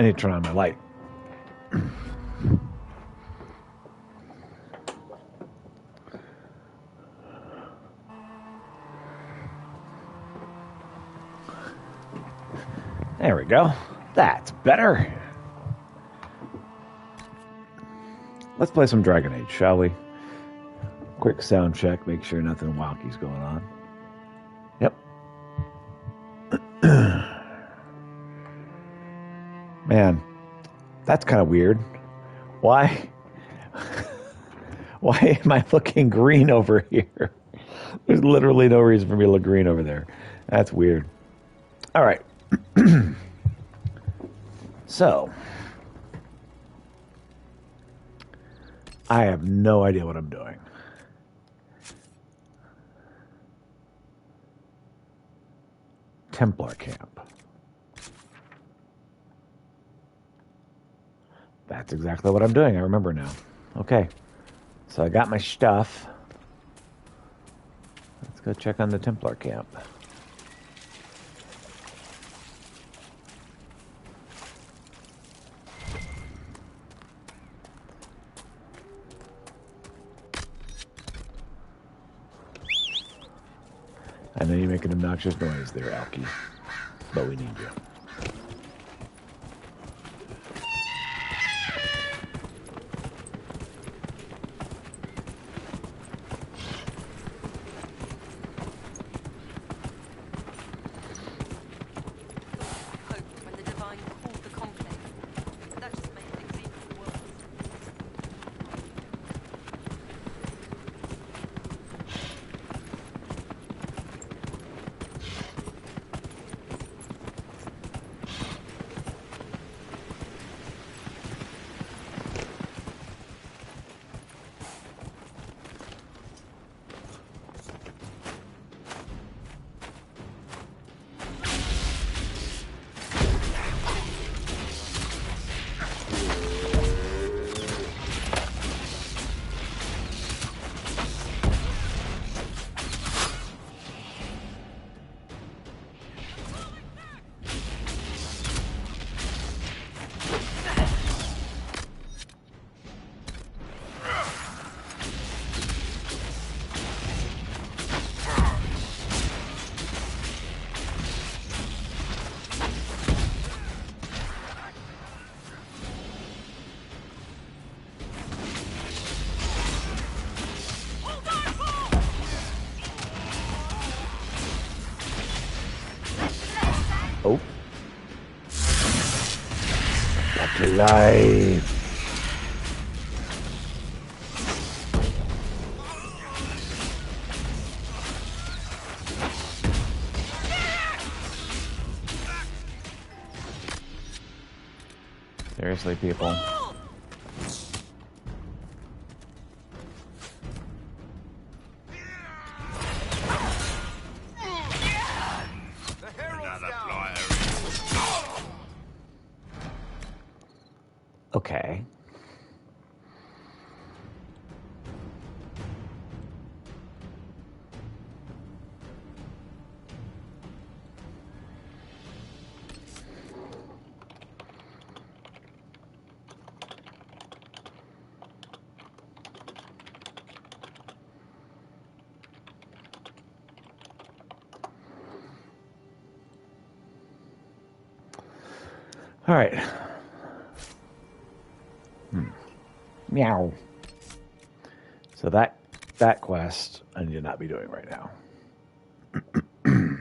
I need to turn on my light. There we go. That's better. Let's play some Dragon Age, shall we? Quick sound check, make sure nothing wonky's going on. Yep. Man, that's kind of weird. Why? Why am I looking green over here? There's literally no reason for me to look green over there. That's weird. All right. So, I have no idea what I'm doing. Templar camp. That's exactly what I'm doing. I remember now. Okay. So I got my stuff. Let's go check on the Templar camp. I know you make an obnoxious noise there, Alki, but we need you. Oh. Back to life. Seriously, people. Okay. All right. Meow. So that quest I need to not be doing right now. Maybe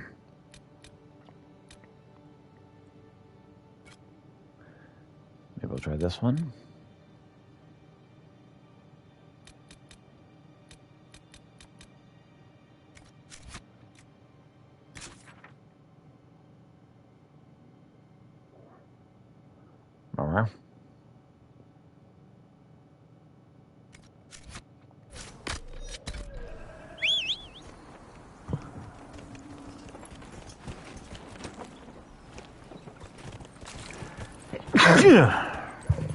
we'll try this one. All right.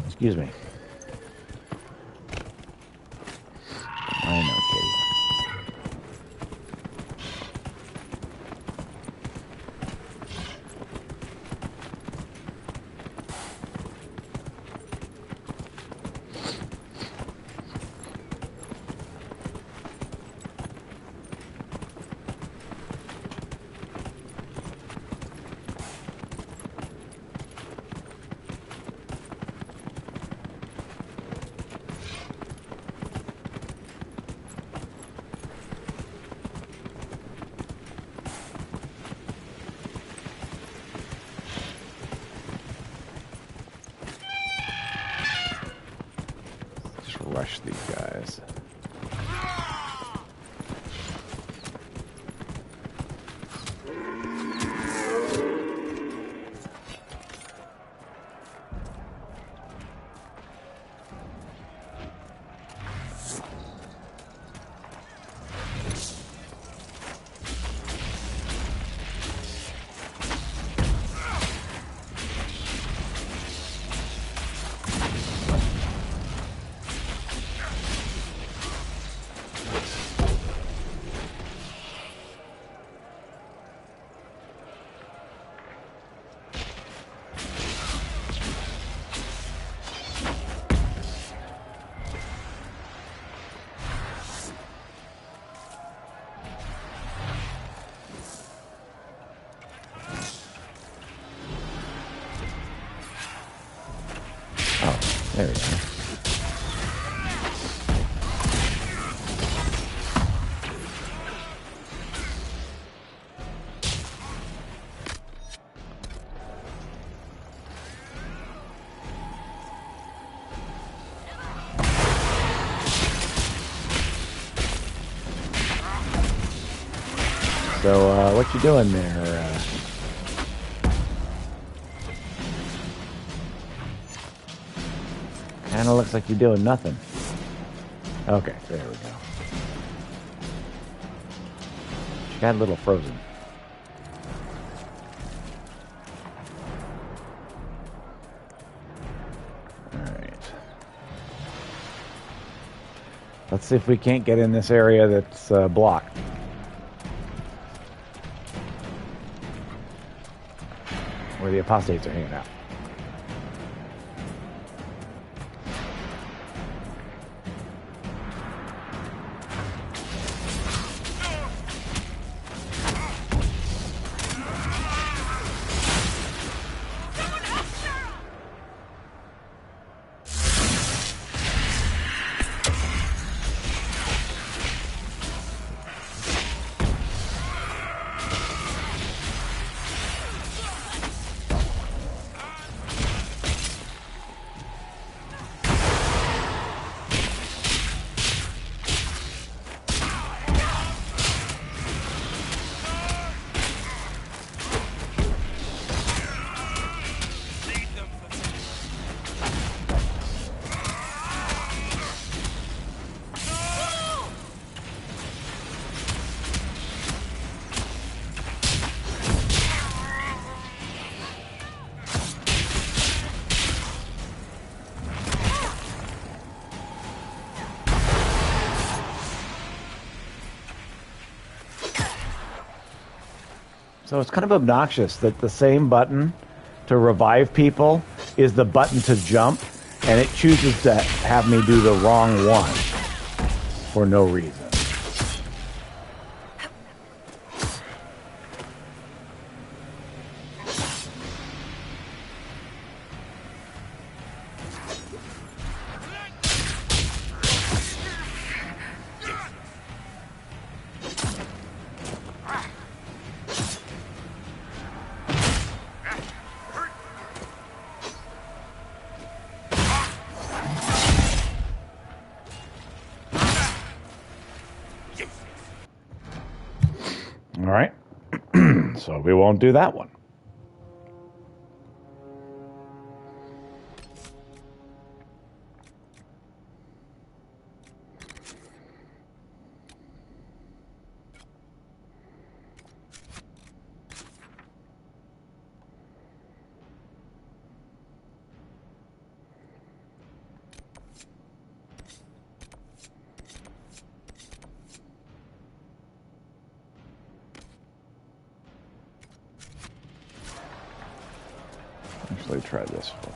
Excuse me. I know, Kitty. rush these guys. There we go. So, what you doing there? Kinda looks like you're doing nothing. Okay, there we go. She got a little frozen. Alright. Let's see if we can't get in this area that's blocked. Where the apostates are hanging out. So it's kind of obnoxious that the same button to revive people is the button to jump, and it chooses to have me do the wrong one for no reason. All right, so we won't do that one. Actually, try this one.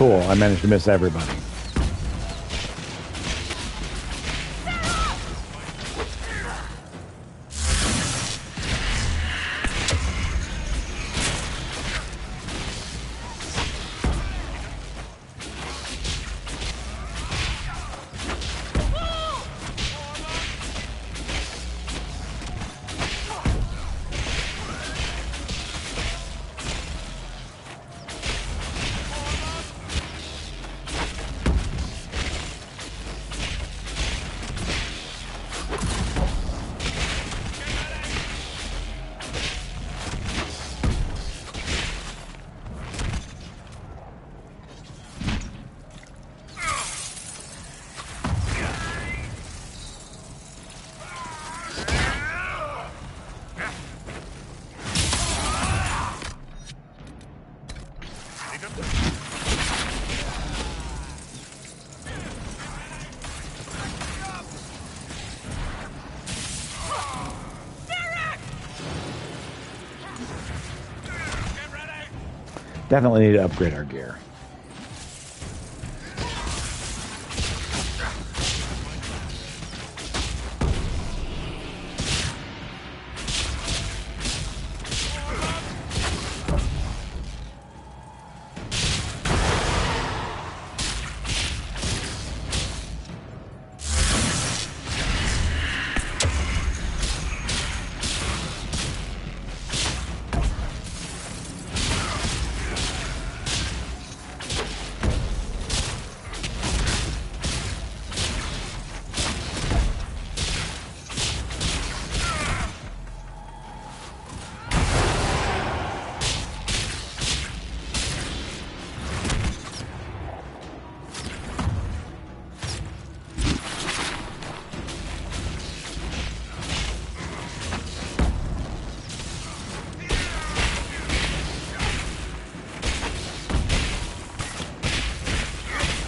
Cool, I managed to miss everybody. Definitely need to upgrade our gear.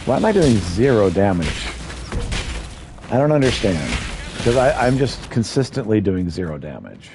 Why am I doing 0 damage? I don't understand. Because I'm just consistently doing 0 damage.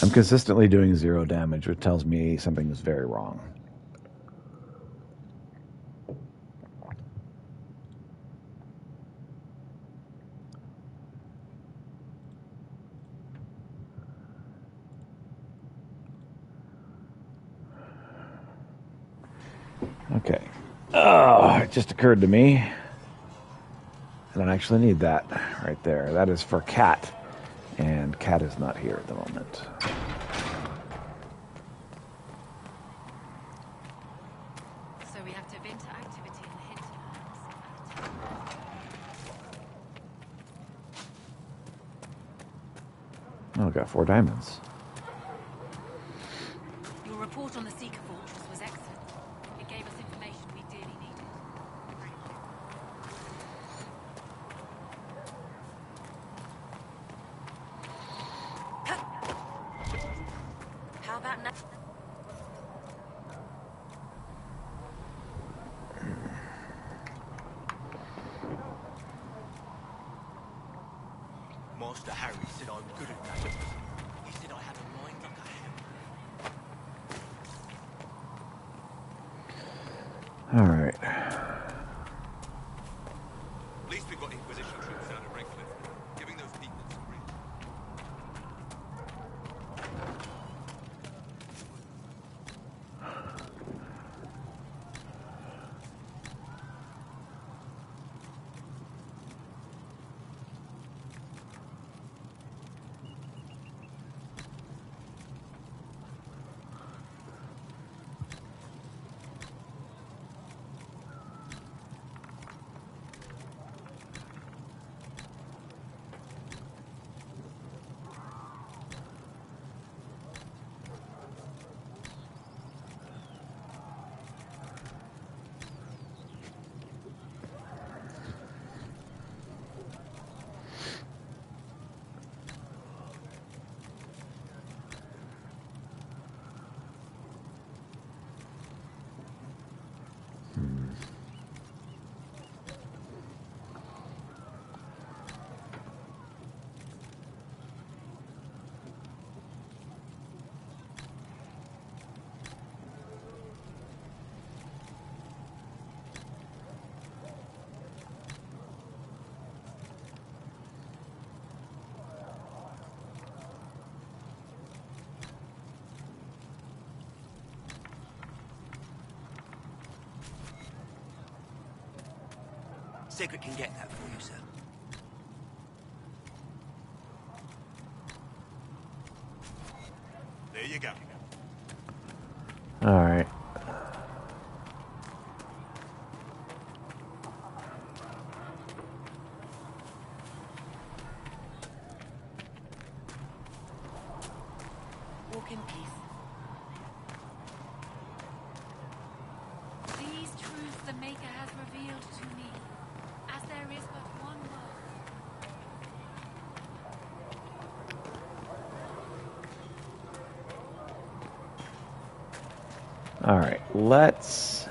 I'm consistently doing 0 damage, which tells me something is very wrong. Okay. Oh, it just occurred to me. I don't actually need that right there. That is for Cat. And Cat is not here at the moment. So we have to enter activity in the hinterlands. Oh, I got 4 diamonds. Your report on the Seeker Fortress was excellent. It gave us information we dearly needed. How about now? Master Harry said I'm good at that. He said I have a mind like a hammer. All right. At least we've got Inquisition troops down at Redcliffe, giving those people some reason. Sigrid can get that for you, sir. There you go. All right. Walk in peace. These truths the Maker has revealed to me, as there is but one world. All right. Let's.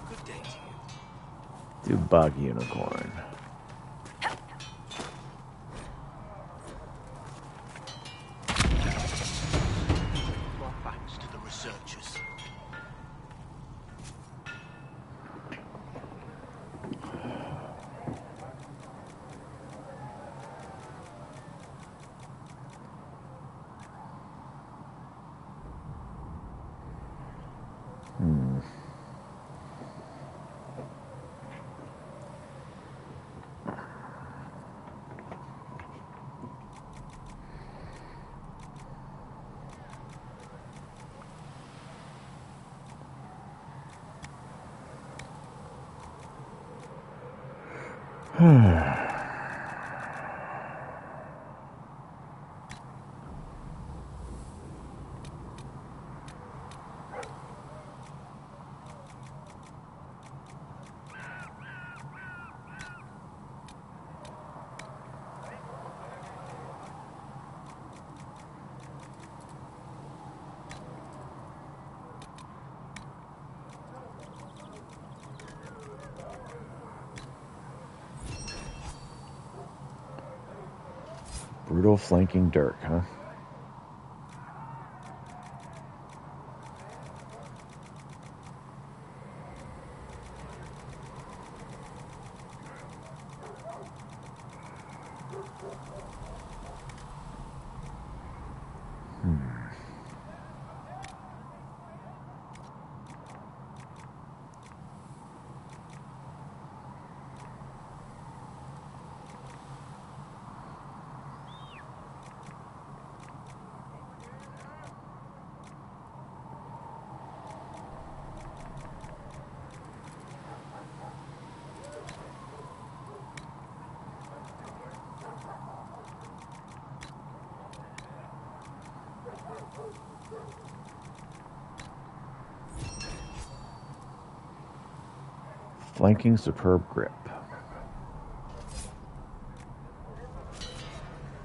Good day to Do you. bug unicorn. Our backs to the researchers. Brutal flanking Dirk, huh? Flanking superb grip.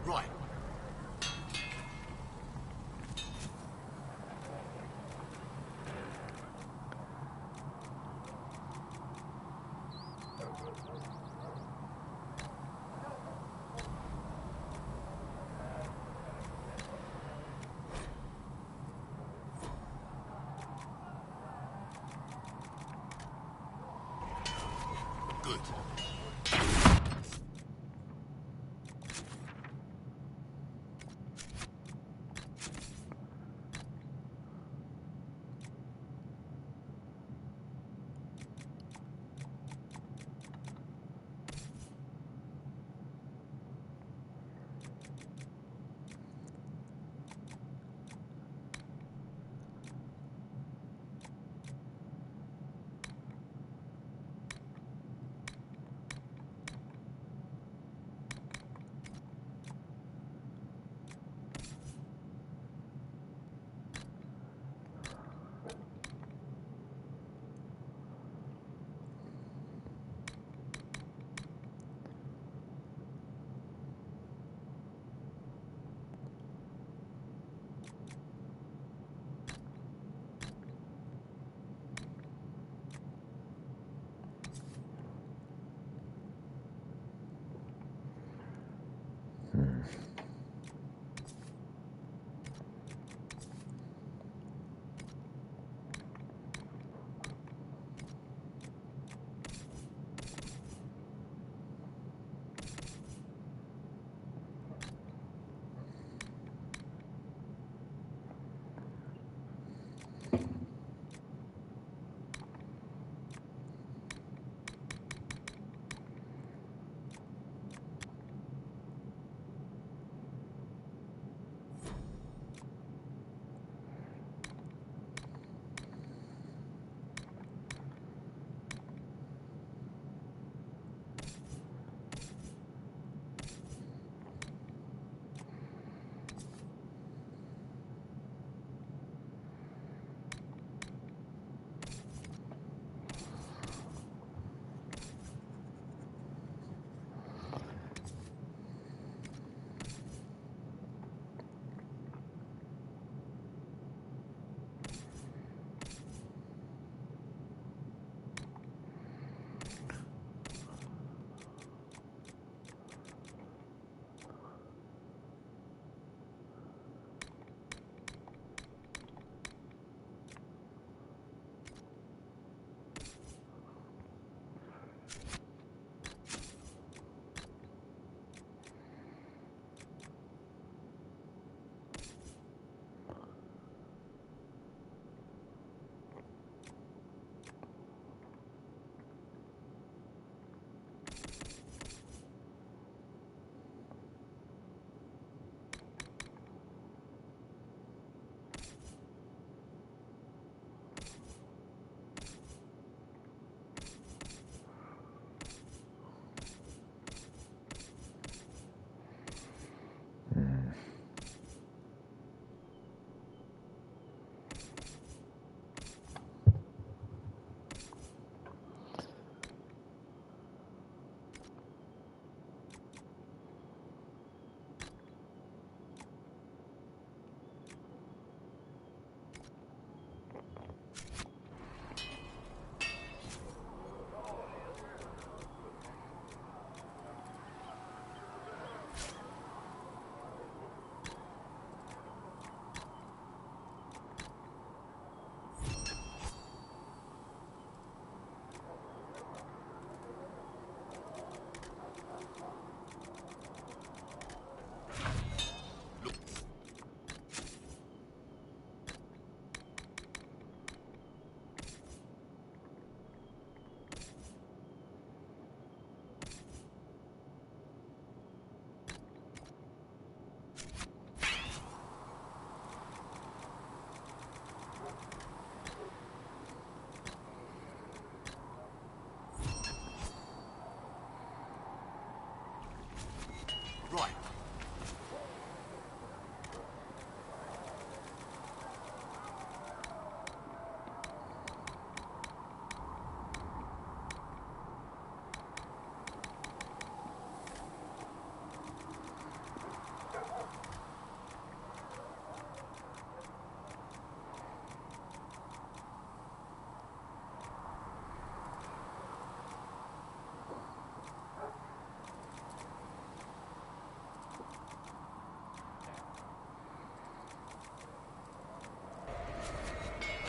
Right. Good.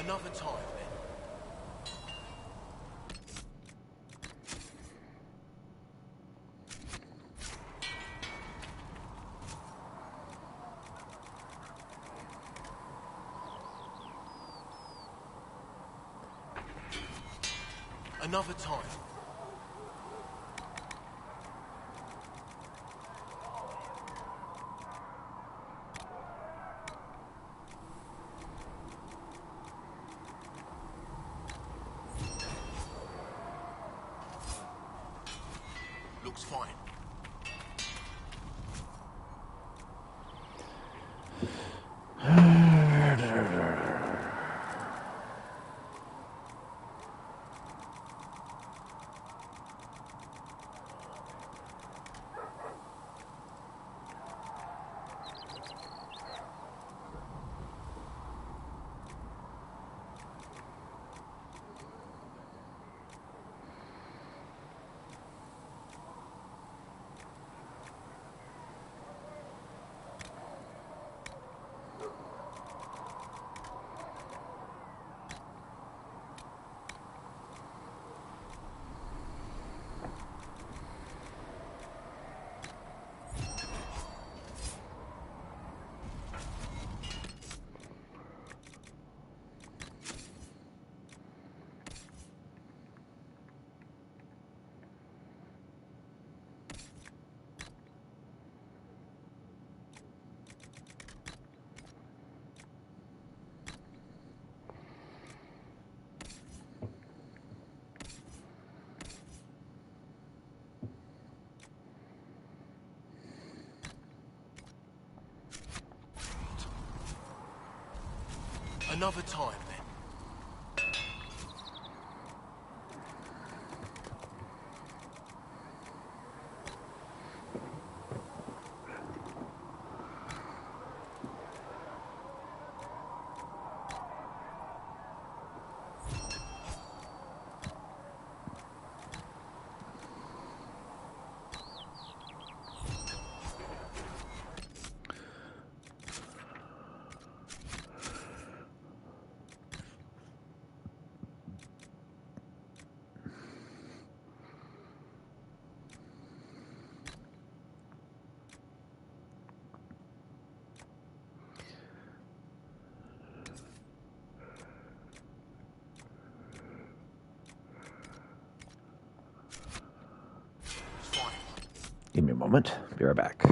Another time, then. Another time. Looks fine. Another time, then. It's fine. Give me a moment. Be right back.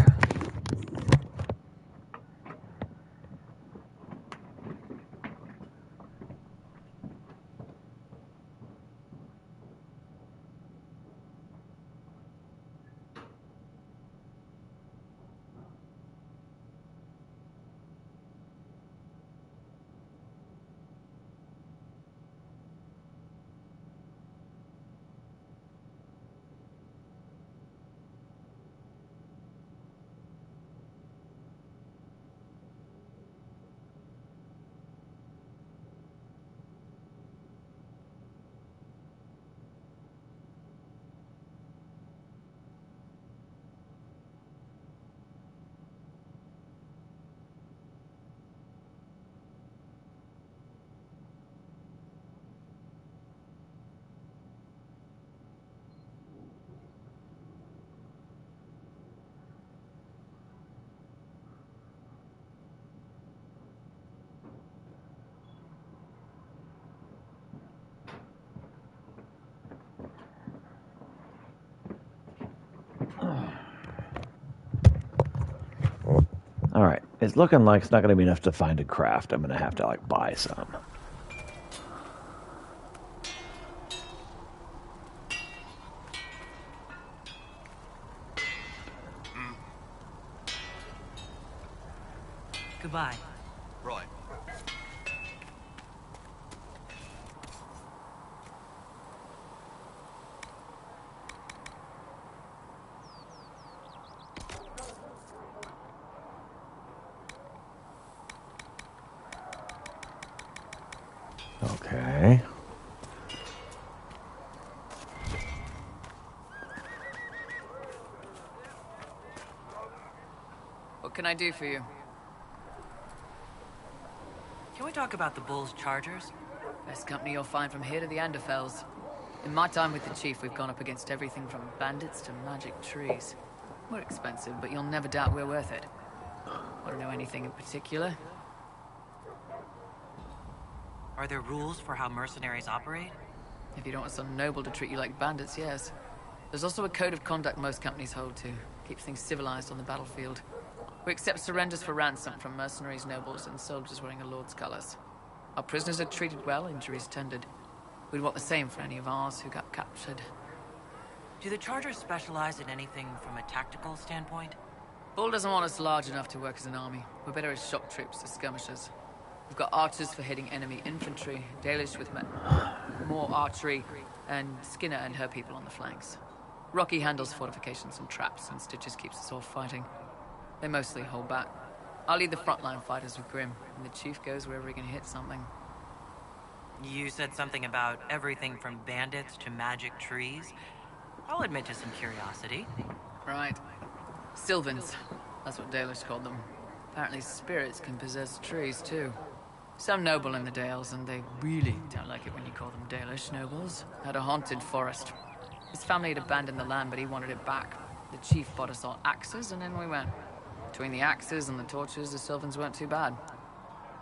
All right. It's looking like it's not going to be enough to find a craft. I'm going to have to, like, buy some. Goodbye. Right. Okay. What can I do for you? Can we talk about the Bulls Chargers? Best company you'll find from here to the Anderfells. In my time with the Chief, we've gone up against everything from bandits to magic trees. We're expensive, but you'll never doubt we're worth it. Want to know anything in particular? Are there rules for how mercenaries operate? If you don't want some noble to treat you like bandits, yes. There's also a code of conduct most companies hold to. Keeps things civilized on the battlefield. We accept surrenders for ransom from mercenaries, nobles, and soldiers wearing a lord's colors. Our prisoners are treated well, injuries tended. We'd want the same for any of ours who got captured. Do the Chargers specialize in anything from a tactical standpoint? Bull doesn't want us large enough to work as an army. We're better as shock troops, as skirmishers. We've got archers for hitting enemy infantry, Dalish with more archery, and Skinner and her people on the flanks. Rocky handles fortifications and traps, and Stitches keeps us all fighting. They mostly hold back. I'll lead the frontline fighters with Grim, and the Chief goes wherever he can hit something. You said something about everything from bandits to magic trees. I'll admit to some curiosity. Right. Sylvans. That's what Dalish called them. Apparently spirits can possess trees, too. Some noble in the Dales, and they really don't like it when you call them Dalish nobles, had a haunted forest. His family had abandoned the land, but he wanted it back. The Chief bought us all axes, and in we went. Between the axes and the torches, the Sylvans weren't too bad.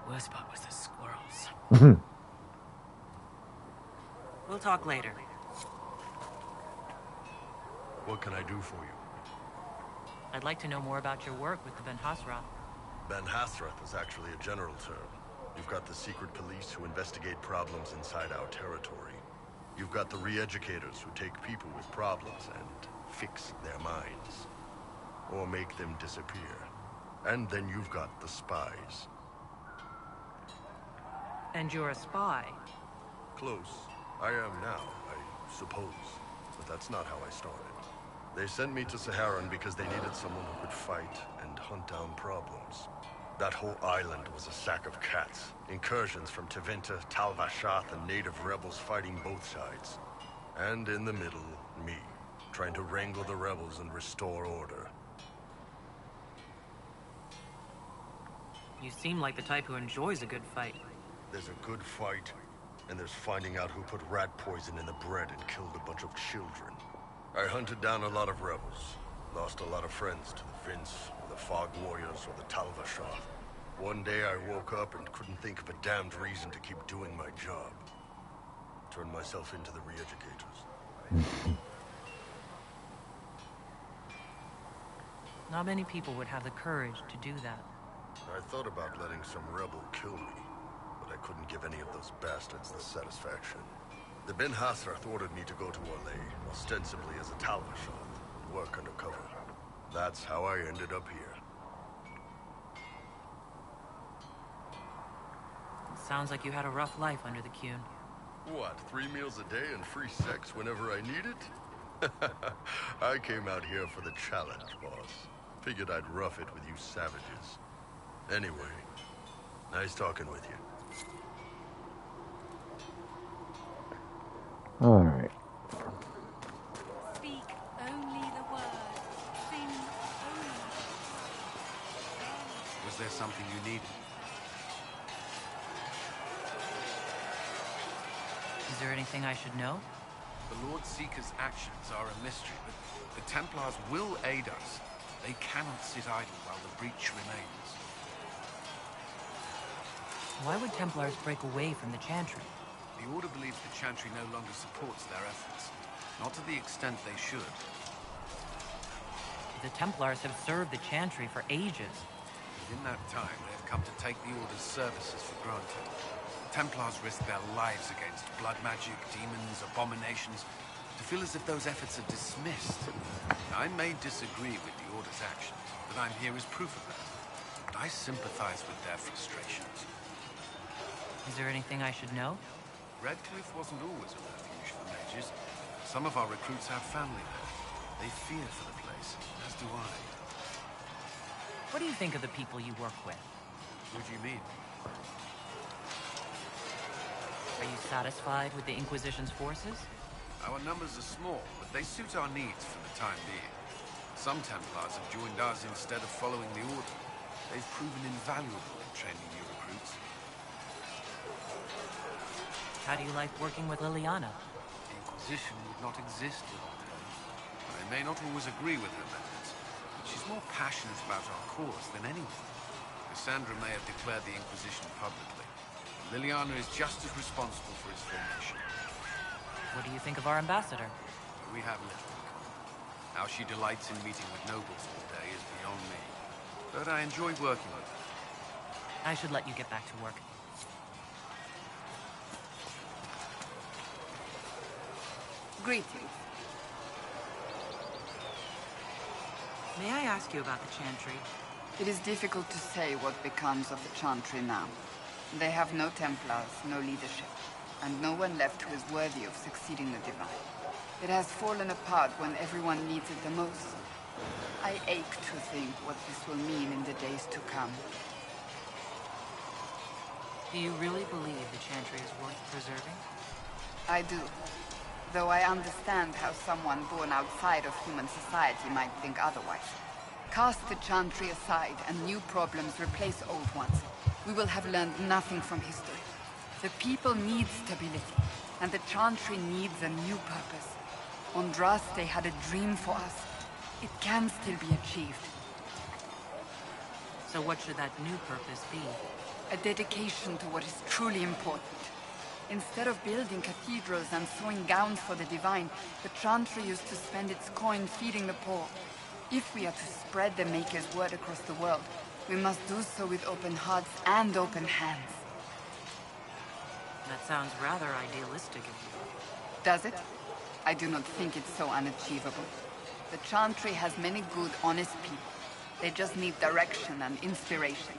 Worst part was the squirrels. We'll talk later. What can I do for you? I'd like to know more about your work with the Ben Hasrath. Ben Hasrath is actually a general term. You've got the secret police who investigate problems inside our territory. You've got the re-educators who take people with problems and fix their minds. Or make them disappear. And then you've got the spies. And you're a spy? Close. I am now, I suppose. But that's not how I started. They sent me to Saharan because they needed someone who could fight and hunt down problems. That whole island was a sack of cats. Incursions from Tevinter, Tal Vashath, and native rebels fighting both sides. And in the middle, me, trying to wrangle the rebels and restore order. You seem like the type who enjoys a good fight. There's a good fight, and there's finding out who put rat poison in the bread and killed a bunch of children. I hunted down a lot of rebels. Lost a lot of friends to the Vince, or the Fog Warriors, or the Tal Vashath. One day I woke up and couldn't think of a damned reason to keep doing my job. Turned myself into the re-educators. Not many people would have the courage to do that. I thought about letting some rebel kill me, but I couldn't give any of those bastards the satisfaction. The Ben Hasrath ordered me to go to Orlais, ostensibly as a Tal Vashath, and work undercover. That's how I ended up here. Sounds like you had a rough life under the Qun. What, 3 meals a day and free sex whenever I need it? I came out here for the challenge, boss. Figured I'd rough it with you savages. Anyway, nice talking with you. All right. Speak only the word. Sing only. Was there something you needed? Is there anything I should know? The Lord Seeker's actions are a mystery, but the Templars will aid us. They cannot sit idle while the breach remains. Why would Templars break away from the Chantry? The Order believes the Chantry no longer supports their efforts. Not to the extent they should. The Templars have served the Chantry for ages. In that time, they have come to take the Order's services for granted. The Templars risk their lives against blood magic, demons, abominations, to feel as if those efforts are dismissed. I may disagree with the Order's actions, but I'm here as proof of that. I sympathize with their frustrations. Is there anything I should know? Redcliffe wasn't always a refuge for mages. Some of our recruits have family there. They fear for the place, as do I. What do you think of the people you work with? What do you mean? Are you satisfied with the Inquisition's forces? Our numbers are small, but they suit our needs for the time being. Some Templars have joined us instead of following the Order. They've proven invaluable in training new recruits. How do you like working with Liliana? The Inquisition would not exist without her. I may not always agree with her methods, but she's more passionate about our cause than anyone. Cassandra may have declared the Inquisition publicly. Liliana is just as responsible for its formation. What do you think of our ambassador? We have little in common. How she delights in meeting with nobles all day is beyond me. But I enjoy working with her. I should let you get back to work. Greetings. May I ask you about the Chantry? It is difficult to say what becomes of the Chantry now. They have no Templars, no leadership, and no one left who is worthy of succeeding the Divine. It has fallen apart when everyone needs it the most. I ache to think what this will mean in the days to come. Do you really believe the Chantry is worth preserving? I do. Though I understand how someone born outside of human society might think otherwise. Cast the Chantry aside and new problems replace old ones. We will have learned nothing from history. The people need stability, and the Chantry needs a new purpose. Andraste had a dream for us. It can still be achieved. So what should that new purpose be? A dedication to what is truly important. Instead of building cathedrals and sewing gowns for the Divine, the Chantry used to spend its coin feeding the poor. If we are to spread the Maker's word across the world, we must do so with open hearts and open hands. That sounds rather idealistic of you. Does it? I do not think it's so unachievable. The Chantry has many good, honest people. They just need direction and inspiration.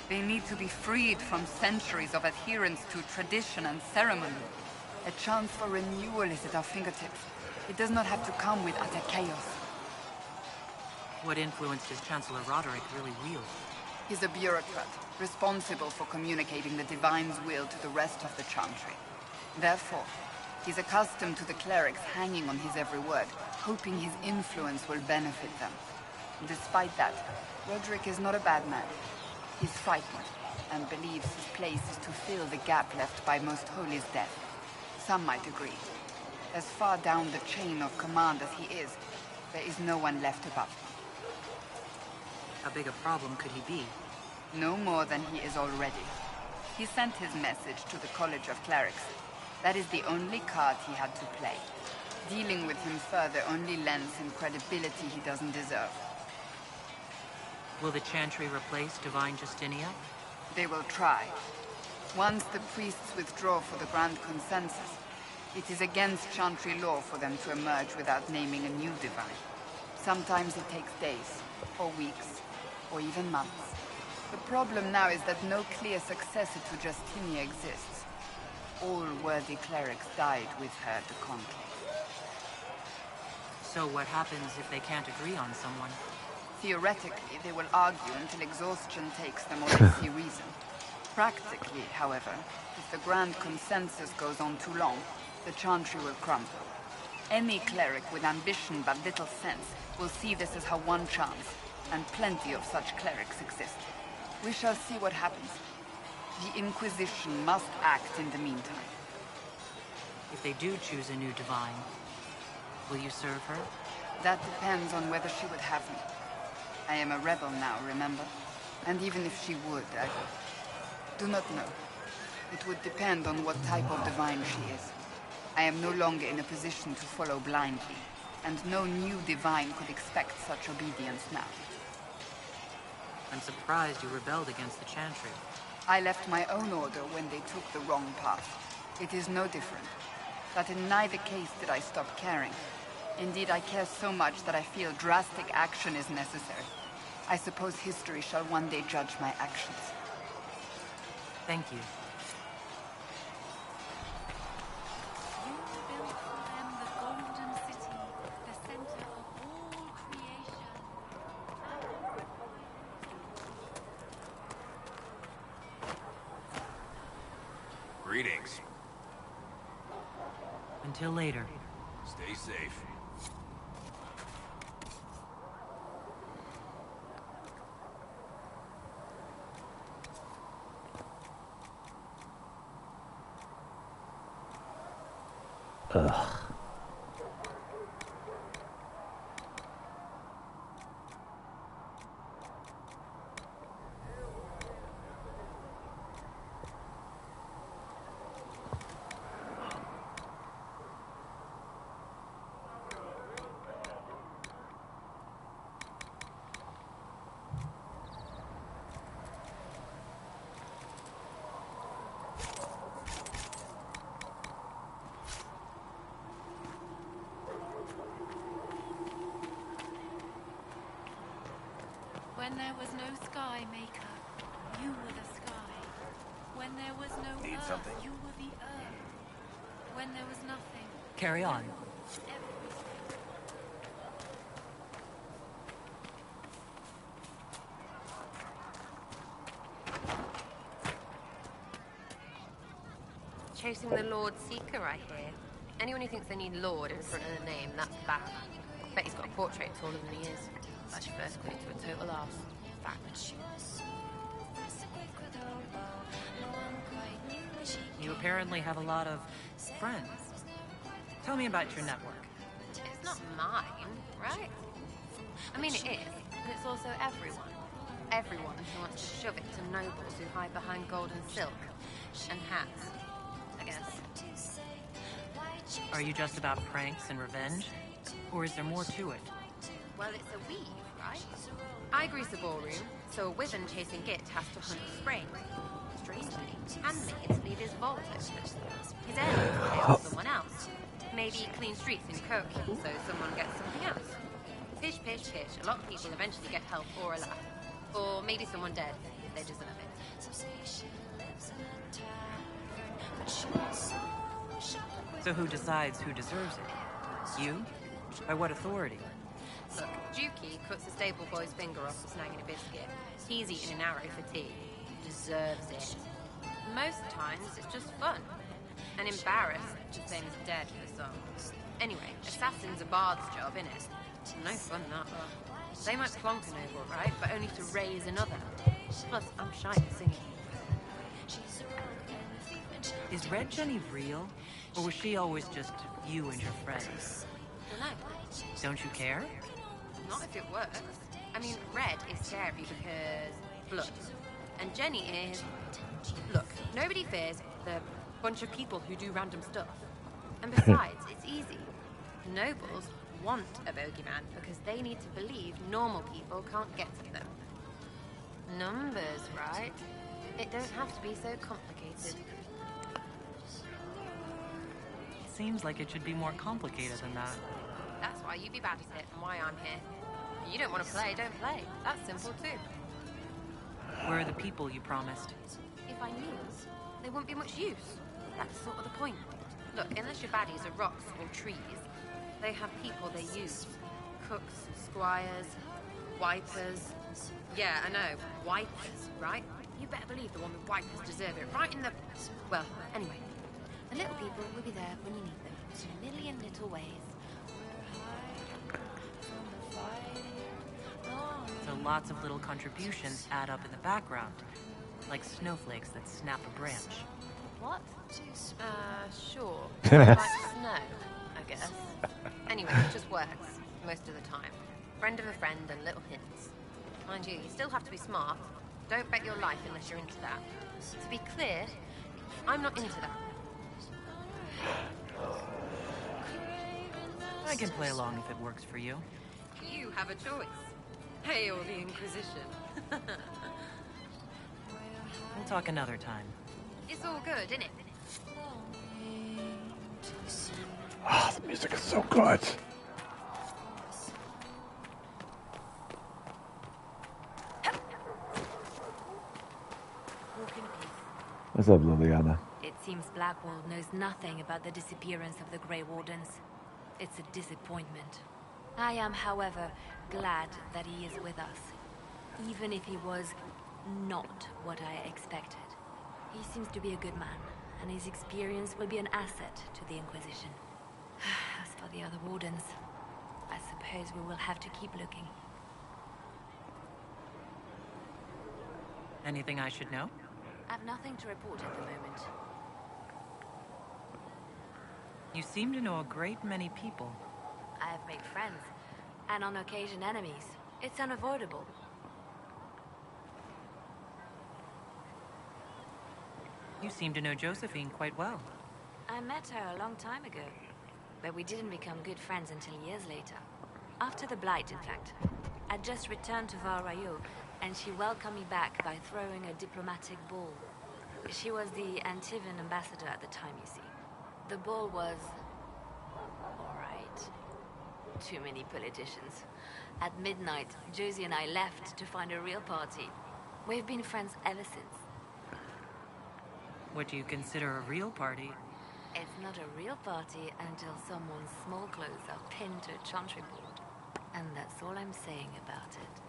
They need to be freed from centuries of adherence to tradition and ceremony. A chance for renewal is at our fingertips. It does not have to come with utter chaos. What influence does Chancellor Roderick really wield? He's a bureaucrat, responsible for communicating the Divine's will to the rest of the Chantry. Therefore, he's accustomed to the clerics hanging on his every word, hoping his influence will benefit them. Despite that, Roderick is not a bad man. He's frightened, and believes his place is to fill the gap left by Most Holy's death. Some might agree. As far down the chain of command as he is, there is no one left above him. How big a problem could he be? No more than he is already. He sent his message to the College of Clerics. That is the only card he had to play. Dealing with him further only lends him credibility he doesn't deserve. Will the Chantry replace Divine Justinia? They will try. Once the priests withdraw for the Grand Consensus, it is against Chantry law for them to emerge without naming a new Divine. Sometimes it takes days, or weeks, or even months. The problem now is that no clear successor to Justinia exists. All worthy clerics died with her at the Conclave. So what happens if they can't agree on someone? Theoretically, they will argue until exhaustion takes them or they see reason. Practically, however, if the Grand Consensus goes on too long, the Chantry will crumble. Any cleric with ambition but little sense will see this as her one chance, and plenty of such clerics exist. We shall see what happens. The Inquisition must act in the meantime. If they do choose a new Divine, will you serve her? That depends on whether she would have me. I am a rebel now, remember? And even if she would, I do not know. It would depend on what type of Divine she is. I am no longer in a position to follow blindly, and no new Divine could expect such obedience now. I'm surprised you rebelled against the Chantry. I left my own order when they took the wrong path. It is no different. But in neither case did I stop caring. Indeed, I care so much that I feel drastic action is necessary. I suppose history shall one day judge my actions. Thank you. You built for them the Golden City, the center of all creation. Greetings. Until later. Stay safe. Ugh. When there was no sky maker, you were the sky. When there was no Need earth, something? you were the earth. When there was nothing, Carry on. Chasing the Lord Seeker, I hear. Anyone who thinks they need Lord in front of the name, that's bad. Bet he's got a portrait taller than he is. That's your first clue to a total arse. Fact. You apparently have a lot of friends. Tell me about your network. It's not mine, right? I mean, it is, but it's also everyone. Everyone who wants to shove it to nobles who hide behind gold and silk. And hats, I guess. Are you just about pranks and revenge? Or is there more to it? Well, it's a weave, right? I grease a ballroom, so a wizen chasing Git has to hunt spring. Strangely, handmaids leave his vault open. His heir will pay off someone else. Maybe clean streets in Kirk, so someone gets something else. Pish, pish, pish. A lot of people eventually get help or a laugh. Or maybe someone dead, if they deserve it. So who decides who deserves it? You? By what authority? Look, Dukey cuts the stable boy's finger off for snagging a biscuit. He's eating an arrow for tea. Deserves it. Most times, it's just fun. And embarrassed, the same as dead for some. Anyway, assassin's a bard's job, innit? No fun, that. They might plonk a noble, right? But only to raise another. Plus, I'm shy of singing. Is Red Jenny real? Or was she always just you and your friends? Dunno. Don't you care? Not if it works. I mean, Red is scary because blood. And Jenny is... Look, nobody fears the bunch of people who do random stuff. And besides, it's easy. Nobles want a bogeyman because they need to believe normal people can't get to them. Numbers, right? It don't have to be so complicated. Seems like it should be more complicated than that. That's why you be bad at it and why I'm here. If you don't want to play, don't play. That's simple too. Where are the people you promised? If I knew, they wouldn't be much use. That's sort of the point. Look, unless your baddies are rocks or trees, they have people they use. Cooks, squires, wipers. Yeah, I know, wipers, right? You better believe the one with wipers deserve it, right in the... Well, anyway. The little people will be there when you need them, in a million little ways. So lots of little contributions add up in the background. Like snowflakes that snap a branch. What? Sure. Like snow, I guess. Anyway, it just works, most of the time. Friend of a friend and little hints. Mind you, you still have to be smart. Don't bet your life unless you're into that. To be clear, I'm not into that. I can play along if it works for you. You have a choice. Hail the Inquisition. We'll talk another time. It's all good, isn't it? Ah, the music is so good. What's up, Liliana? It seems Blackwall knows nothing about the disappearance of the Grey Wardens. It's a disappointment. I am, however, glad that he is with us, even if he was not what I expected. He seems to be a good man, and his experience will be an asset to the Inquisition. As for the other Wardens, I suppose we will have to keep looking. Anything I should know? I've nothing to report at the moment. You seem to know a great many people. I have made friends, and on occasion enemies. It's unavoidable. You seem to know Josephine quite well. I met her a long time ago, but we didn't become good friends until years later. After the Blight, in fact. I'd just returned to Val Rayo, and she welcomed me back by throwing a diplomatic ball. She was the Antivan ambassador at the time, you see. The ball was... alright. Too many politicians. At midnight, Josie and I left to find a real party. We've been friends ever since. What do you consider a real party? It's not a real party until someone's small clothes are pinned to a chantry board. And that's all I'm saying about it.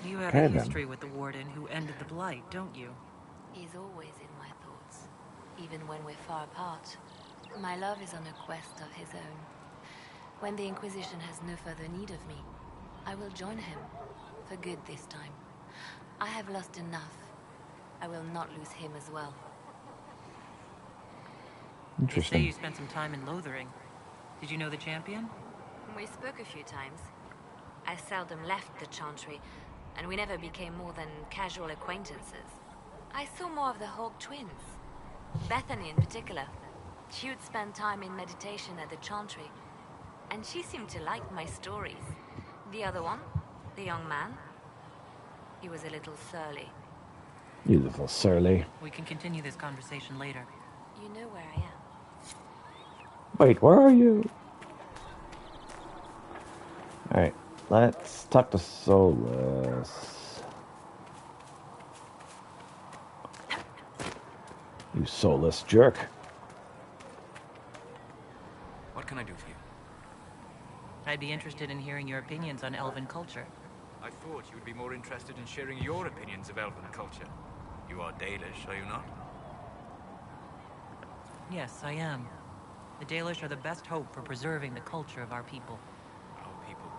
You have Okay, a then. history with the Warden who ended the Blight, don't you? He's always in my thoughts, even when we're far apart. My love is on a quest of his own. When the Inquisition has no further need of me, I will join him, for good this time. I have lost enough. I will not lose him as well. You say Interesting. you spent some time in Lothering. Did you know the champion? We spoke a few times. I seldom left the Chantry, and we never became more than casual acquaintances. I saw more of the Hawk twins. Bethany in particular. She would spend time in meditation at the Chantry, and she seemed to like my stories. The other one, the young man, he was a little surly. You little surly. We can continue this conversation later. You know where I am. Wait, where are you? Alright, let's talk to Solus. You soulless jerk. What can I do for you? I'd be interested in hearing your opinions on elven culture. I thought you would be more interested in sharing your opinions of elven culture. You are Dalish, are you not? Yes, I am. The Dalish are the best hope for preserving the culture of our people. Our people.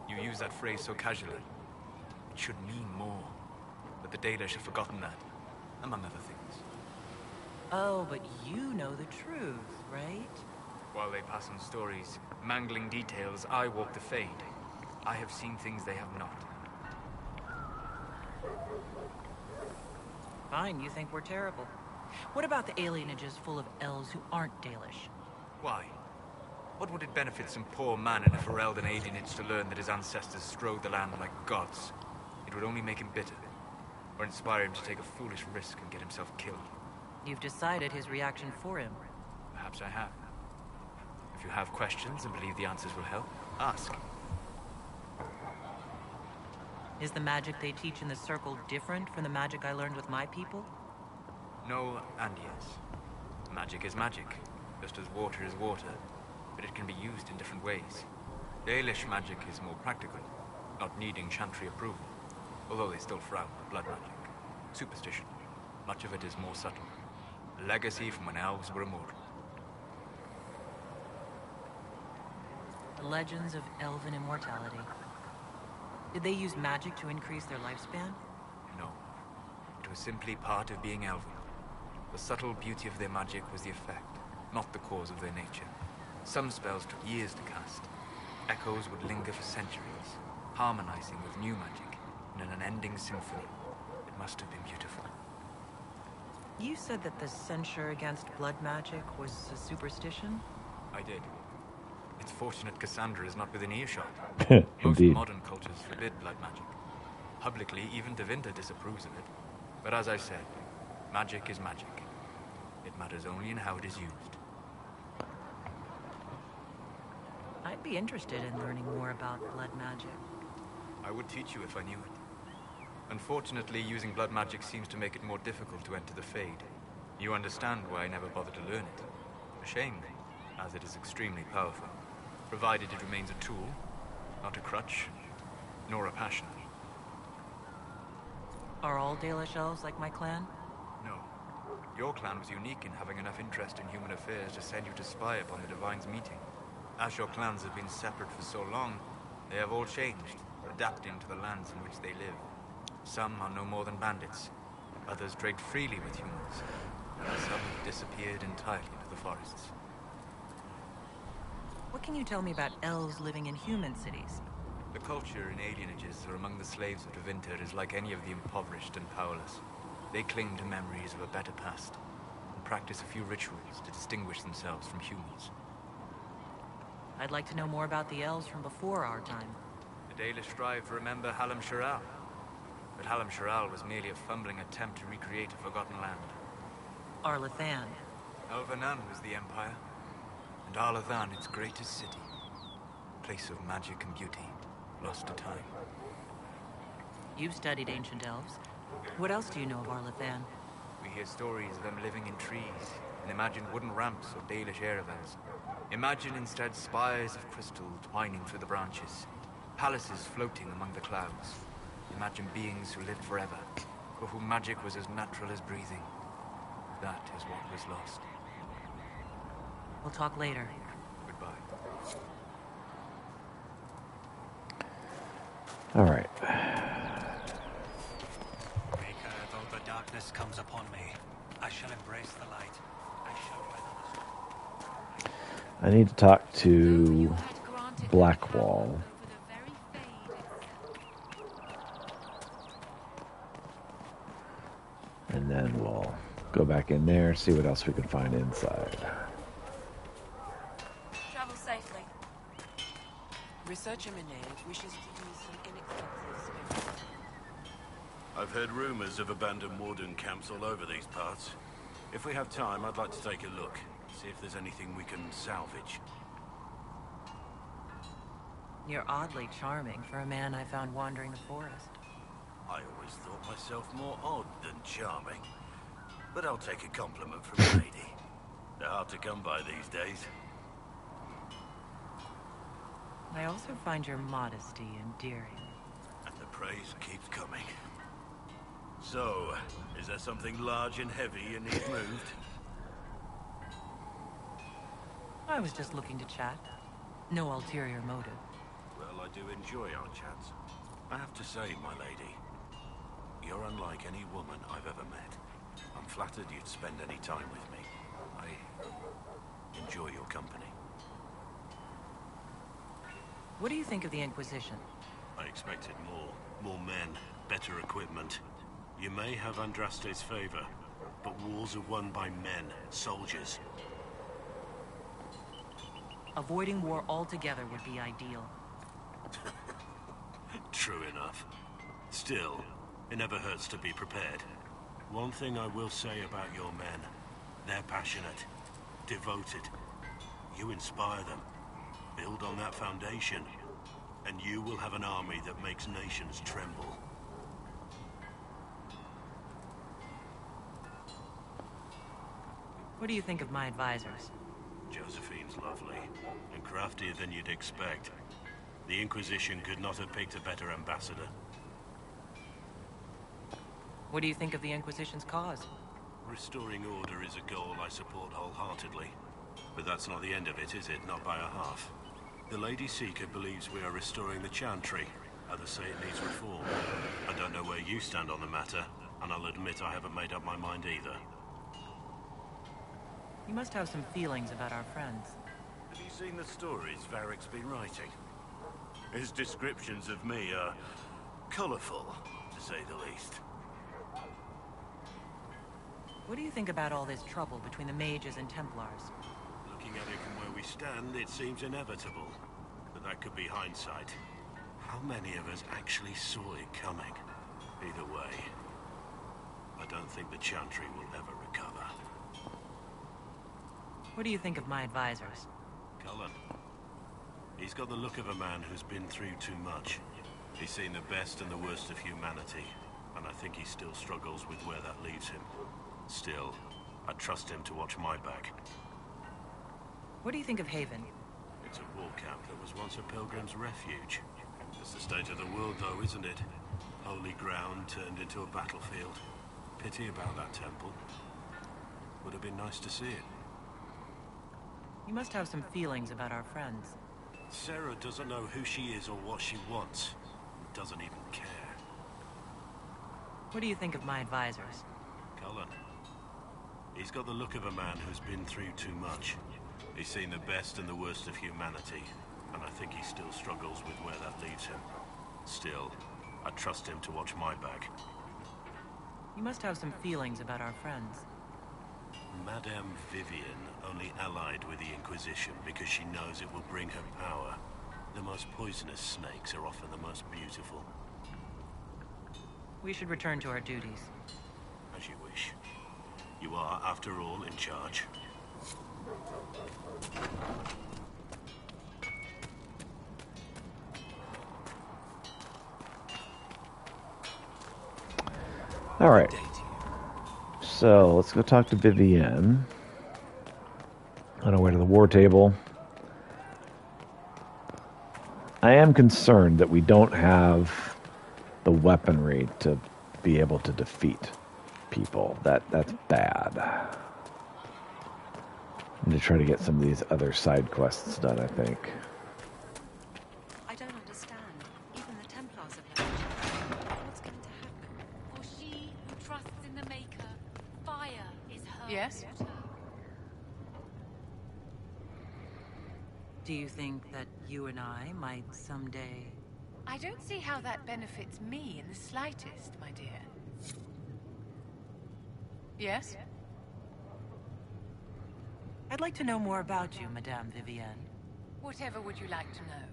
You use that phrase so casually. It should mean more. But the Dalish have forgotten that, among other things. Oh, but you know the truth, right? While they pass on stories, mangling details, I walk the Fade. I have seen things they have not. Fine, you think we're terrible. What about the alienages full of elves who aren't Dalish? Why? What would it benefit some poor man in a Ferelden alienage to learn that his ancestors strode the land like gods? It would only make him bitter, or inspire him to take a foolish risk and get himself killed. You've decided his reaction for him. Perhaps I have. If you have questions and believe the answers will help, ask. Is the magic they teach in the Circle different from the magic I learned with my people? No and yes. Magic is magic, just as water is water, but it can be used in different ways. Dalish magic is more practical, not needing chantry approval, although they still frown on blood magic. Superstition. Much of it is more subtle. A legacy from when elves were immortal. The legends of elven immortality. Did they use magic to increase their lifespan? No. It was simply part of being elven. The subtle beauty of their magic was the effect, not the cause of their nature. Some spells took years to cast. Echoes would linger for centuries, harmonizing with new magic in an unending symphony. It must have been beautiful. You said that the censure against blood magic was a superstition? I did. It's fortunate Cassandra is not within earshot. Most Indeed. modern cultures forbid blood magic. Publicly, even Devinter disapproves of it. But as I said, magic is magic. It matters only in how it is used. I'd be interested in learning more about blood magic. I would teach you if I knew it. Unfortunately, using blood magic seems to make it more difficult to enter the Fade. You understand why I never bothered to learn it. A shame, as it is extremely powerful, provided it remains a tool, not a crutch, nor a passion. Are all Dalish elves like my clan? No. Your clan was unique in having enough interest in human affairs to send you to spy upon the Divine's meeting. As your clans have been separate for so long, they have all changed, adapting to the lands in which they live. Some are no more than bandits. Others trade freely with humans. And some have disappeared entirely into the forests. What can you tell me about elves living in human cities? The culture in alienages or among the slaves of Tevinter is like any of the impoverished and powerless. They cling to memories of a better past, and practice a few rituals to distinguish themselves from humans. I'd like to know more about the elves from before our time. The Dalish strive to remember Hallam Sharal. But Hallam Sharal was merely a fumbling attempt to recreate a forgotten land. Arlathan. Elvanan was the empire, and Arlathan its greatest city. Place of magic and beauty, lost to time. You've studied ancient elves. What else do you know of Arlathan? We hear stories of them living in trees, and imagine wooden ramps or Dalish aerovans. Imagine instead spires of crystal twining through the branches, palaces floating among the clouds. Imagine beings who lived forever, for whom magic was as natural as breathing. That is what was lost. We'll talk later. Goodbye. All right. Maker, though the darkness comes upon me, I shall embrace the light. I shall weather the storm. I need to talk to Blackwall. And then we'll go back in there, see what else we can find inside. Travel safely. Researcher Minade wishes to use some inexpensive spirits. I've heard rumors of abandoned warden camps all over these parts. If we have time, I'd like to take a look, see if there's anything we can salvage. You're oddly charming for a man I found wandering the forest. I always thought myself more odd than charming. But I'll take a compliment from a lady. They're hard to come by these days. I also find your modesty endearing. And the praise keeps coming. So, is there something large and heavy you need moved? I was just looking to chat. No ulterior motive. Well, I do enjoy our chats. I have to say, my lady, you're unlike any woman I've ever met. I'm flattered you'd spend any time with me. I enjoy your company. What do you think of the Inquisition? I expected more. More men, better equipment. You may have Andraste's favor, but wars are won by men, soldiers. Avoiding war altogether would be ideal. True enough. Still, it never hurts to be prepared. One thing I will say about your men. They're passionate, devoted. You inspire them. Build on that foundation, and you will have an army that makes nations tremble. What do you think of my advisors? Josephine's lovely, and craftier than you'd expect. The Inquisition could not have picked a better ambassador. What do you think of the Inquisition's cause? Restoring order is a goal I support wholeheartedly. But that's not the end of it, is it? Not by a half. The Lady Seeker believes we are restoring the Chantry. Others say it needs reform. I don't know where you stand on the matter, and I'll admit I haven't made up my mind either. You must have some feelings about our friends. Have you seen the stories Varric's been writing? His descriptions of me are colourful, to say the least. What do you think about all this trouble between the mages and Templars? Looking at it from where we stand, it seems inevitable. But that could be hindsight. How many of us actually saw it coming? Either way, I don't think the Chantry will ever recover. What do you think of my advisors? Cullen. He's got the look of a man who's been through too much. He's seen the best and the worst of humanity, and I think he still struggles with where that leaves him. Still, I trust him to watch my back. What do you think of Haven? It's a war camp that was once a pilgrim's refuge. It's the state of the world, though, isn't it? Holy ground turned into a battlefield. Pity about that temple. Would have been nice to see it. You must have some feelings about our friends. Sarah doesn't know who she is or what she wants. Doesn't even care. What do you think of my advisors? Cullen. He's got the look of a man who's been through too much. He's seen the best and the worst of humanity, and I think he still struggles with where that leaves him. Still, I trust him to watch my back. You must have some feelings about our friends. Madame Vivian only allied with the Inquisition because she knows it will bring her power. The most poisonous snakes are often the most beautiful. We should return to our duties. As you wish. You are, after all, in charge. All right. So let's go talk to Vivienne. On our way to the war table. I am concerned that we don't have the weaponry to be able to defeat people. That's bad. I need to try to get some of these other side quests done, I think. I don't understand. Even the Templars have left. What's going to happen? For she who trusts in the Maker, fire is her Yes? water. Do you think that you and I might someday... I don't see how that benefits me in the slightest, my dear. Yes? I'd like to know more about you, Madame Vivienne. Whatever would you like to know?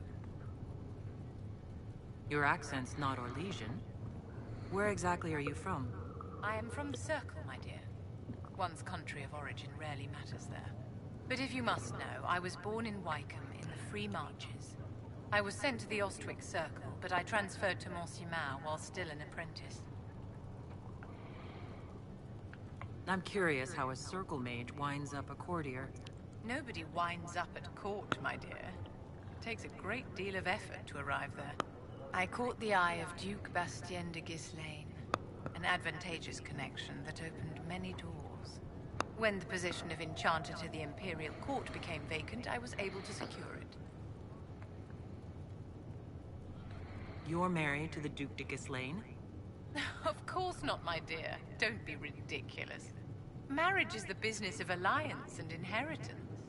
Your accent's not Orlesian. Where exactly are you from? I am from the Circle, my dear. One's country of origin rarely matters there. But if you must know, I was born in Wycombe in the Free Marches. I was sent to the Ostwick Circle, but I transferred to Mont-Simon while still an apprentice. I'm curious how a circle mage winds up a courtier. Nobody winds up at court, my dear. It takes a great deal of effort to arrive there. I caught the eye of Duke Bastien de Ghislaine, an advantageous connection that opened many doors. When the position of Enchanter to the Imperial Court became vacant, I was able to secure it. You're married to the Duke de Ghislaine? Of course not, my dear. Don't be ridiculous. Marriage is the business of alliance and inheritance.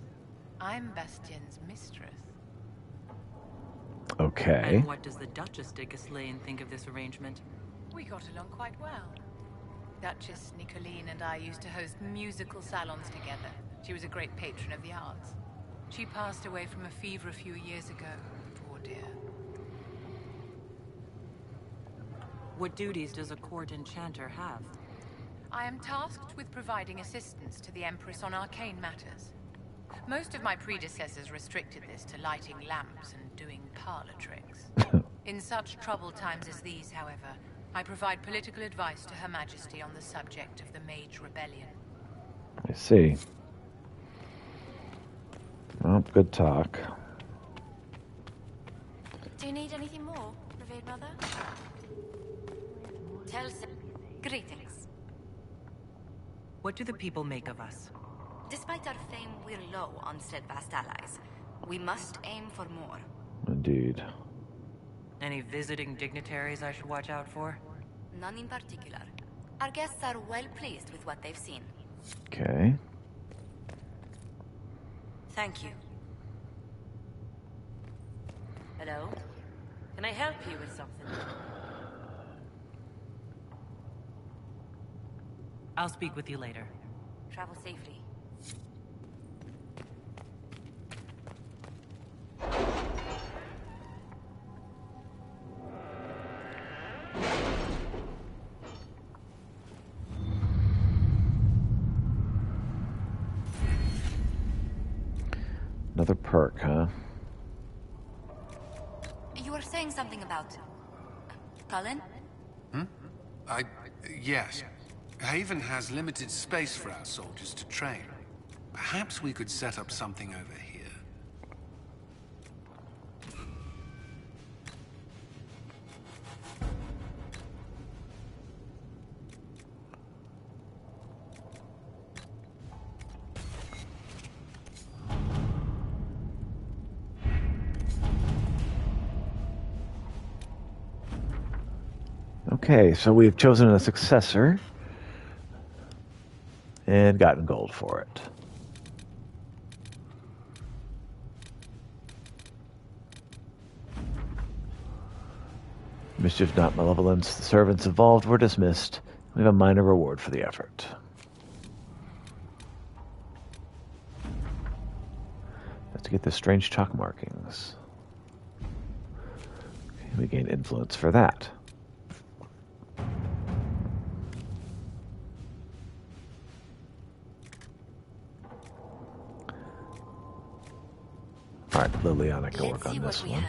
I'm Bastien's mistress. Okay. And what does the Duchess de Ghislaine think of this arrangement? We got along quite well. Duchess Nicoline and I used to host musical salons together. She was a great patron of the arts. She passed away from a fever a few years ago, poor dear. What duties does a court enchanter have? I am tasked with providing assistance to the Empress on arcane matters. Most of my predecessors restricted this to lighting lamps and doing parlor tricks. In such troubled times as these, however, I provide political advice to Her Majesty on the subject of the Mage Rebellion. I see. Well, good talk. Do you need anything more, revered mother? Tell us. Greetings. What do the people make of us? Despite our fame, we're low on steadfast allies. We must aim for more. Indeed. Any visiting dignitaries I should watch out for? None in particular. Our guests are well pleased with what they've seen. Okay. Thank you. Hello? Can I help you with something? I'll speak with you later. Travel safely. Another perk, huh? You were saying something about... Cullen? Yes. Haven has limited space for our soldiers to train. Perhaps we could set up something over here. Okay, so we've chosen a successor and gotten gold for it. Mischief, not malevolence. The servants involved were dismissed. We have a minor reward for the effort. Let's get the strange chalk markings. Okay, we gain influence for that. Alright, Liliana can work on this one.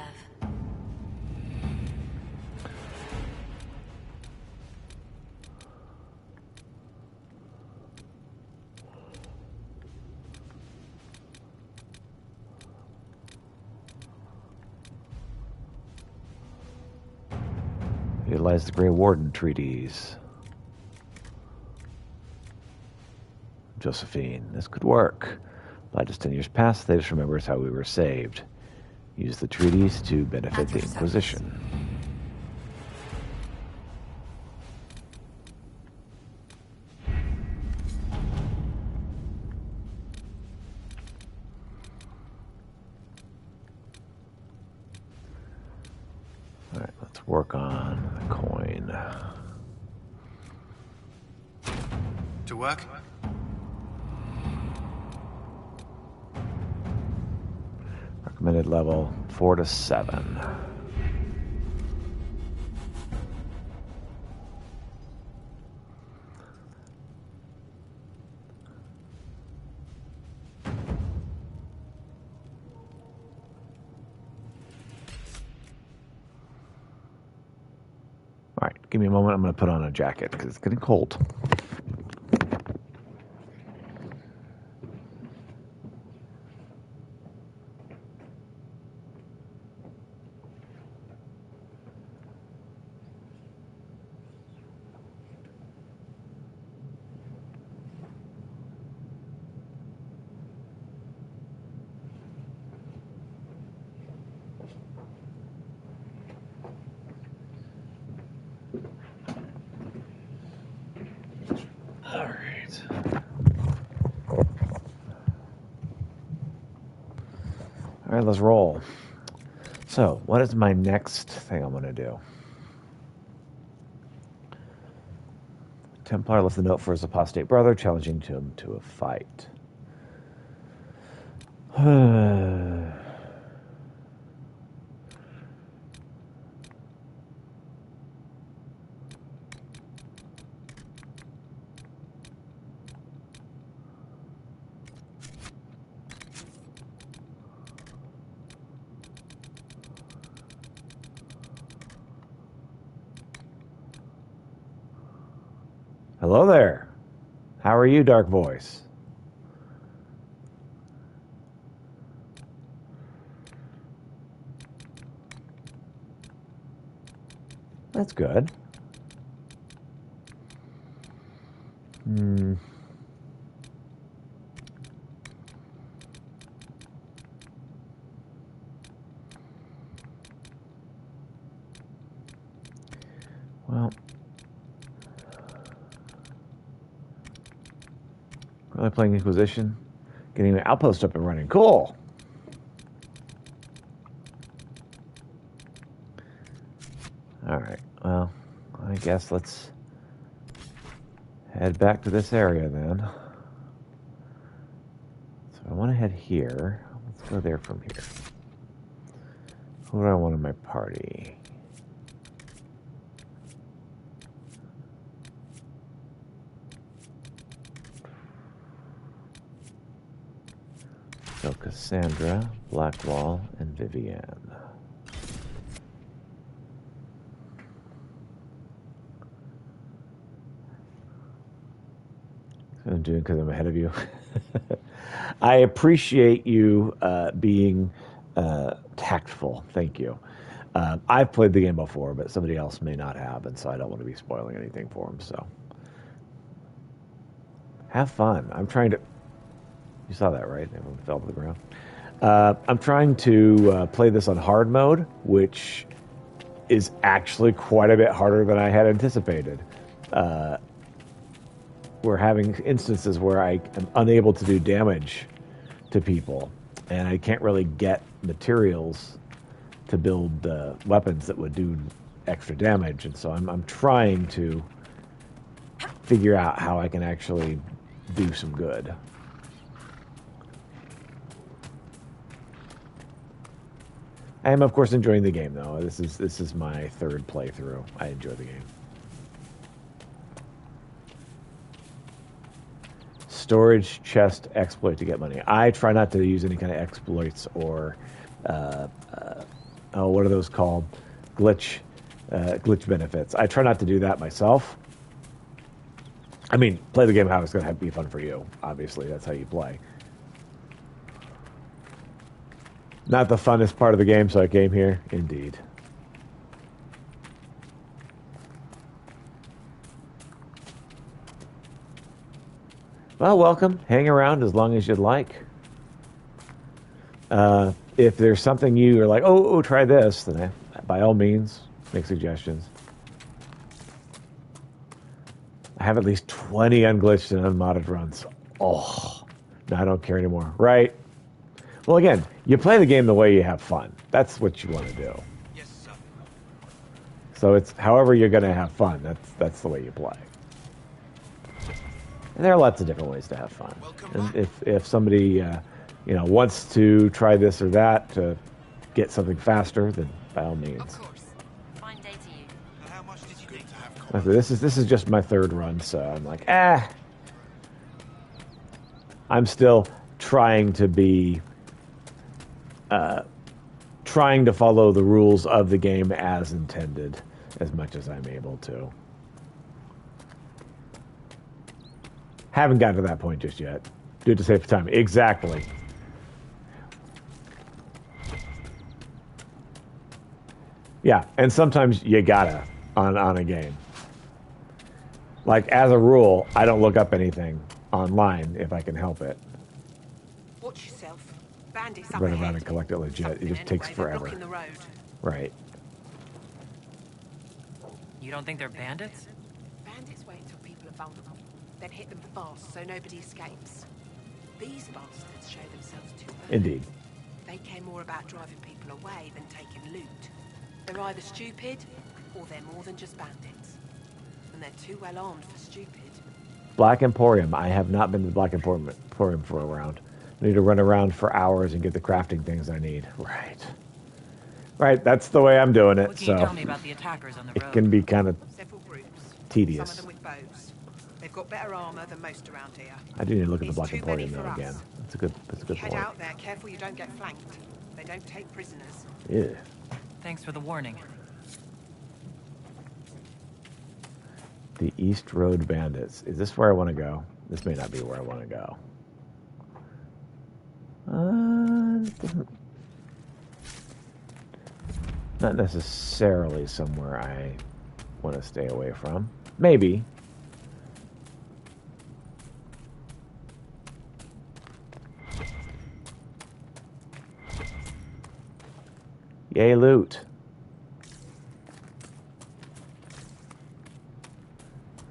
Utilize the Grey Warden treaties. Josephine, this could work. By just 10 years past, they just remember us how we were saved. Use the treaties to benefit the Inquisition. Alright, let's work on the coin. To work? Recommended level 4 to 7. Alright, give me a moment. I'm going to put on a jacket because it's getting cold. All right, let's roll. So, what is my next thing I'm going to do? Templar left the note for his apostate brother, challenging him to a fight. Hello there. How are you, Dark Voice? That's good. Well, really playing Inquisition, getting the outpost up and running. Cool. All right. Well, I guess let's head back to this area then. So I want to head here. Let's go there from here. Who do I want in my party? So Cassandra, Blackwall, and Vivienne. I'm doing because I'm ahead of you. I appreciate you being tactful. Thank you. I've played the game before, but somebody else may not have, and so I don't want to be spoiling anything for them. So have fun. I'm trying to... You saw that, right? Everyone fell to the ground. I'm trying to play this on hard mode, which is actually quite a bit harder than I had anticipated. We're having instances where I am unable to do damage to people, and I can't really get materials to build weapons that would do extra damage, and so I'm trying to figure out how I can actually do some good. I am, of course, enjoying the game, though. This is my third playthrough. I enjoy the game. Storage chest exploit to get money. I try not to use any kind of exploits or, what are those called? Glitch benefits. I try not to do that myself. I mean, play the game how it's going to be fun for you. Obviously, that's how you play. Not the funnest part of the game, so I came here. Indeed. Well, welcome. Hang around as long as you'd like. If there's something you are like, oh, try this, then by all means, make suggestions. I have at least 20 unglitched and unmodded runs. Oh, no, I don't care anymore. Right? Well, again, you play the game the way you have fun. That's what you want to do. Yes, sir. So it's however you're going to have fun. That's the way you play. And there are lots of different ways to have fun. And if somebody wants to try this or that to get something faster, then by all means. Of course. Fine day to you. How much did you think to have? Okay, this is just my third run, so I'm like, I'm still trying to be trying to follow the rules of the game as intended as much as I'm able to. Haven't gotten to that point just yet. Do it to save time. Exactly. Yeah, and sometimes you gotta on a game. Like, as a rule, I don't look up anything online if I can help it. Watch yourself. Bandits up Run ahead. around and collect it legit. It just takes Anyway, they're forever. blocking the road. Right. You don't think they're bandits? Bandits wait until people are vulnerable, then hit them fast so nobody escapes. These bastards show themselves too early. Indeed. They care more about driving people away than taking loot. They're either stupid, or they're more than just bandits. And they're too well armed for stupid. Black Emporium. I have not been to the Black Emporium for a round. I need to run around for hours and get the crafting things I need. Right, that's the way I'm doing it. What can So you tell me about the attackers on the road? it can be kind of Several groups. tedious. Some of them with bows. They've got better armor than most around here. I do need to look at the It's Black too Emporium many though for again. us. That's a good You head point. out there, careful you don't get flanked. They don't take prisoners. Yeah. Thanks for the warning. The East Road Bandits. Is this where I want to go? This may not be where I want to go. Not necessarily somewhere I want to stay away from. Maybe. Yay, loot.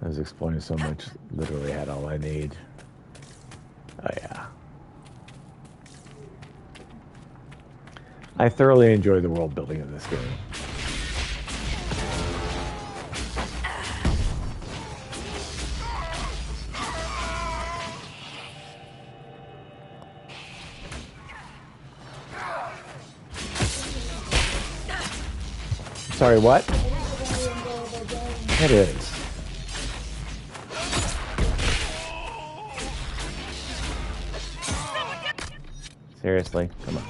I was exploring so much, literally had all I need. Oh yeah. I thoroughly enjoy the world building of this game. Sorry, what? It is. Seriously? Come on.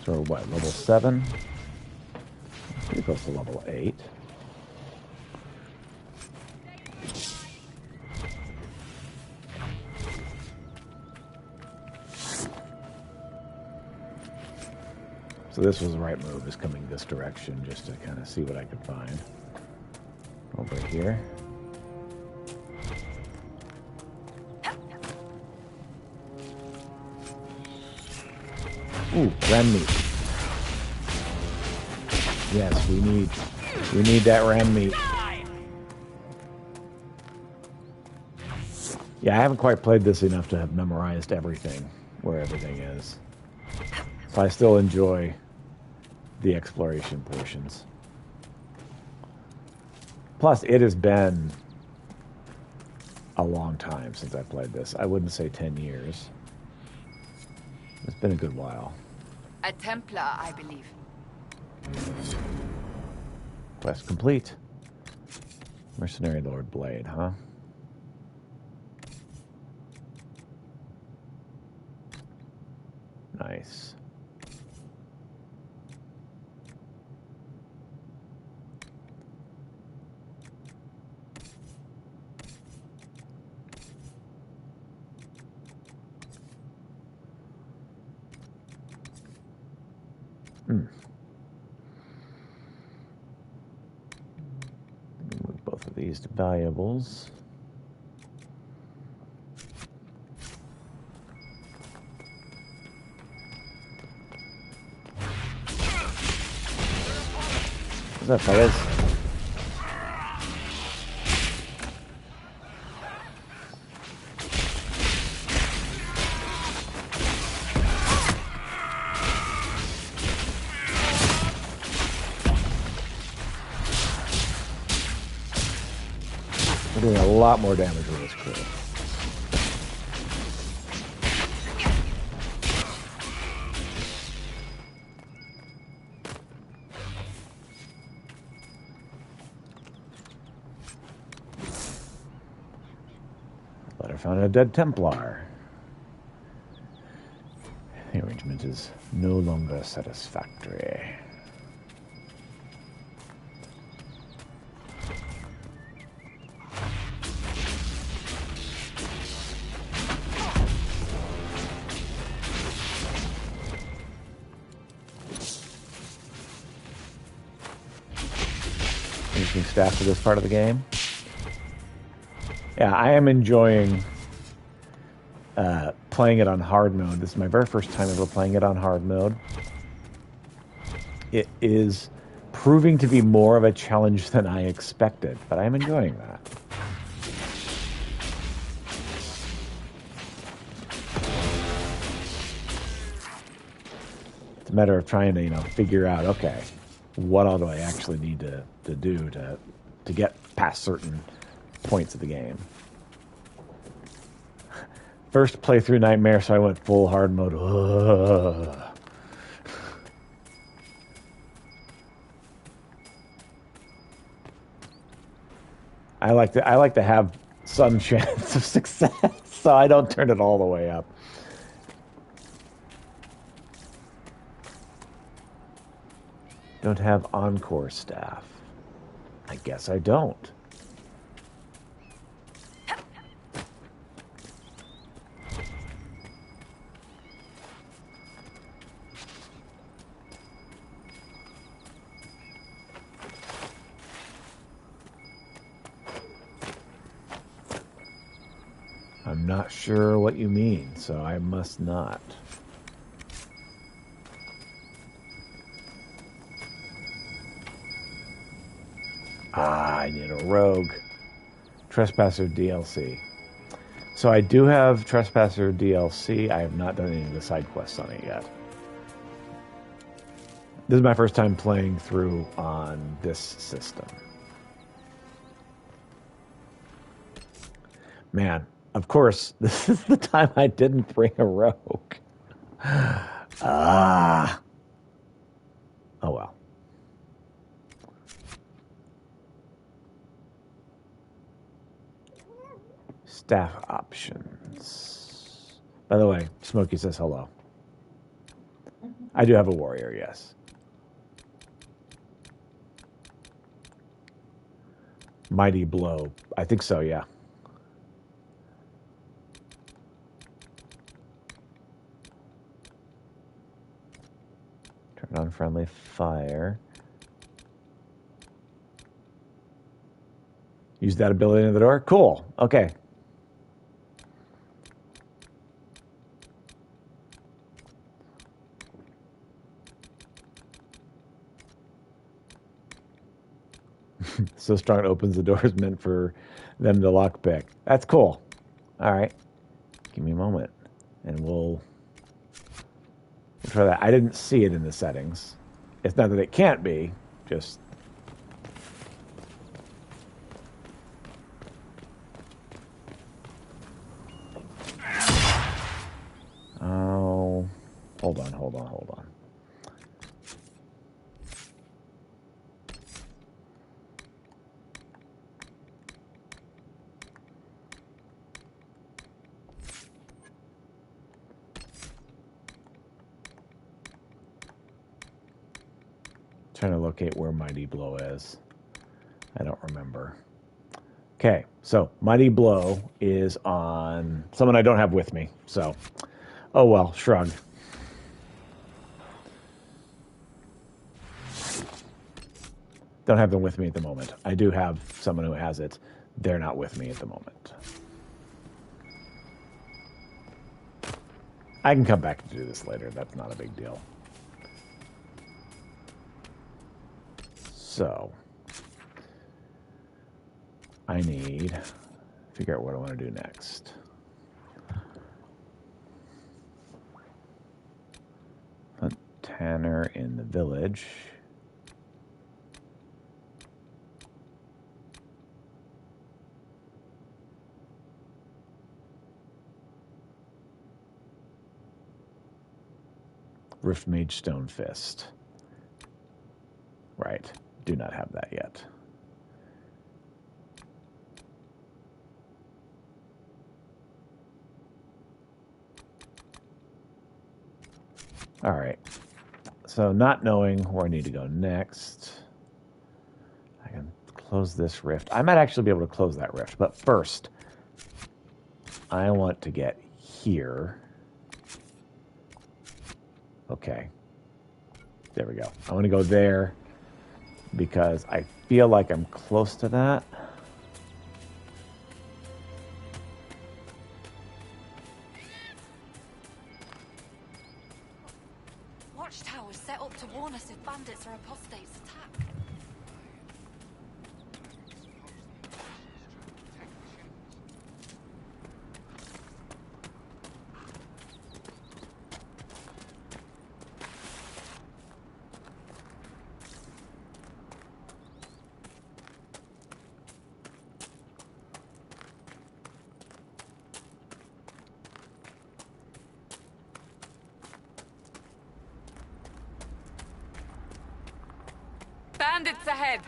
for what, level 7? Pretty close to level 8. So this was the right move, is coming this direction just to kind of see what I could find. Over here. Ooh, ram meat. Yes, we need that ram meat. Yeah, I haven't quite played this enough to have memorized everything, where everything is. So I still enjoy the exploration portions. Plus, it has been a long time since I played this. I wouldn't say 10 years. It's been a good while. A Templar, I believe. Quest complete. Mercenary Lord Blade, huh? Nice. Move both of these to valuables. What's up, fellas? We're doing a lot more damage with this crew. Letter found a dead Templar. The arrangement is no longer satisfactory. Anything staff for this part of the game? Yeah, I am enjoying playing it on hard mode. This is my very first time ever playing it on hard mode. It is proving to be more of a challenge than I expected, but I am enjoying that. It's a matter of trying to, figure out, okay, what all do I actually need to do to get past certain points of the game. First playthrough nightmare, so I went full hard mode. Ugh. I like to have some chance of success, so I don't turn it all the way up. Don't have encore staff. I guess I don't. I'm not sure what you mean, so I must not. I need a rogue. Trespasser DLC. So I do have Trespasser DLC. I have not done any of the side quests on it yet. This is my first time playing through on this system. Man, of course, this is the time I didn't bring a rogue. Ah. Oh well. Staff options. By the way, Smokey says hello. I do have a warrior, yes. Mighty blow. I think so, yeah. Turn on friendly fire. Use that ability in the door? Cool. Okay. So strong it opens the doors meant for them to lockpick. That's cool. All right. Give me a moment. And we'll try that. I didn't see it in the settings. It's not that it can't be, just... Oh, hold on. Trying to locate where Mighty Blow is. I don't remember. Okay, so Mighty Blow is on someone I don't have with me. So, oh well, shrug. Don't have them with me at the moment. I do have someone who has it. They're not with me at the moment. I can come back to do this later. That's not a big deal. So, I need to figure out what I want to do next. Put Tanner in the village. Rift Mage Stone Fist. Right. Do not have that yet. All right. So not knowing where I need to go next, I can close this rift. I might actually be able to close that rift, but first, I want to get here. Okay. There we go. I want to go there because I feel like I'm close to that. Watchtowers set up to warn us if bandits or apostates attack. Bandits ahead!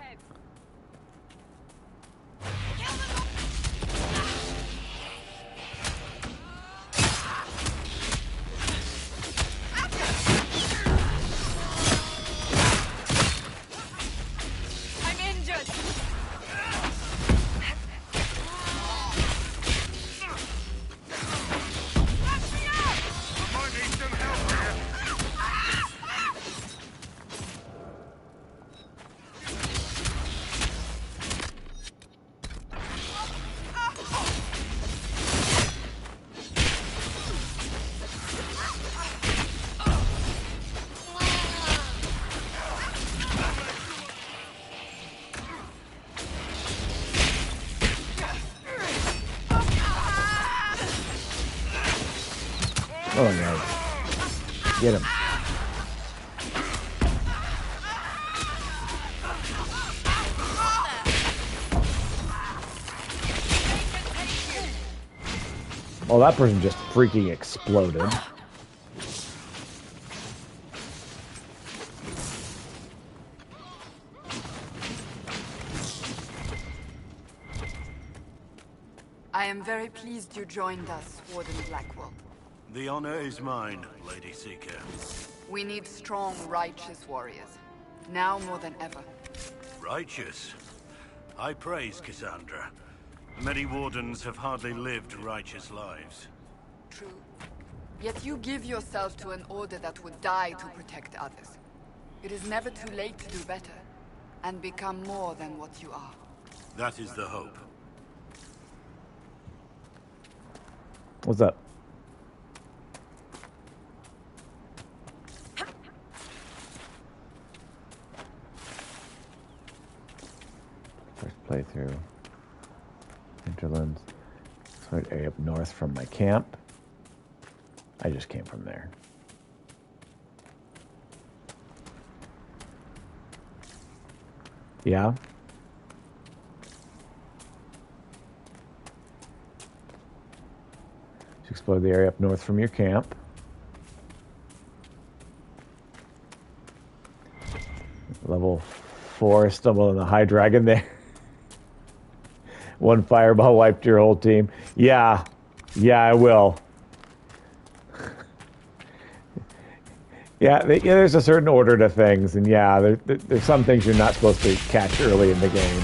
I'm injured! Oh, no. Get him. Well, that person just freaking exploded. I am very pleased you joined us, Warden Blackwell. The honor is mine, Lady Seeker. We need strong, righteous warriors. Now more than ever. Righteous? I praise Cassandra. Many wardens have hardly lived righteous lives. True. Yet you give yourself to an order that would die to protect others. It is never too late to do better, and become more than what you are. That is the hope. What's up? First playthrough. Hinterlands. Sort area up north from my camp. I just came from there. Yeah? To explore the area up north from your camp. Level 4, stumble on the high dragon there. One fireball wiped your whole team. Yeah, I will. Yeah, there's a certain order to things, and yeah, there's some things you're not supposed to catch early in the game.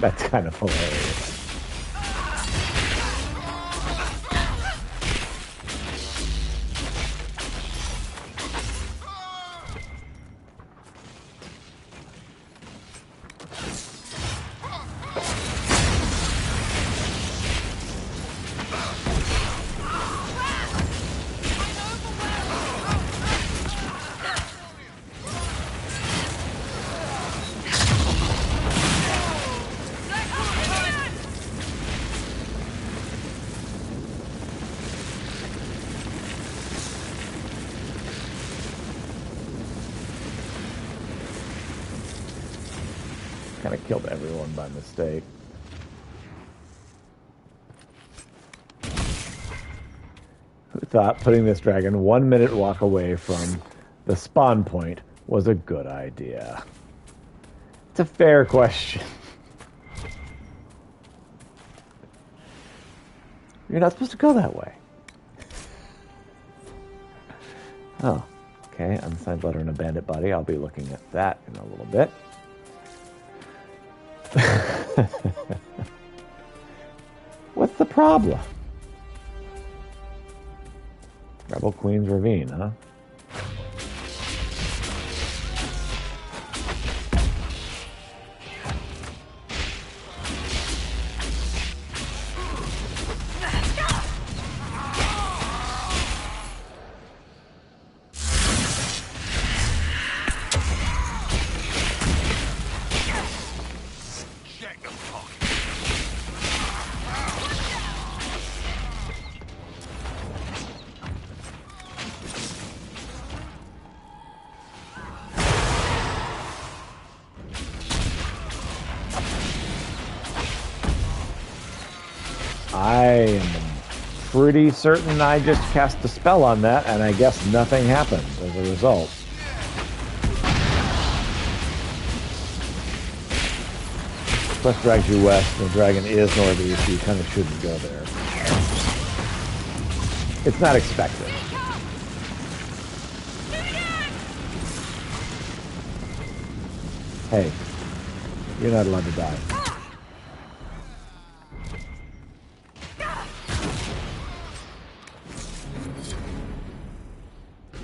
That's kind of hilarious. Kind of killed everyone by mistake. Who thought putting this dragon 1 minute walk away from the spawn point was a good idea? It's a fair question. You're not supposed to go that way. Oh, okay. Unsigned letter and a bandit body. I'll be looking at that in a little bit. What's the problem? Rebel Queen's Ravine, huh? I am pretty certain I just cast a spell on that, and I guess nothing happened as a result. Quest drags you west, and the dragon is northeast, so you kind of shouldn't go there. It's not expected. Hey, you're not allowed to die.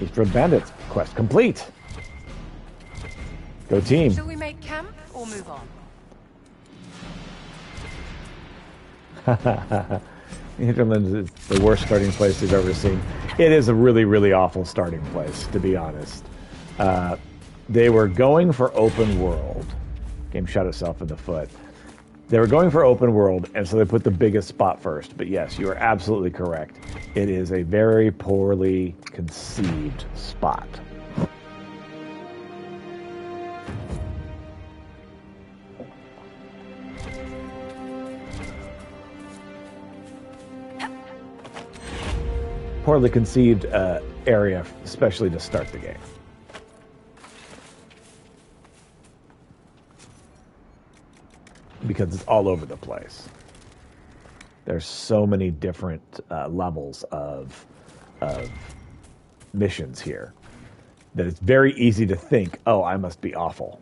Eastwood Bandits quest complete. Go team. Shall we make camp or move on? Hinterlands is the worst starting place we've ever seen. It is a really, really awful starting place, to be honest. They were going for open world. Game shot itself in the foot. They were going for open world, and so they put the biggest spot first. But yes, you are absolutely correct. It is a very poorly conceived spot. Poorly conceived area, especially to start the game. Because it's all over the place. There's so many different levels of missions here. That it's very easy to think, oh, I must be awful.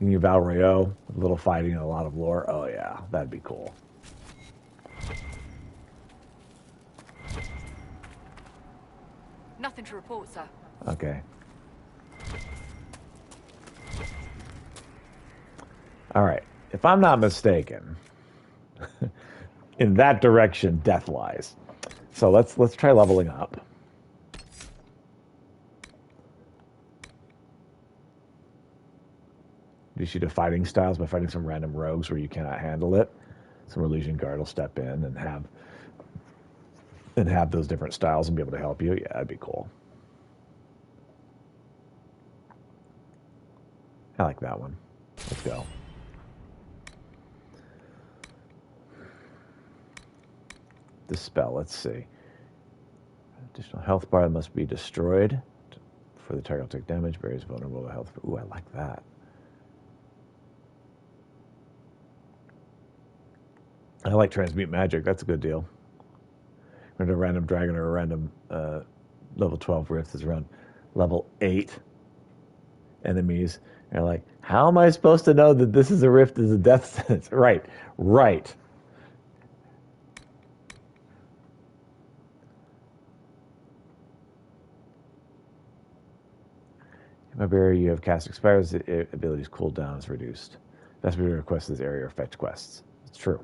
New Val Royaux, a little fighting and a lot of lore. Oh yeah, that'd be cool. Nothing to report, sir. Okay. All right. If I'm not mistaken, in that direction, death lies. So let's try leveling up. You should do fighting styles by fighting some random rogues where you cannot handle it. Some Illusion Guard will step in and have those different styles and be able to help you. Yeah, that'd be cool. I like that one. Let's go. Dispel, let's see. Additional health bar must be destroyed. For the target will take damage, varies vulnerable to health. Ooh, I like that. I like transmute magic. That's a good deal. When a random dragon or a random level 12 rift is around level 8 enemies. They're like, how am I supposed to know that this is a rift is a death sentence? Right. In my barrier, you have cast expires, the ability's cooldown is reduced. Best way to request this area or fetch quests. It's true.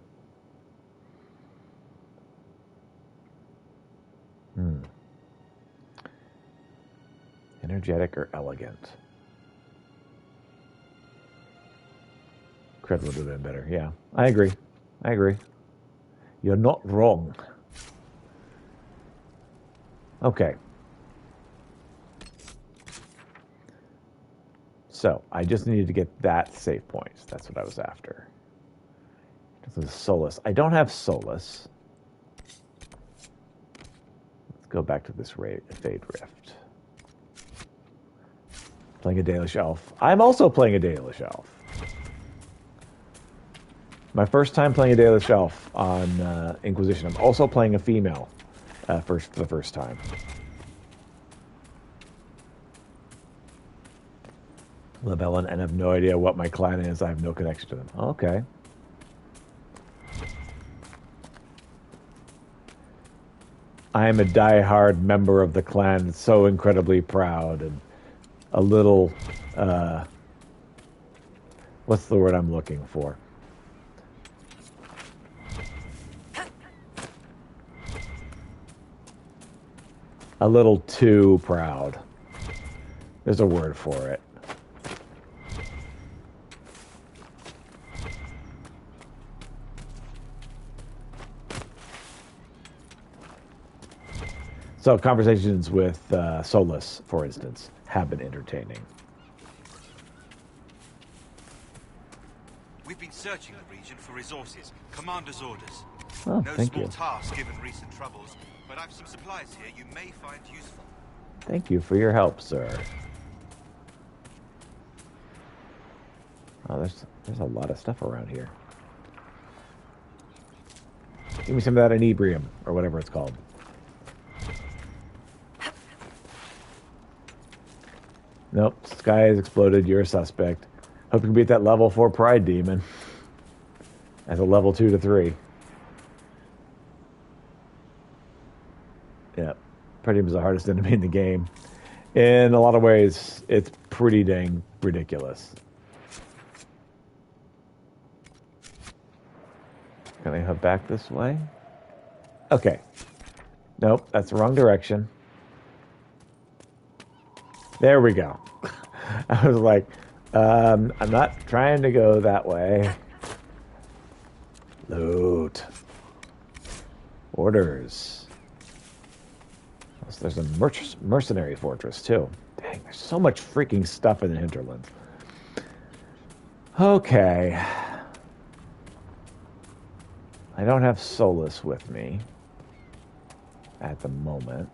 Energetic or elegant? Cred would have been better. Yeah, I agree. You're not wrong. Okay. So, I just needed to get that save point. That's what I was after. This is Solus. I don't have Solus. Let's go back to this Fade Rift. Playing a Dalish Elf. I'm also playing a Dalish Elf. My first time playing a Dalish Elf on Inquisition. I'm also playing a female for the first time. Labellin, and I have no idea what my clan is. I have no connection to them. Okay. I am a die-hard member of the clan, so incredibly proud and a little, what's the word I'm looking for? A little too proud. There's a word for it. So conversations with Solus, for instance, have been entertaining. We've been searching the region for resources. Commander's orders. Oh, no thank small you. task given recent troubles, but I've some supplies here you may find useful. Thank you for your help, sir. Oh, there's a lot of stuff around here. Give me some of that inebrium, or whatever it's called. Nope, sky has exploded. You're a suspect. Hope you can beat that level 4 pride demon. As a level 2 to 3. Yeah, pride demon is the hardest enemy in the game. In a lot of ways, it's pretty dang ridiculous. Can I head back this way? Okay. Nope, that's the wrong direction. There we go. I was like, I'm not trying to go that way. Loot. Orders. There's a mercenary fortress, too. Dang, there's so much freaking stuff in the hinterlands. Okay. I don't have Solus with me at the moment.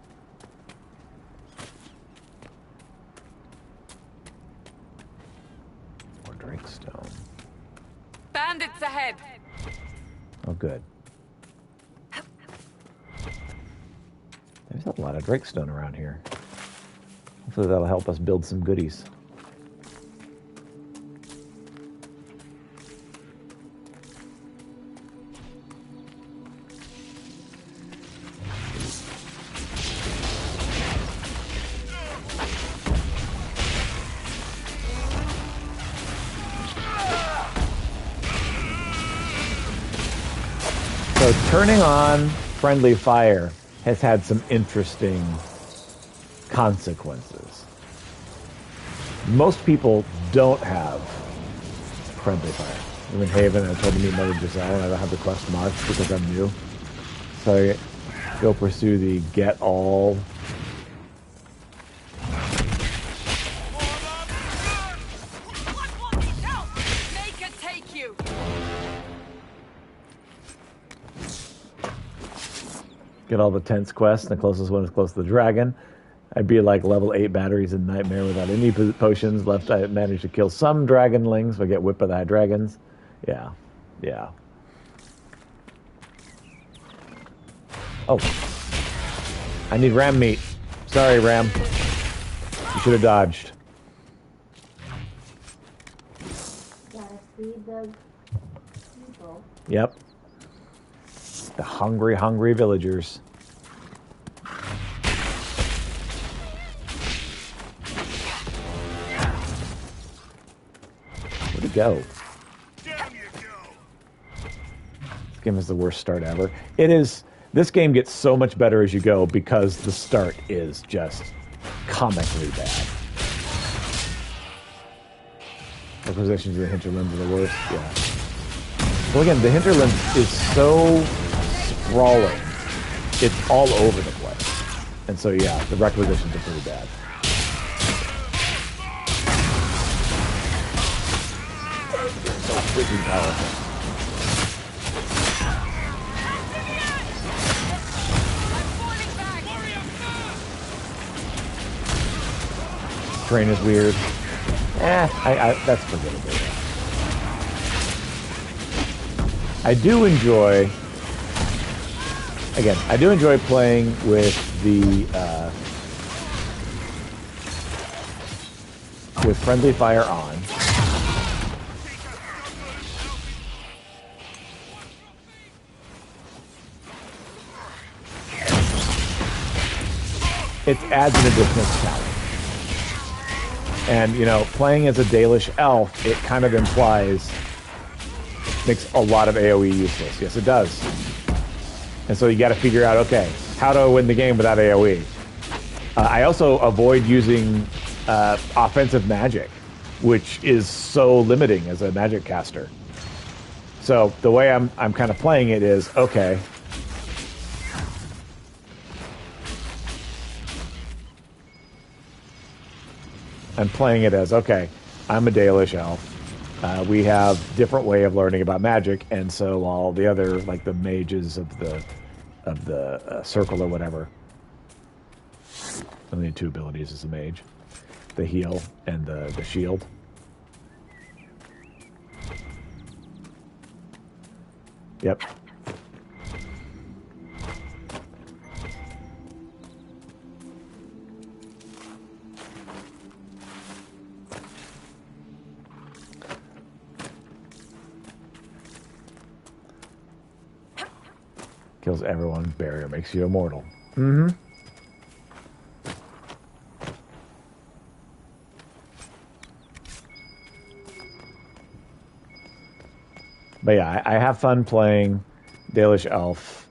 Or Drakestone. Bandits ahead! Oh, good. There's a lot lot of Drakestone around here. Hopefully that'll help us build some goodies. So turning on friendly fire has had some interesting consequences. Most people don't have friendly fire. I'm in Haven, I told him to meet another Giselle, and I don't have the quest marked because I'm new. So I go pursue the get all. Make it take you. Get all the tense quests, and the closest one is close to the dragon. I'd be like level 8 batteries in Nightmare without any potions left. I managed to kill some dragonlings, but get whipped by the high dragons. Yeah. Yeah. Oh. I need ram meat. Sorry, Ram. You should have dodged. Gotta feed the people. Yep. The hungry, hungry villagers. Where'd he go? This game is the worst start ever. It is. This game gets so much better as you go because the start is just comically bad. Acquisitions of the hinterlands are the worst. Yeah. Well, again, the hinterlands is so sprawling. It's all over the place. And so, yeah, the requisitions are pretty bad. So freaking powerful. Train is weird. That's forgettable. I do enjoy playing with the with friendly fire on. It adds an additional challenge. And, you know, playing as a Dalish elf, it kind of makes a lot of AoE useless. Yes, it does. And so you got to figure out, okay, how do I win the game without AoE? I also avoid using offensive magic, which is so limiting as a magic caster. So the way I'm kind of playing it is, okay, I'm playing it as, okay, I'm a Dalish elf. We have different way of learning about magic, and so all the other, like the mages of the circle or whatever, only 2 abilities as a mage: the heal and the shield. Yep. Kills everyone. Barrier makes you immortal. Mm-hmm. But yeah, I have fun playing Dalish Elf.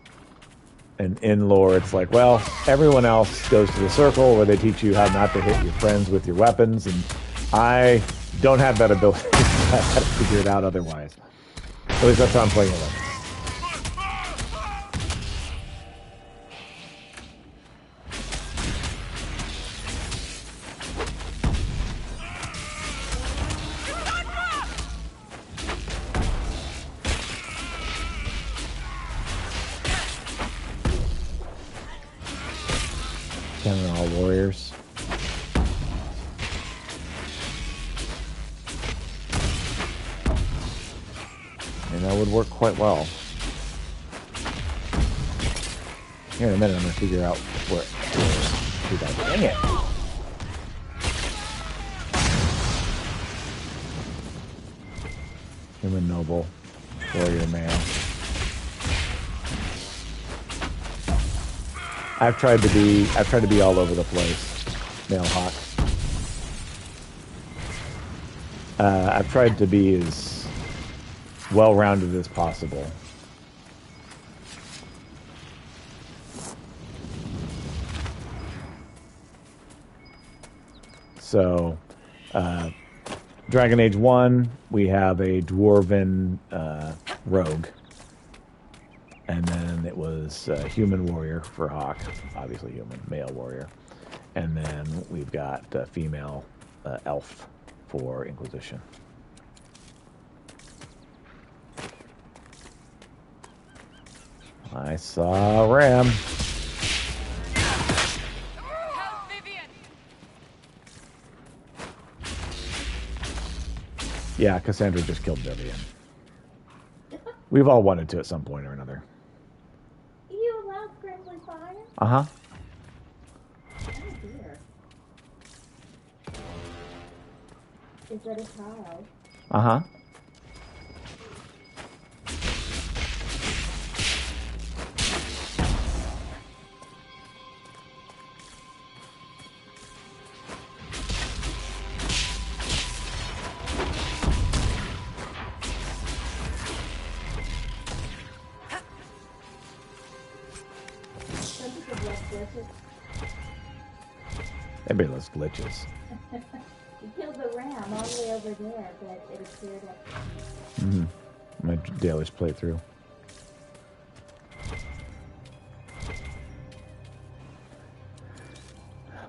And in lore, it's like, well, everyone else goes to the circle where they teach you how not to hit your friends with your weapons, and I don't have that ability. I have to figure it out otherwise. At least that's how I'm playing it. All warriors. And that would work quite well. Here in a minute, I'm going to figure out where Dang it. Human noble, warrior male. I've tried to be all over the place. Male hawk. I've tried to be as well-rounded as possible. So, Dragon Age 1, we have a dwarven rogue. And then it was human warrior for Hawk, obviously human, male warrior. And then we've got female elf for Inquisition. I saw Ram. Yeah, Cassandra just killed Vivian. We've all wanted to at some point or another. You allow friendly fire? Uh-huh. Oh dear. Is that a child? Uh-huh. Everybody loves glitches. You killed the ram all the way over there, but it appeared up. Mm-hmm. My Dalish playthrough.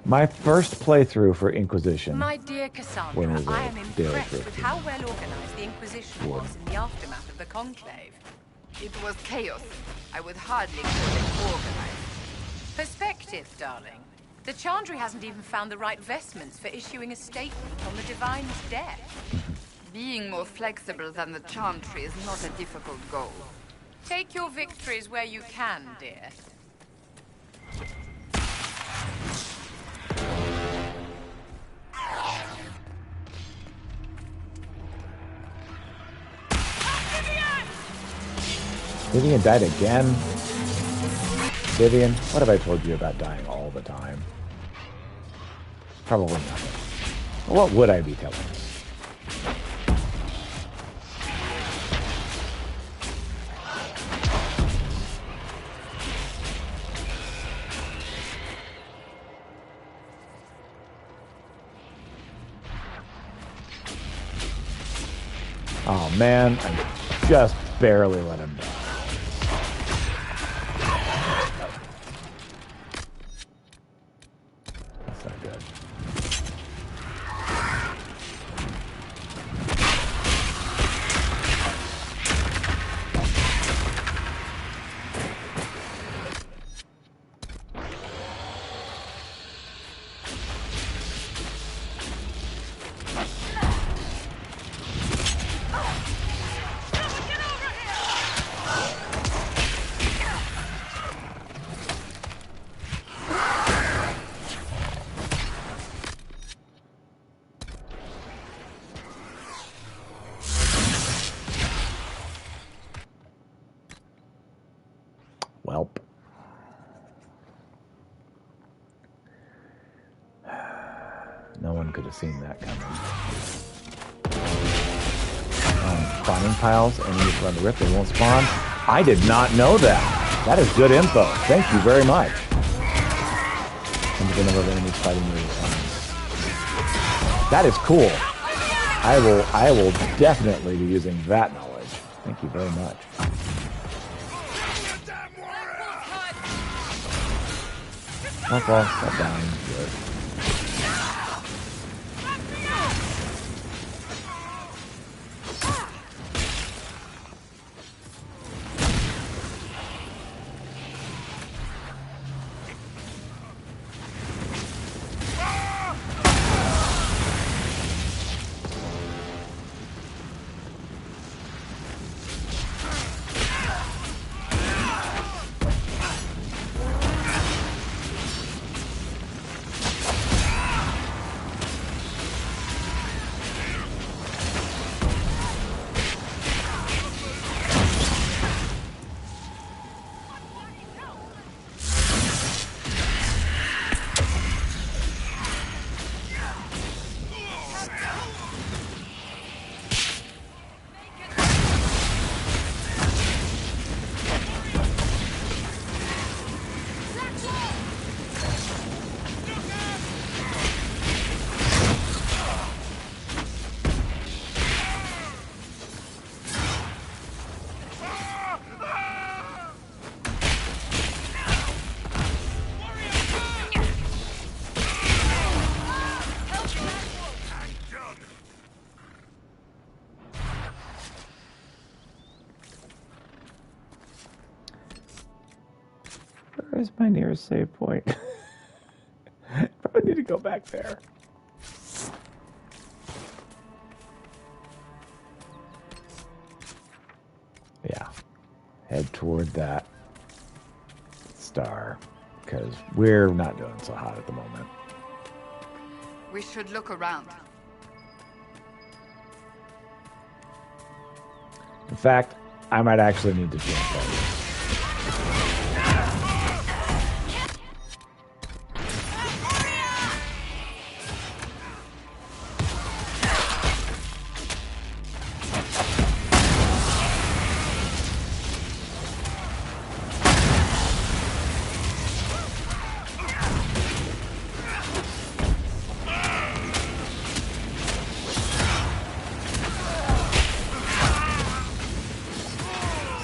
My first playthrough for Inquisition. My dear Cassandra, I am impressed with how Dalish. well organized the Inquisition was in the aftermath of the Conclave. It was chaos. I would hardly call it organized. Perspective, darling. The Chantry hasn't even found the right vestments for issuing a statement on the Divine's death. Being more flexible than the Chantry is not a difficult goal. Take your victories where you can, dear. Vivian died again? Vivian, what have I told you about dying all the time? Probably nothing. What would I be telling you? Oh man, I just barely let him die. That's not good. Welp. No one could have seen that coming. Spawning piles, enemies run the rift, they won't spawn. I did not know that. That is good info. Thank you very much. And the number of enemies fighting your that is cool. I will definitely be using that knowledge. Thank you very much. Okay, stop dying. Good. nearest save point? Probably need to go back there. Yeah. Head toward that star, because we're not doing so hot at the moment. We should look around. In fact, I might actually need to jump that.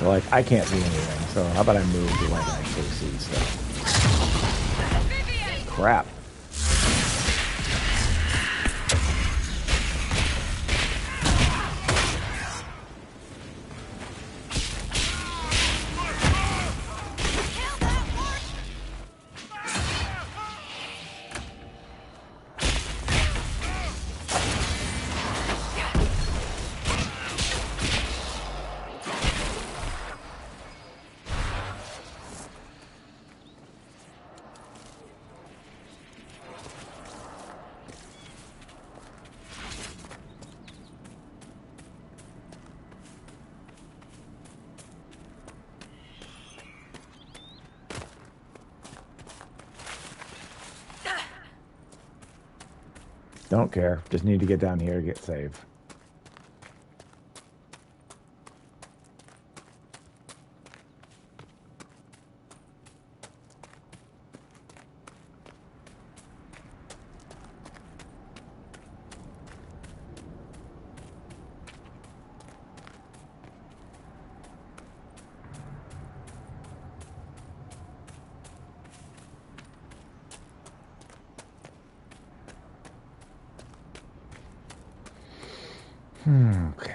Like, I can't see anything, so how about I move to when I can actually see stuff? Crap. Don't care. Just need to get down here to get saved. Okay.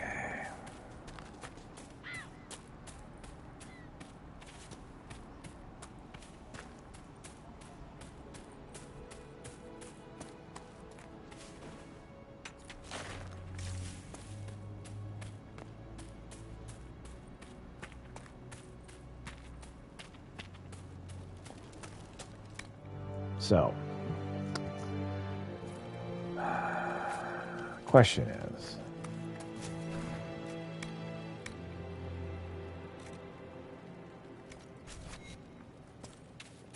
So, question is,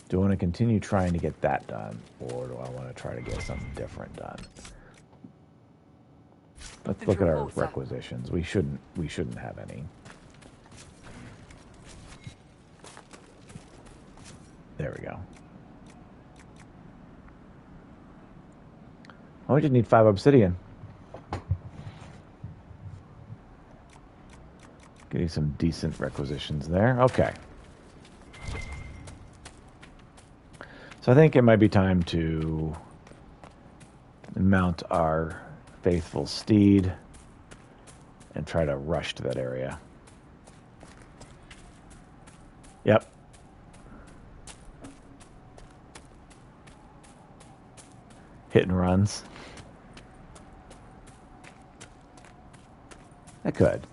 do I want to continue trying to get that done, or do I want to try to get something different done? Let's look at our requisitions. We shouldn't have any. There we go. Oh, we just need 5 obsidian. Getting some decent requisitions there. Okay. So I think it might be time to mount our faithful steed and try to rush to that area. Yep. Hit and runs. I could.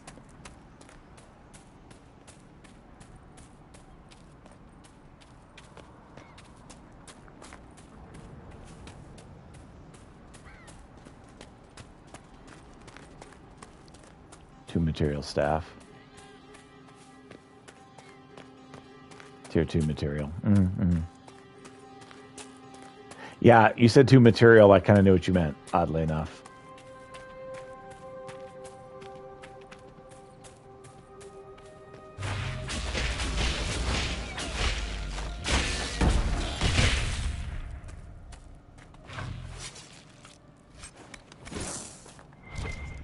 Two material staff. Tier 2 material. Mm-hmm. Yeah, you said 2 material. I kind of knew what you meant, oddly enough.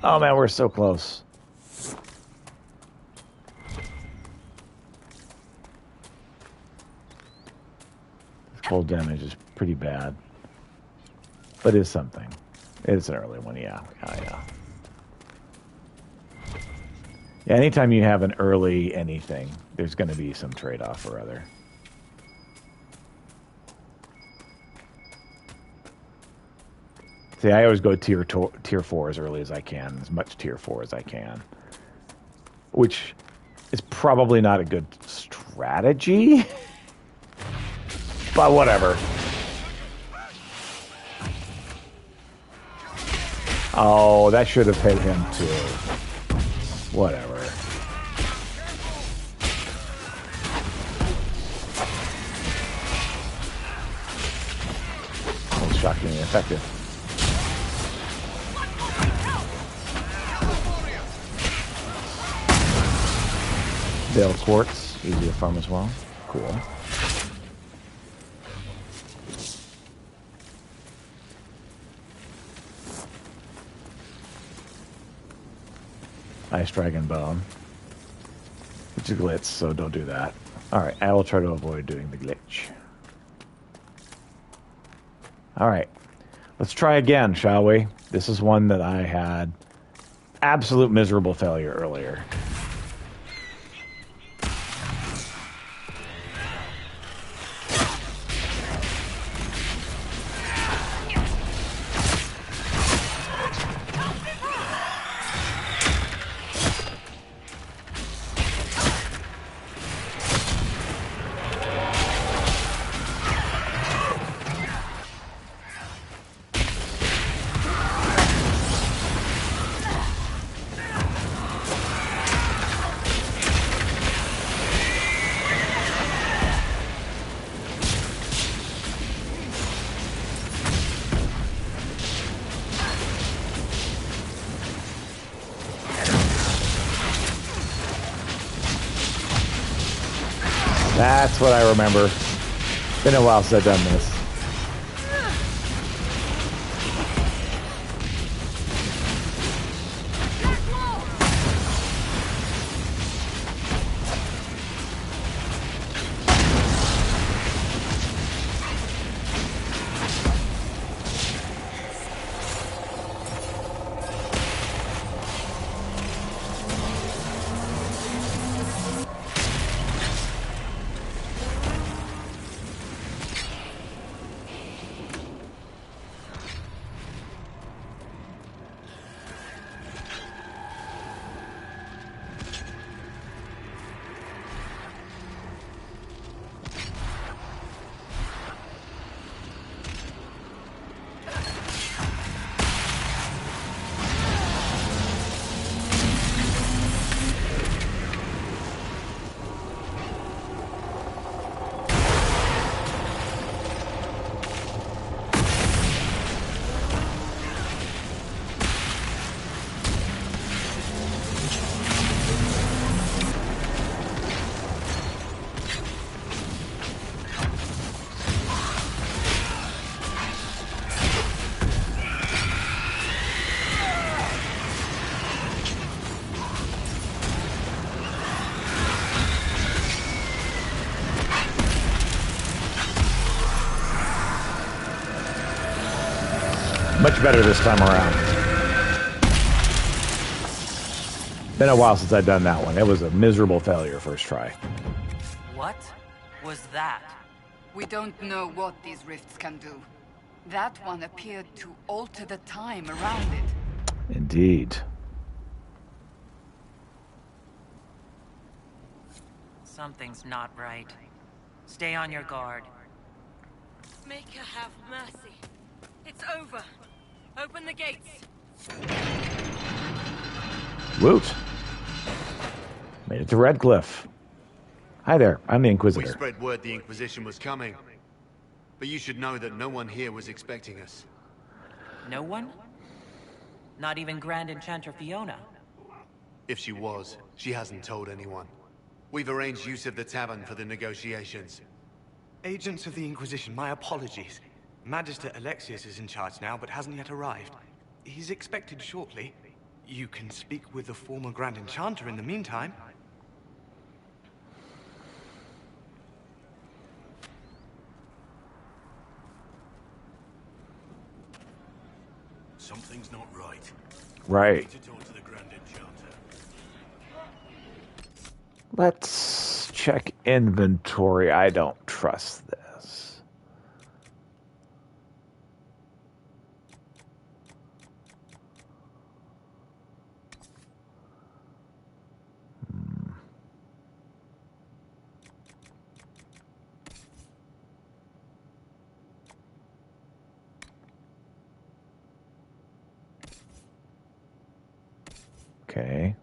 Oh man, we're so close. Cold damage is pretty bad, but is something. It's an early one, yeah. Yeah, anytime you have an early anything, there's going to be some trade-off or other. See, I always go tier 4 as early as I can, as much tier 4 as I can. Which is probably not a good strategy. But whatever. Oh, that should have hit him too. Whatever. That was shockingly effective. Veil quartz, easy to farm as well. Cool. Ice Dragon Bone. It's a glitch, so don't do that. Alright, I will try to avoid doing the glitch. Alright, let's try again, shall we? This is one that I had absolute miserable failure earlier. That's what I remember. Been a while since I've done this. Much better this time around. Been a while since I've done that one. It was a miserable failure first try. What was that? We don't know what these rifts can do. That one appeared to alter the time around it. Indeed. Something's not right. Stay on your guard. Make her have mercy. It's over. Open the gates. Woot. Made it to Redcliffe. Hi there, I'm the We Inquisitor. spread word the Inquisition was coming. But you should know that no one here was expecting us. No one? Not even Grand Enchanter Fiona? If she was, she hasn't told anyone. We've arranged use of the tavern for the negotiations. Agents of the Inquisition, my apologies. Magister Alexius is in charge now, but hasn't yet arrived. He's expected shortly. You can speak with the former Grand Enchanter in the meantime. Something's not right. Right. I need to talk to the Grand Enchanter. Let's check inventory. I don't trust this. Okay.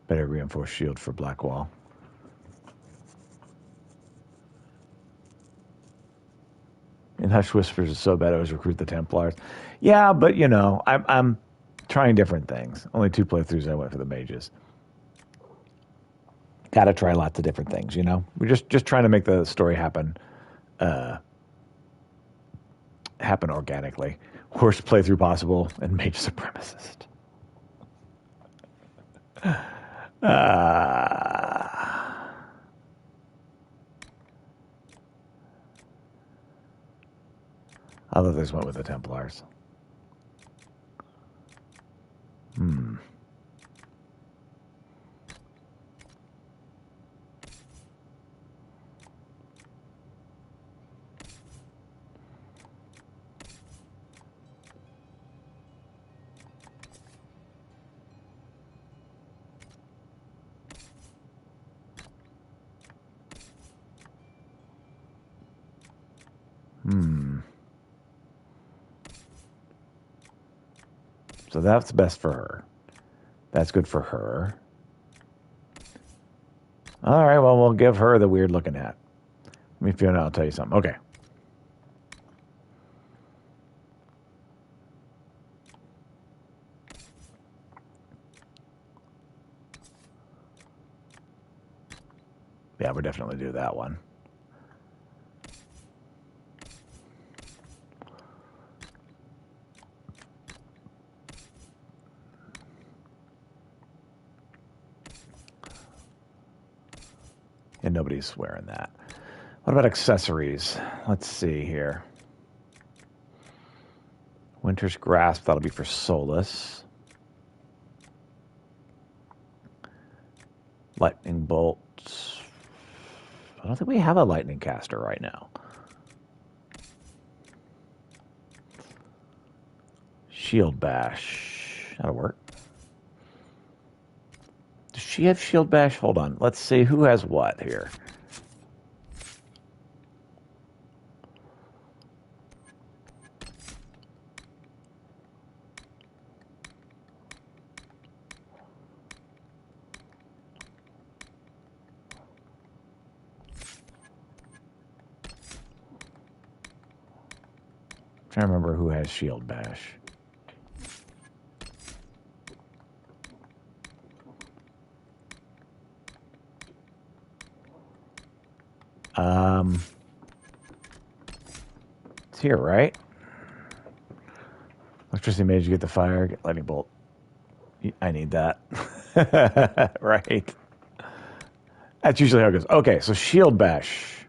Better reinforce shield for Blackwall. And Hush Whispers is so bad I was recruit the Templars. Yeah, but you know, I'm trying different things. Only 2 playthroughs I went for the mages. Gotta try lots of different things, you know? We're just trying to make the story happen organically. Worst playthrough possible and mage supremacist. Others went with the Templars. So that's best for her. That's good for her. All right, well, we'll give her the weird looking hat. Let me feel it. I'll tell you something. Okay. Yeah, we'll definitely do that one. And nobody's wearing that. What about accessories? Let's see here. Winter's Grasp, that'll be for Solus. Lightning Bolts. I don't think we have a lightning caster right now. Shield Bash. That'll work. Does she have Shield Bash? Hold on. Let's see who has what here. Trying to remember who has Shield Bash. It's here, right? Electricity mage, you get the fire, get lightning bolt. I need that. Right. That's usually how it goes. Okay, so Shield Bash.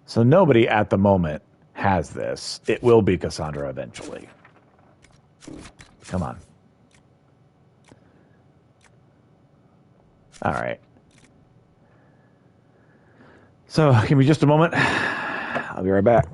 So nobody at the moment has this. It will be Cassandra eventually. Come on. All right. So give me just a moment. I'll be right back.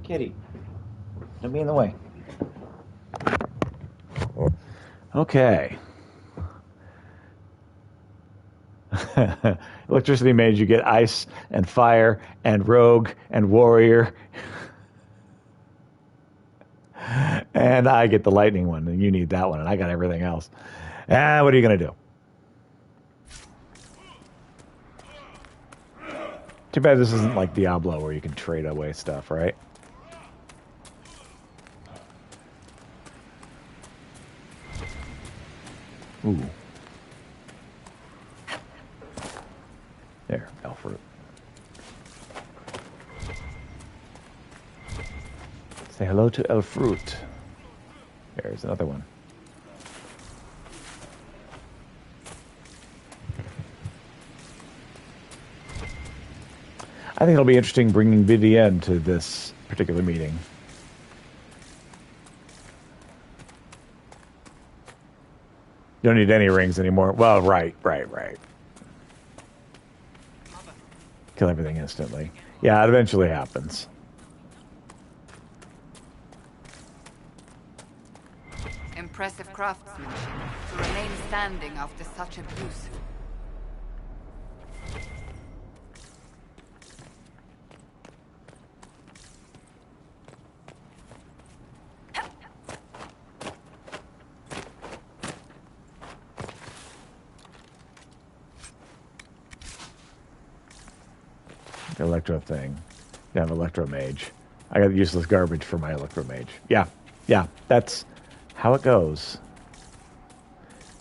Kitty, don't be in the way. Okay. Electricity mage, you get ice and fire and rogue and warrior. And I get the lightning one, and you need that one, and I got everything else. What are you going to do? Too bad this isn't like Diablo where you can trade away stuff, right? Ooh. There, elf fruit. Say hello to elf fruit. There's another one. I think it'll be interesting bringing Vivienne to this particular meeting. You don't need any rings anymore. Well, right. Kill everything instantly. Yeah, it eventually happens. Impressive craftsmanship to remain standing after such abuse. The electro thing. You have electro mage. I got useless garbage for my electro mage. Yeah, that's how it goes.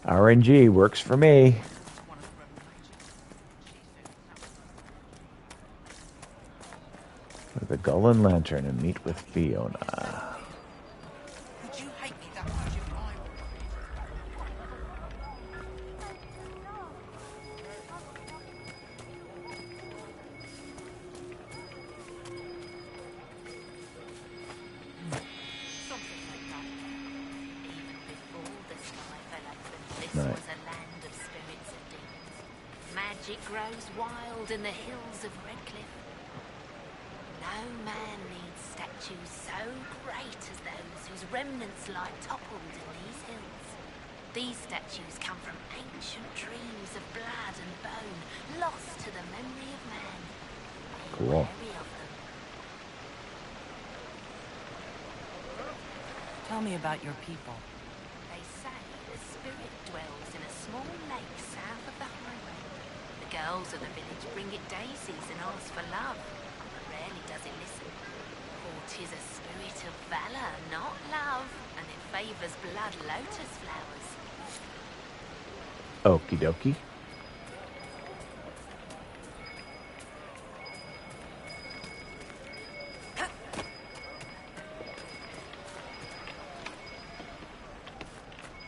RNG works for me. With the Golden Lantern and meet with Fiona. Would you hate me that much if I was a land of spirits and demons. Magic grows wild in the hills of Redcliffe. No man needs statues so great as those whose remnants lie toppled in these hills. These statues come from ancient dreams of blood and bone, lost to the memory of man. Be Cool. wary of them. Tell me about your people. They say the spirit dwells in a small lake south of the highway. The girls of the village bring it daisies and ask for love, but rarely does it listen. For 'tis a spirit of valor, not love, and it favors blood lotus flowers. Okie dokie.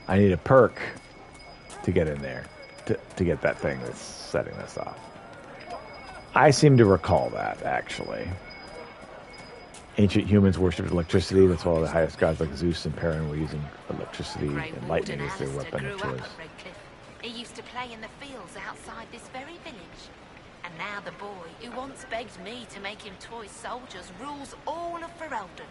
I need a perk to get in there, to get that thing that's setting this off. I seem to recall that, actually. Ancient humans worshipped electricity. That's why the highest gods like Zeus and Perrin were using electricity and lightning as their weapon of choice. He used to play in the fields outside this very village. And now the boy, who once begged me to make him toy soldiers, rules all of Ferelden.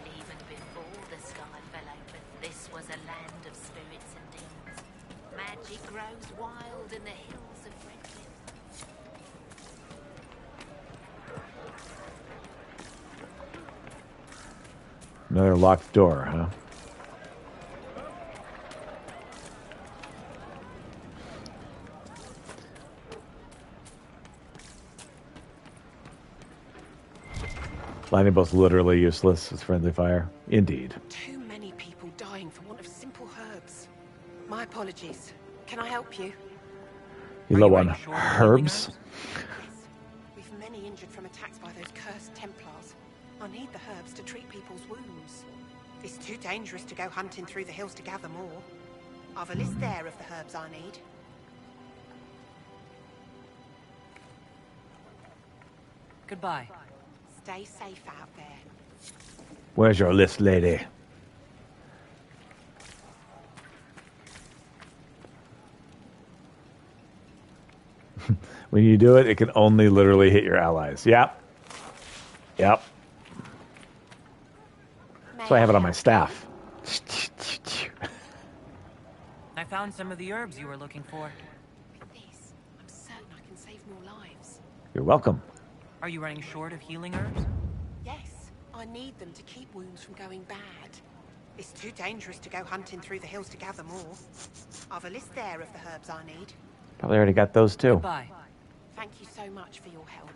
Even before the sky fell open, this was a land of spirits and demons. Magic grows wild in the hills of Redcliffe. Another locked door, huh? Lightning bolt's literally useless as friendly fire. Indeed. Too many people dying for want of simple herbs. My apologies. Can I help you? You low on herbs? We've many injured from attacks by those cursed Templars. I need the herbs to treat people's wounds. It's too dangerous to go hunting through the hills to gather more. I've a list there of the herbs I need. Goodbye. Stay safe out there. Where's your list, lady? When you do it, it can only literally hit your allies. Yep. Yep. So I have it on my staff. I found found some of the herbs you were looking for. With this, I'm certain I can save more lives. You're welcome. Are you running short of healing herbs? Yes, I need them to keep wounds from going bad. It's too dangerous to go hunting through the hills to gather more. I've a list there of the herbs I need. Probably already got those too. Goodbye. Thank you so much for your help.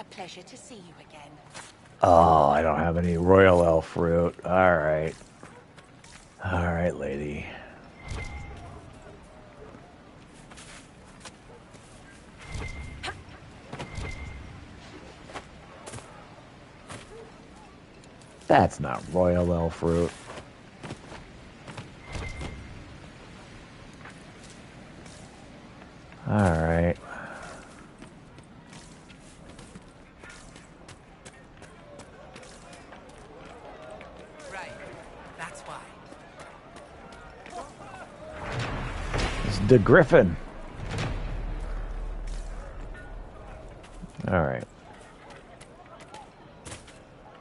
A pleasure to see you again. Oh, I don't have any royal elf fruit. All right. All right, lady. That's not royal elf fruit. All right. Right. That's why. It's the Griffin. All right.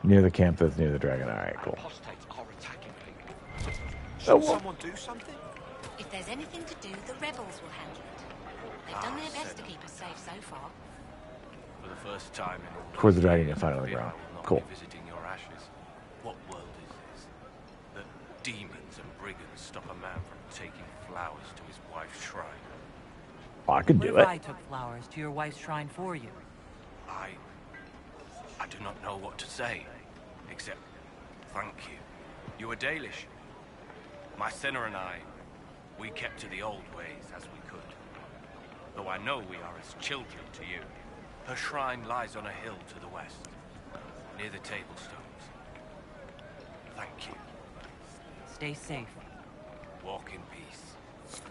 Near the camp that's near the dragon. All right, cool. Apostates are attacking me. Oh, Should well. someone do something? If there's anything to do, the rebels will handle it. They've done their best to keep us safe so far. For the first time in all Towards the these dragon years, and find it on the I fear ground. I will not Cool. be visiting your ashes. What world is this? That demons and brigands stop a man from taking flowers to his wife's shrine. Oh, I could What do if it. I took flowers to your wife's shrine for you? I do not know what to say, except thank you. You were Dalish. My sinner and I, we kept to the old ways as we could. Though I know we are as children to you. Her shrine lies on a hill to the west, near the tablstones. Thank you. Stay safe. Walk in peace.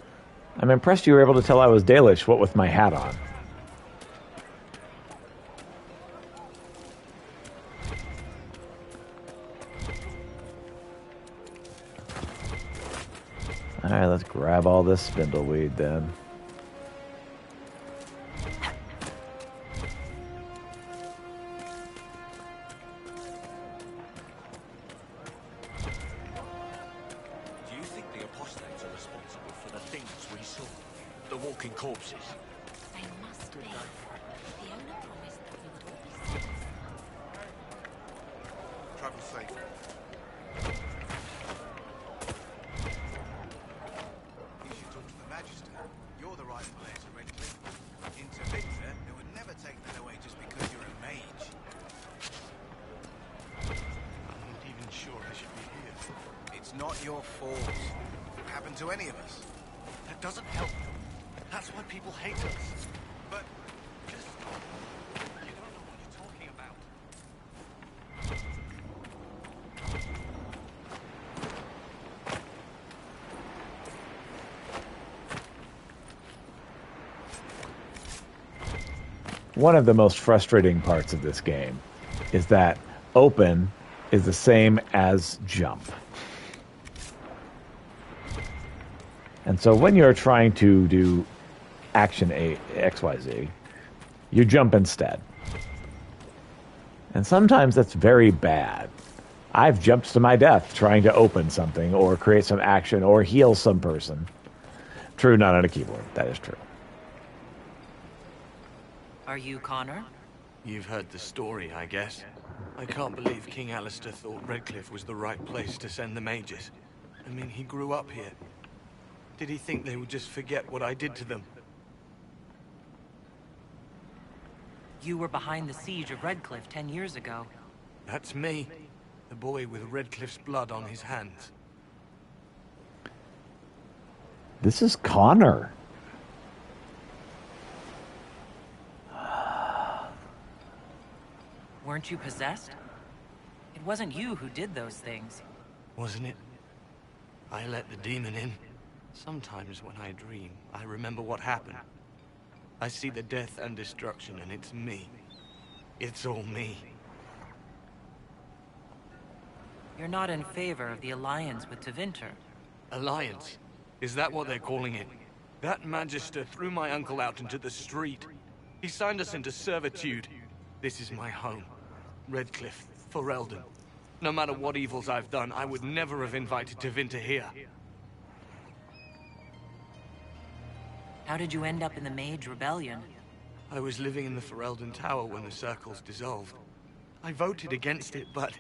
I'm impressed you were able to tell I was Dalish, what with my hat on. Alright, let's grab all this spindleweed then. Do you think the apostates are responsible for the things we saw? The walking corpses? They must be. The owner promised that we would all be safe. Travel safe. You should talk to the Magister. You're the right player to Redcliffe. Into Victor, who would never take that away just because you're a mage. I'm not even sure I should be here. It's not your fault. It happened to any of us. That doesn't help. That's why people hate us. But Just... You don't know what you're talking about. One of the most frustrating parts of this game is that open is the same as jump. And so when you're trying to do action A, XYZ, you jump instead. And sometimes that's very bad. I've jumped to my death trying to open something or create some action or heal some person. True, not on a keyboard. That is true. Are you Connor? You've heard the story, I guess. I can't believe King Alistair thought Redcliffe was the right place to send the mages. I mean, he grew up here. Did he think they would just forget what I did to them? You were behind the siege of Redcliffe 10 years ago. That's me. The boy with Redcliffe's blood on his hands. This is Connor. Weren't you possessed? It wasn't you who did those things. Wasn't it? I let the demon in. Sometimes when I dream, I remember what happened. I see the death and destruction, and it's me. It's all me. You're not in favor of the alliance with Tevinter. Alliance? Is that what they're calling it? That Magister threw my uncle out into the street. He signed us into servitude. This is my home. Redcliffe, Ferelden. No matter what evils I've done, I would never have invited Tevinter here. How did you end up in the Mage Rebellion? I was living in the Ferelden Tower when the circles dissolved. I voted against it, but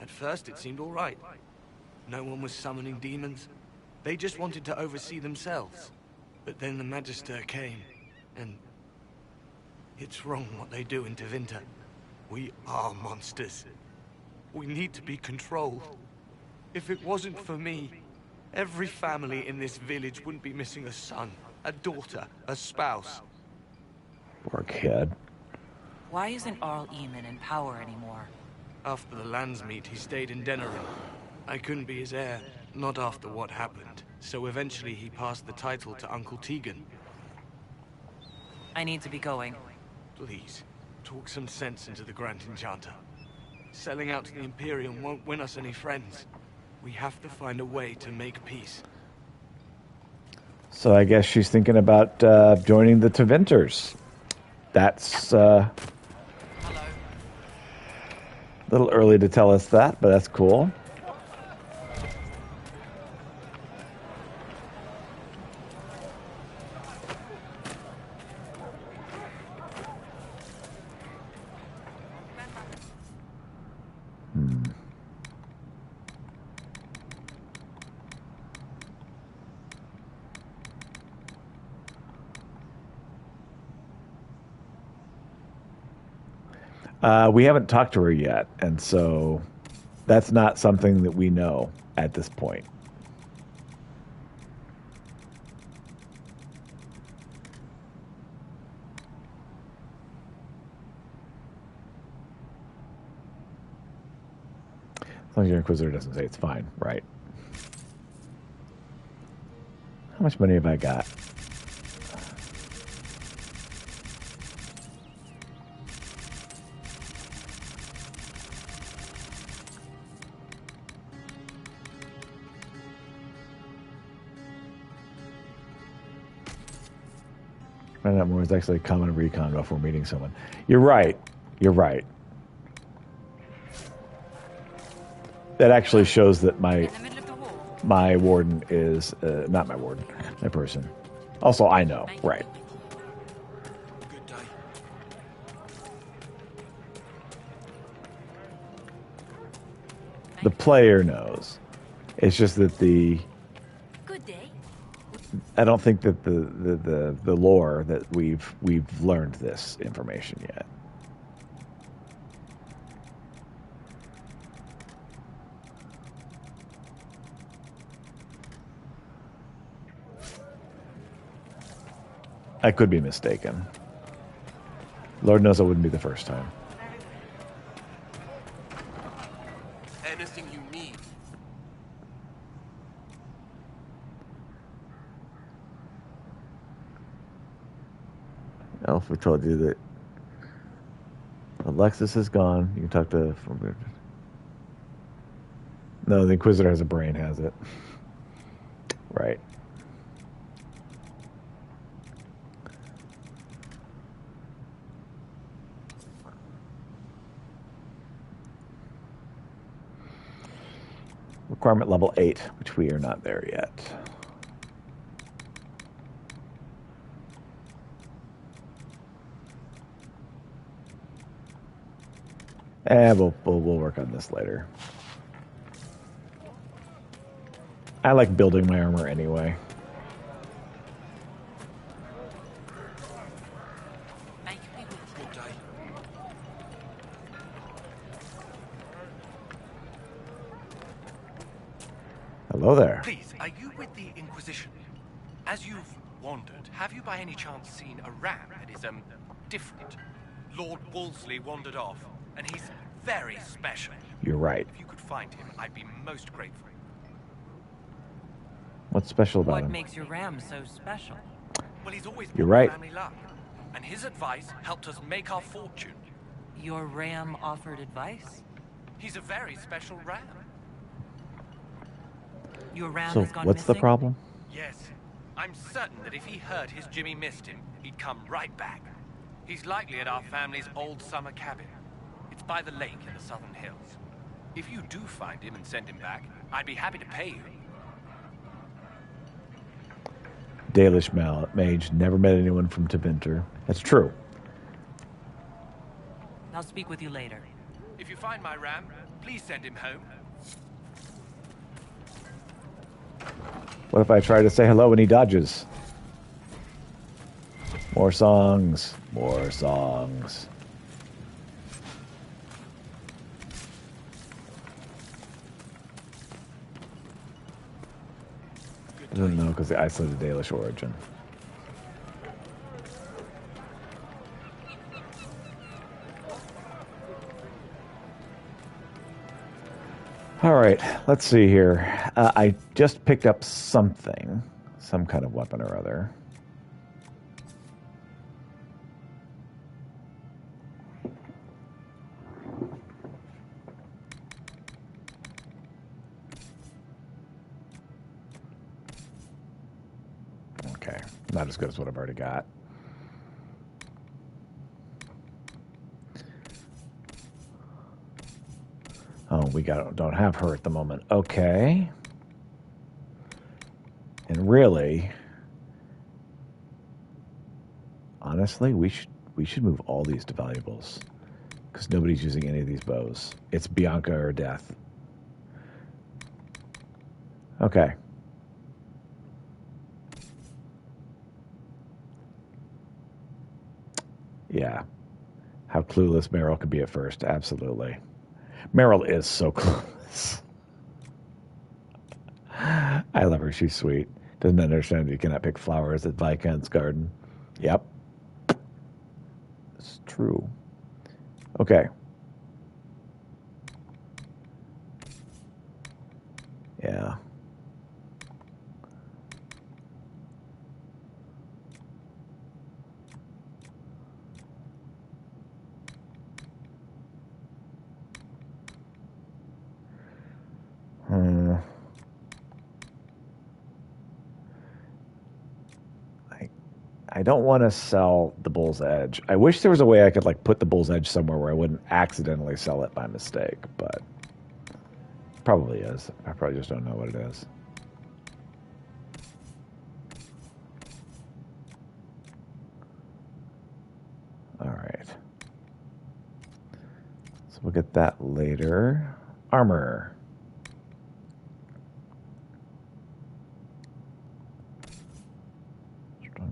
at first it seemed all right. No one was summoning demons. They just wanted to oversee themselves. But then the Magister came, and it's wrong what they do in Tevinter. We are monsters. We need to be controlled. If it wasn't for me, every family in this village wouldn't be missing a son, a daughter, a spouse. Poor kid. Why isn't Arl Eamon in power anymore? After the lands meet, he stayed in Denerim. I couldn't be his heir, not after what happened. So eventually he passed the title to Uncle Tegan. I need to be going. Please, talk some sense into the Grand Enchanter. Selling out to the Imperium won't win us any friends. We have to find a way to make peace. So I guess she's thinking about joining the Tevinters. That's a little early to tell us that, but that's cool. We haven't talked to her yet, and so that's not something that we know at this point. As long as your Inquisitor doesn't say it's fine, right? How much money have I got? Find out more is actually a common recon before meeting someone. You're right. You're right. That actually shows that my warden is not my warden, my person. Also, I know, right? The player knows. It's just that I don't think that the lore that we've learned this information yet. I could be mistaken. Lord knows it wouldn't be the first time. Anything you need. Elf, we told you that Alexis is gone. You can talk to... No, the Inquisitor has a brain, has it? Right. Requirement level 8, which we are not there yet. We'll work on this later. I like building my armor anyway. Hello there. Please, are you with the Inquisition? As you've wandered, have you by any chance seen a ram that is, different? Lord Wolseley wandered off, and he's very special. You're right. If you could find him, I'd be most grateful. What's special about What him? makes your ram so special? Well, he's always You're brought right. family luck, and his advice helped us make our fortune. Your ram offered advice? He's a very special ram. Your ram So has gone what's the missing? problem? Yes. I'm certain that if he heard his Jimmy missed him, he'd come right back. He's likely at our family's old summer cabin. It's by the lake in the southern hills. If you do find him and send him back, I'd be happy to pay you. Dalish mage never met anyone from Tevinter. That's true. I'll speak with you later. If you find my ram, please send him home. What if I try to say hello and he dodges? More songs. More songs. I don't know because the isolated Dalish origin. All right, let's see here. I just picked up something, some kind of weapon or other. Okay, not as good as what I've already got. Oh, we don't have her at the moment. Okay. And really, honestly, we should move all these to valuables because nobody's using any of these bows. It's Bianca or death. Okay. Yeah. How clueless Meryl could be at first. Absolutely. Meryl is so clueless. I love her. She's sweet. Doesn't understand that you cannot pick flowers at Viscount's garden. Yep. It's true. Okay. Yeah. I don't want to sell the Bull's Edge. I wish there was a way I could like put the Bull's Edge somewhere where I wouldn't accidentally sell it by mistake, but probably is. I probably just don't know what it is. All right. So we'll get that later. Armor.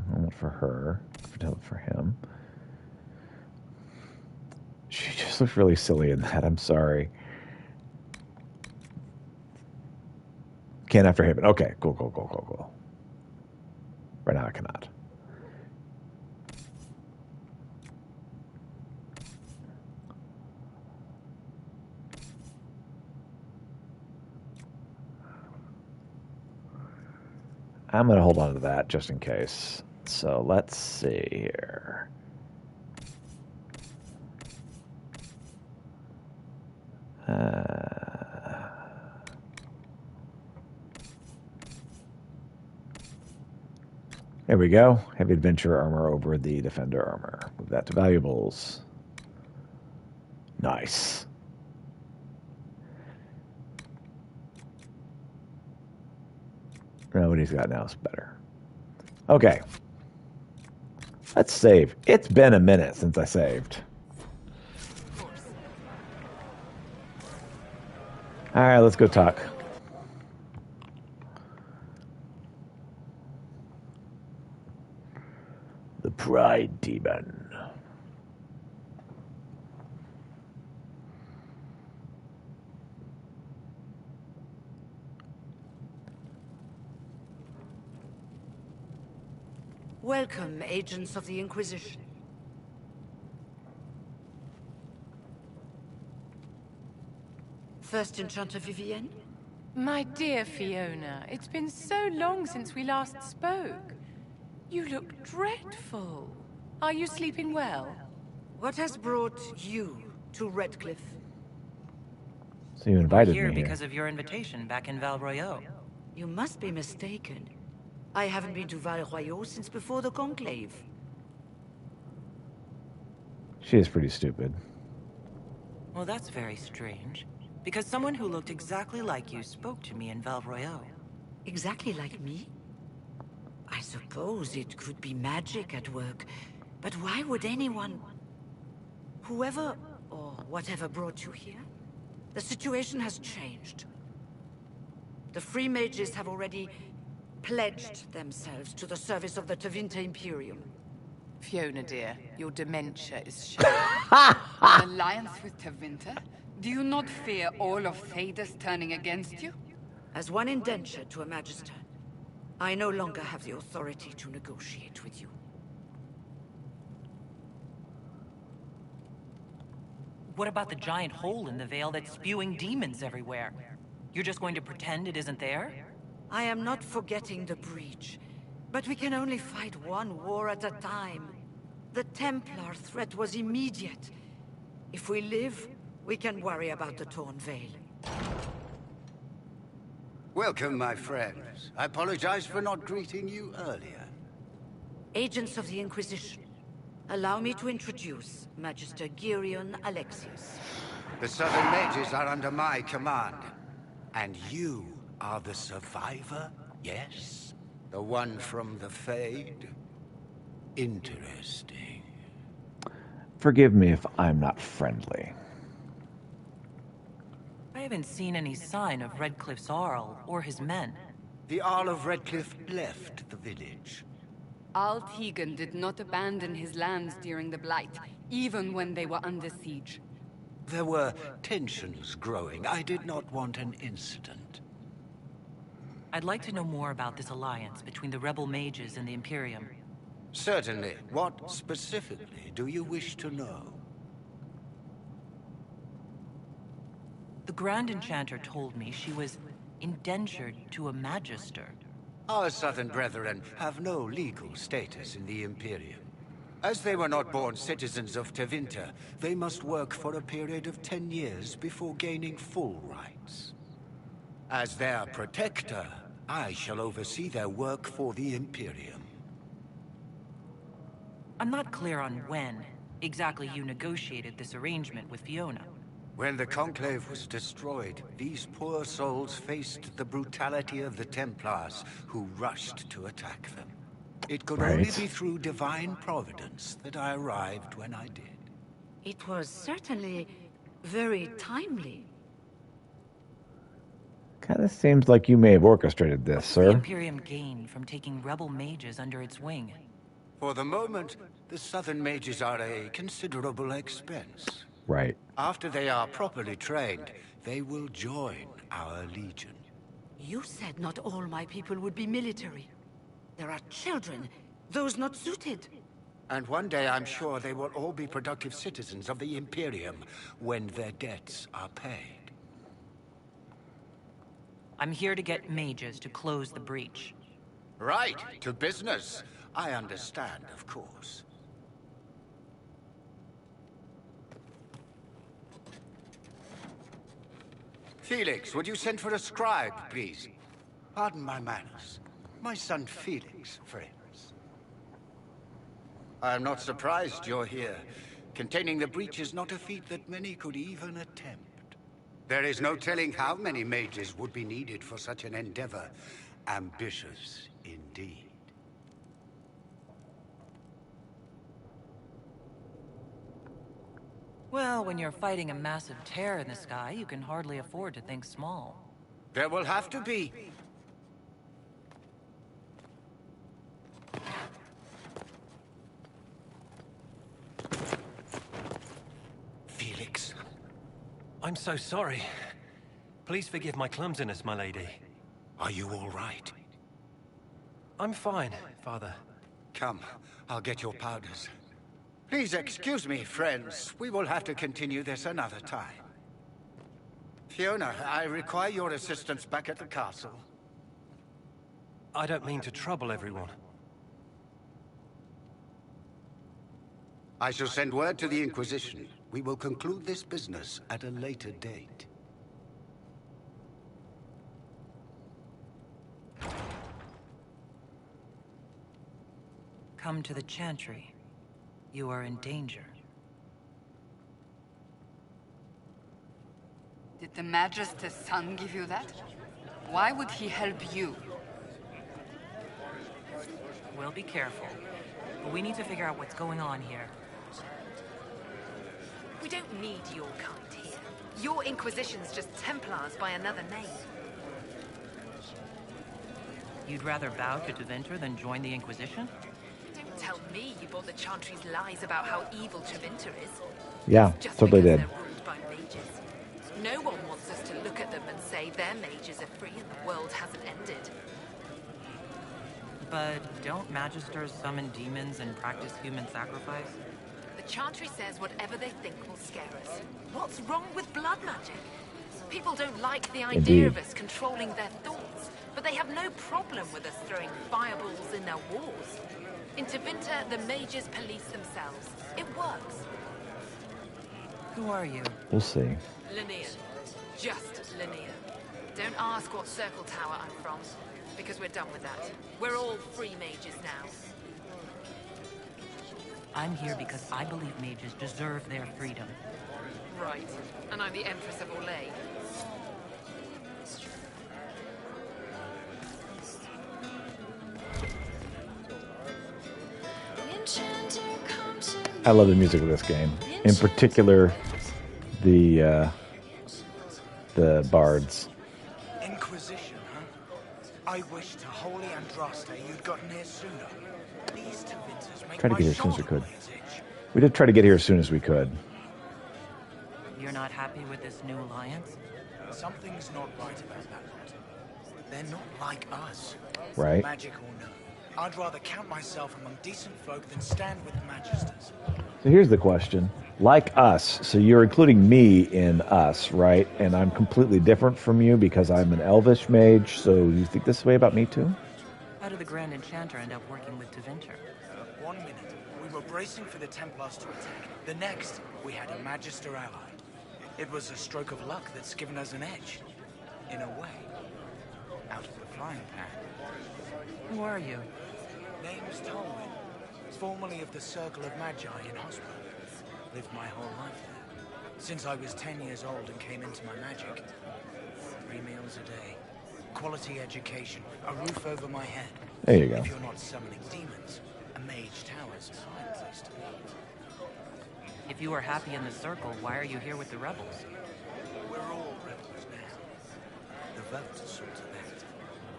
Helmet for her. Helmet for him. She just looks really silly in that. I'm sorry. Can't after Haven. Okay, cool. Right now I cannot. I'm going to hold on to that just in case. So let's see here. There we go. Heavy adventure armor over the defender armor. Move that to valuables. Nice. What he's got now is better. Okay. Let's save. It's been a minute since I saved. All right, let's go talk. The Pride Demon. Welcome, agents of the Inquisition. First Enchanter Vivienne? My dear Fiona, it's been so long since we last spoke. You look dreadful. Are you sleeping well? What has brought you to Redcliffe? So you invited We're here me here. because of your invitation back in Val Royeaux. You must be mistaken. I haven't been to Val Royeaux since before the Conclave. She is pretty stupid. Well, that's very strange. Because someone who looked exactly like you spoke to me in Val Royeaux. Exactly like me? I suppose it could be magic at work, but why would anyone... Whoever or whatever brought you here? The situation has changed. The Free Mages have already pledged themselves to the service of the Tevinter Imperium. Fiona, dear, your dementia is showing. An alliance with Tevinter? Do you not fear all of Thedas turning against you? As one indentured to a Magister, I no longer have the authority to negotiate with you. What about the giant hole in the veil that's spewing demons everywhere? You're just going to pretend it isn't there? I am not forgetting the breach, but we can only fight one war at a time. The Templar threat was immediate. If we live, we can worry about the torn veil. Welcome, my friends. I apologize for not greeting you earlier. Agents of the Inquisition, allow me to introduce Magister Girion Alexius. The Southern Mages are under my command. And you are the survivor, yes? The one from the Fade? Interesting. Forgive me if I'm not friendly. I haven't seen any sign of Redcliffe's Arl or his men. The Arl of Redcliffe left the village. Al Tegan did not abandon his lands during the Blight, even when they were under siege. There were tensions growing. I did not want an incident. I'd like to know more about this alliance between the rebel mages and the Imperium. Certainly. What specifically do you wish to know? The Grand Enchanter told me she was indentured to a Magister. Our Southern brethren have no legal status in the Imperium. As they were not born citizens of Tevinter, they must work for a period of 10 years before gaining full rights. As their protector, I shall oversee their work for the Imperium. I'm not clear on when exactly you negotiated this arrangement with Fiona. When the Conclave was destroyed, these poor souls faced the brutality of the Templars, who rushed to attack them. It could only be through divine providence that I arrived when I did. It was certainly very timely. Kind of seems like you may have orchestrated this, The sir. Imperium gained from taking rebel mages under its wing. For the moment, the Southern Mages are a considerable expense. Right. After they are properly trained, they will join our legion. You said not all my people would be military. There are children, those not suited. And one day I'm sure they will all be productive citizens of the Imperium when their debts are paid. I'm here to get mages to close the breach. Right, to business. I understand, of course. Felix, would you send for a scribe, please? Pardon my manners. My son Felix, friends. I am not surprised you're here. Containing the breach is not a feat that many could even attempt. There is no telling how many mages would be needed for such an endeavor. Ambitious, indeed. Well, when you're fighting a massive tear in the sky, you can hardly afford to think small. There will have to be. Felix. I'm so sorry. Please forgive my clumsiness, my lady. Are you all right? I'm fine, Father. Come, I'll get your powders. Please excuse me, friends. We will have to continue this another time. Fiona, I require your assistance back at the castle. I don't mean to trouble everyone. I shall send word to the Inquisition. We will conclude this business at a later date. Come to the Chantry. You are in danger. Did the Magister's son give you that? Why would he help you? We'll be careful. But we need to figure out what's going on here. We don't need your kind here. Your Inquisition's just Templars by another name. You'd rather bow to Tevinter than join the Inquisition? Don't tell me you bought the Chantry's lies about how evil Tevinter is. Yeah, Just totally because did. they're ruled by mages. No one wants us to look at them and say their mages are free and the world hasn't ended. But don't Magisters summon demons and practice human sacrifice? The Chantry says whatever they think will scare us. What's wrong with blood magic? People don't like the idea Indeed. of us controlling their thoughts, but they have no problem with us throwing fireballs in their wars. In Tevinter, the mages police themselves. It works. Who are you? We'll see. Linnea. Just Linnea. Don't ask what Circle Tower I'm from, because we're done with that. We're all free mages now. I'm here because I believe mages deserve their freedom. Right. And I'm the Empress of Orlais. I love the music of this game. In particular, the bards. Inquisition, huh? I wish to Holy Andraste you'd gotten here sooner. These Tevinters make Try to my get here as soon as we shoulder could. blades itch. We did try to get here as soon as we could. You're not happy with this new alliance? Something's not right about that lot. They're not like us. Right. Magic or no. I'd rather count myself among decent folk than stand with magisters. So here's the question. Like us, so you're including me in us, right? And I'm completely different from you because I'm an elvish mage, so you think this way about me too? How did the Grand Enchanter end up working with Tevinter? 1 minute, we were bracing for the Templars to attack. The next, we had a Magister ally. It was a stroke of luck that's given us an edge. In a way. Out of the frying pan. Who are you? Name's Tolwyn. Formerly of the Circle of Magi in Hospital. Lived my whole life there. Since I was 10 years old and came into my magic. 3 meals a day. Quality education. A roof over my head. There you go. If you're not summoning demons, a mage tower's a fine place to be. If you are happy in the Circle, why are you here with the rebels? We're all rebels now. The vote saw to that.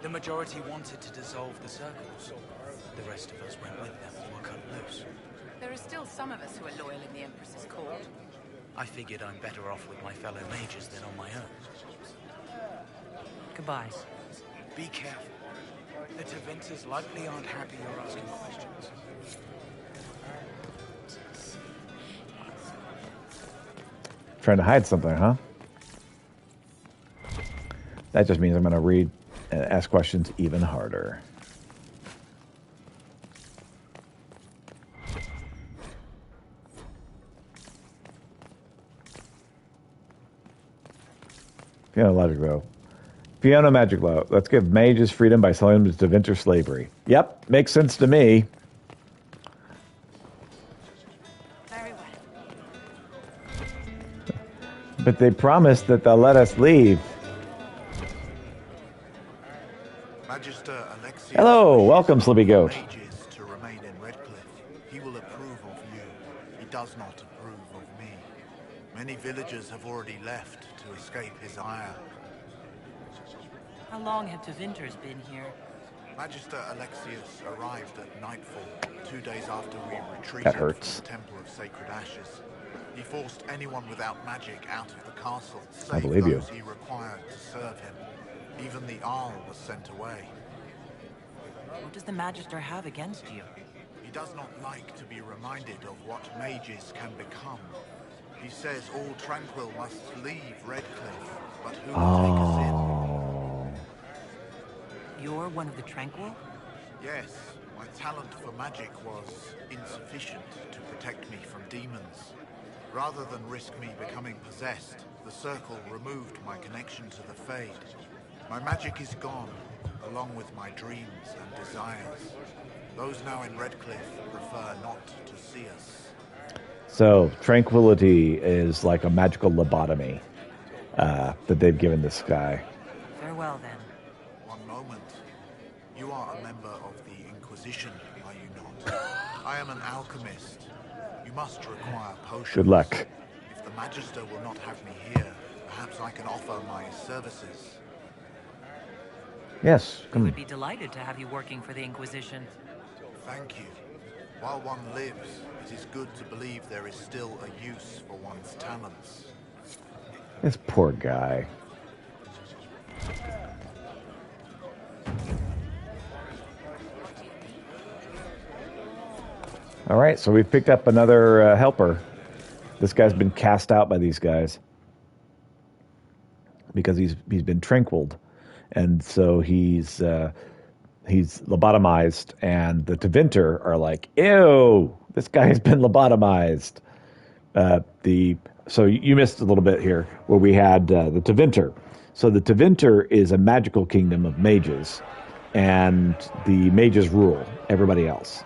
The majority wanted to dissolve the circles. The rest of us went with them or were cut loose. There are still some of us who are loyal in the Empress's court. I figured I'm better off with my fellow mages than on my own. Goodbye. Be careful. The Tevinters likely aren't happy you're asking questions. Trying to hide something, huh? That just means I'm going to read and ask questions even harder. Fiona Logic Low. Fiona Magic Low. Let's give mages freedom by selling them to Tevinter slavery. Yep, makes sense to me. Very well. But they promised that they'll let us leave. Magister Alexius. Hello, welcome, Slippy Goat. Mages to remain in Redcliffe. He will approve of you. He does not approve of me. Many villagers have already left to escape his ire. How long have Tevinters been here? Magister Alexius arrived at nightfall, 2 days after we retreated That hurts. from the Temple of Sacred Ashes. He forced anyone without magic out of the castle, I save believe you. those he required to serve him. Even the Arl was sent away. What does the Magister have against you? He does not like to be reminded of what mages can become. He says all Tranquil must leave Redcliffe, but who will take us in? Oh. You're one of the Tranquil? Yes, my talent for magic was insufficient to protect me from demons. Rather than risk me becoming possessed, the Circle removed my connection to the Fade. My magic is gone, along with my dreams and desires. Those now in Redcliffe prefer not to see us. So, tranquility is like a magical lobotomy. that they've given this guy. Farewell, then. One moment. You are a member of the Inquisition, are you not? I am an alchemist. You must require potions. Good luck. If the Magister will not have me here, perhaps I can offer my services. Yes, We come. would be delighted to have you working for the Inquisition. Thank you. While one lives, it is good to believe there is still a use for one's talents. This poor guy. All right, so we've picked up another helper. This guy's been cast out by these guys because he's been tranquiled, and so he's lobotomized. And the Tevinter are like, "Ew, this guy's been lobotomized." So you missed a little bit here where we had the Tevinter. So the Tevinter is a magical kingdom of mages, and the mages rule everybody else.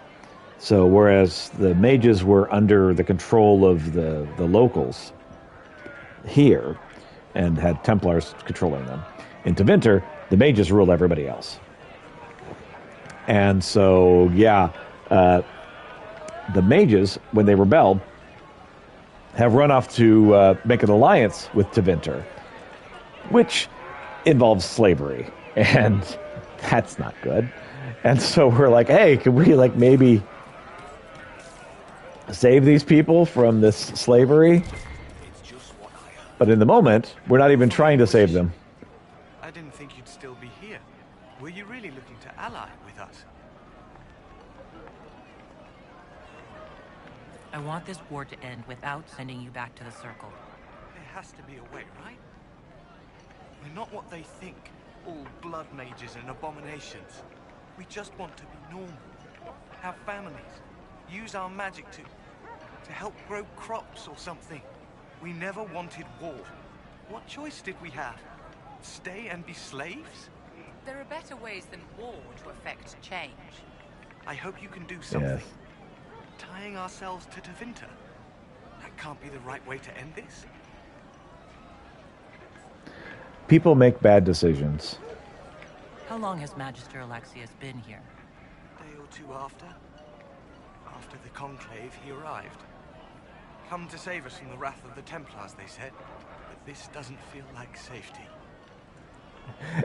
So whereas the mages were under the control of the locals here and had Templars controlling them, in Tevinter, the mages rule everybody else. And so, the mages, when they rebel, have run off to make an alliance with Tevinter, which involves slavery, and that's not good. And so we're like, hey, can we maybe save these people from this slavery? But in the moment, we're not even trying to save them. I didn't think you'd still be here. Were you really looking to ally with us? I want this war to end without sending you back to the Circle. There has to be a way, right? We're not what they think, all blood mages and abominations. We just want to be normal, have families, use our magic to help grow crops or something. We never wanted war. What choice did we have? Stay and be slaves? There are better ways than war to affect change. I hope you can do something. Yes. Tying ourselves to Tevinter. That can't be the right way to end this. People make bad decisions. How long has Magister Alexius been here? A day or two after. After the Conclave, he arrived. Come to save us from the wrath of the Templars, they said. But this doesn't feel like safety.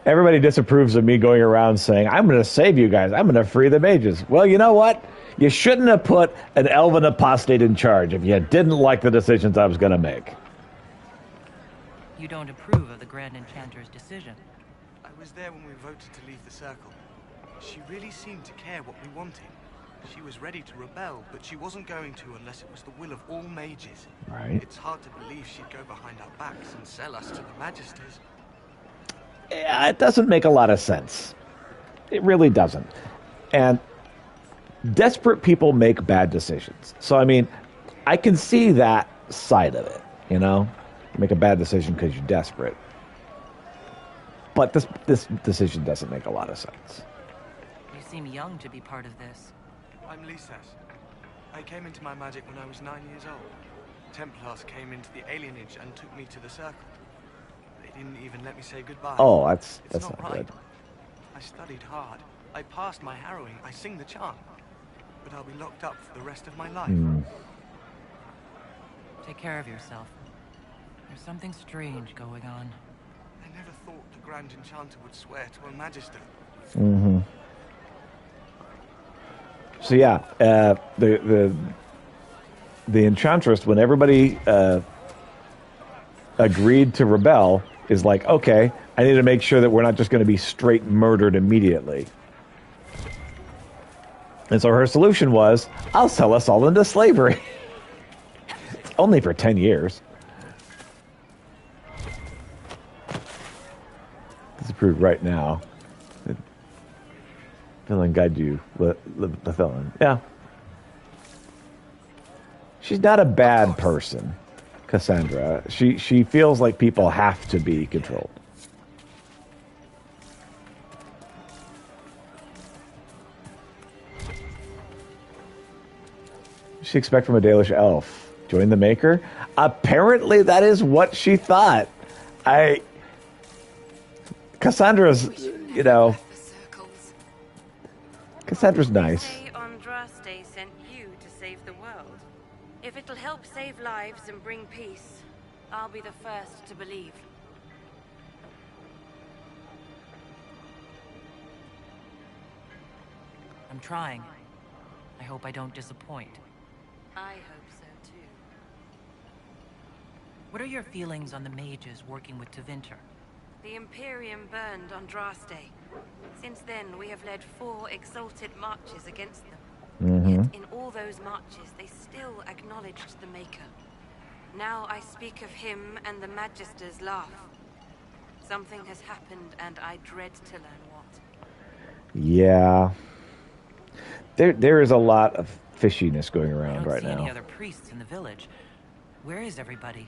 Everybody disapproves of me going around saying, I'm going to save you guys. I'm going to free the mages. Well, you know what? You shouldn't have put an elven apostate in charge if you didn't like the decisions I was going to make. You don't approve of the Grand Enchanter's decision. I was there when we voted to leave the Circle. She really seemed to care what we wanted. She was ready to rebel, but she wasn't going to unless it was the will of all mages. Right. It's hard to believe she'd go behind our backs and sell us to the Magisters. Yeah, it doesn't make a lot of sense. It really doesn't. And desperate people make bad decisions. So, I mean, I can see that side of it, you know? You make a bad decision because you're desperate. But this decision doesn't make a lot of sense. You seem young to be part of this. I'm Lisas. I came into my magic when I was 9 years old. Templars came into the alienage and took me to the Circle. They didn't even let me say goodbye. Oh, that's not not right. good. I studied hard. I passed my harrowing. I sing the chant. But I'll be locked up for the rest of my life. Take care of yourself. There's something strange going on. I never thought the Grand Enchanter would swear to a Magister. Mm-hmm. So yeah, the Enchantress, when everybody agreed to rebel, is like, okay, I need to make sure that we're not just going to be straight murdered immediately. And so her solution was, I'll sell us all into slavery. Only for 10 years. Disapproved right now. Villain guide you, the villain. Yeah. She's not a bad person, Cassandra. She feels like people have to be controlled. What does she expect from a Dalish elf? Join the Maker? Apparently that is what she thought. Cassandra's, you know, Cassandra's nice. Say Andraste sent you to save the world. If it'll help save lives and bring peace, I'll be the first to believe. I'm trying. I hope I don't disappoint. I hope so too. What are your feelings on the mages working with Tevinter? The Imperium burned Andraste. Since then, we have led 4 exalted marches against them. Yet in all those marches, they still acknowledged the Maker. Now I speak of him and the Magisters laugh. Something has happened, and I dread to learn what. Yeah. There is a lot of fishiness going around right I don't see now. any other priests in the village. Where is everybody?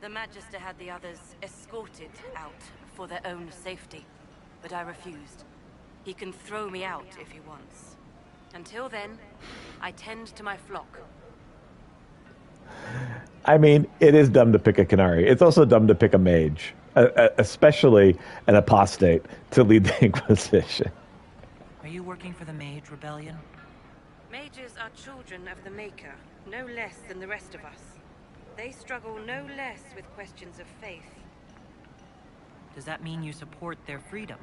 The Magister had the others escorted out for their own safety, but I refused. He can throw me out if he wants. Until then, I tend to my flock. I mean, it is dumb to pick a Canary. It's also dumb to pick a mage, especially an apostate, to lead the Inquisition. Are you working for the Mage Rebellion? Mages are children of the Maker, no less than the rest of us. They struggle no less with questions of faith. Does that mean you support their freedom?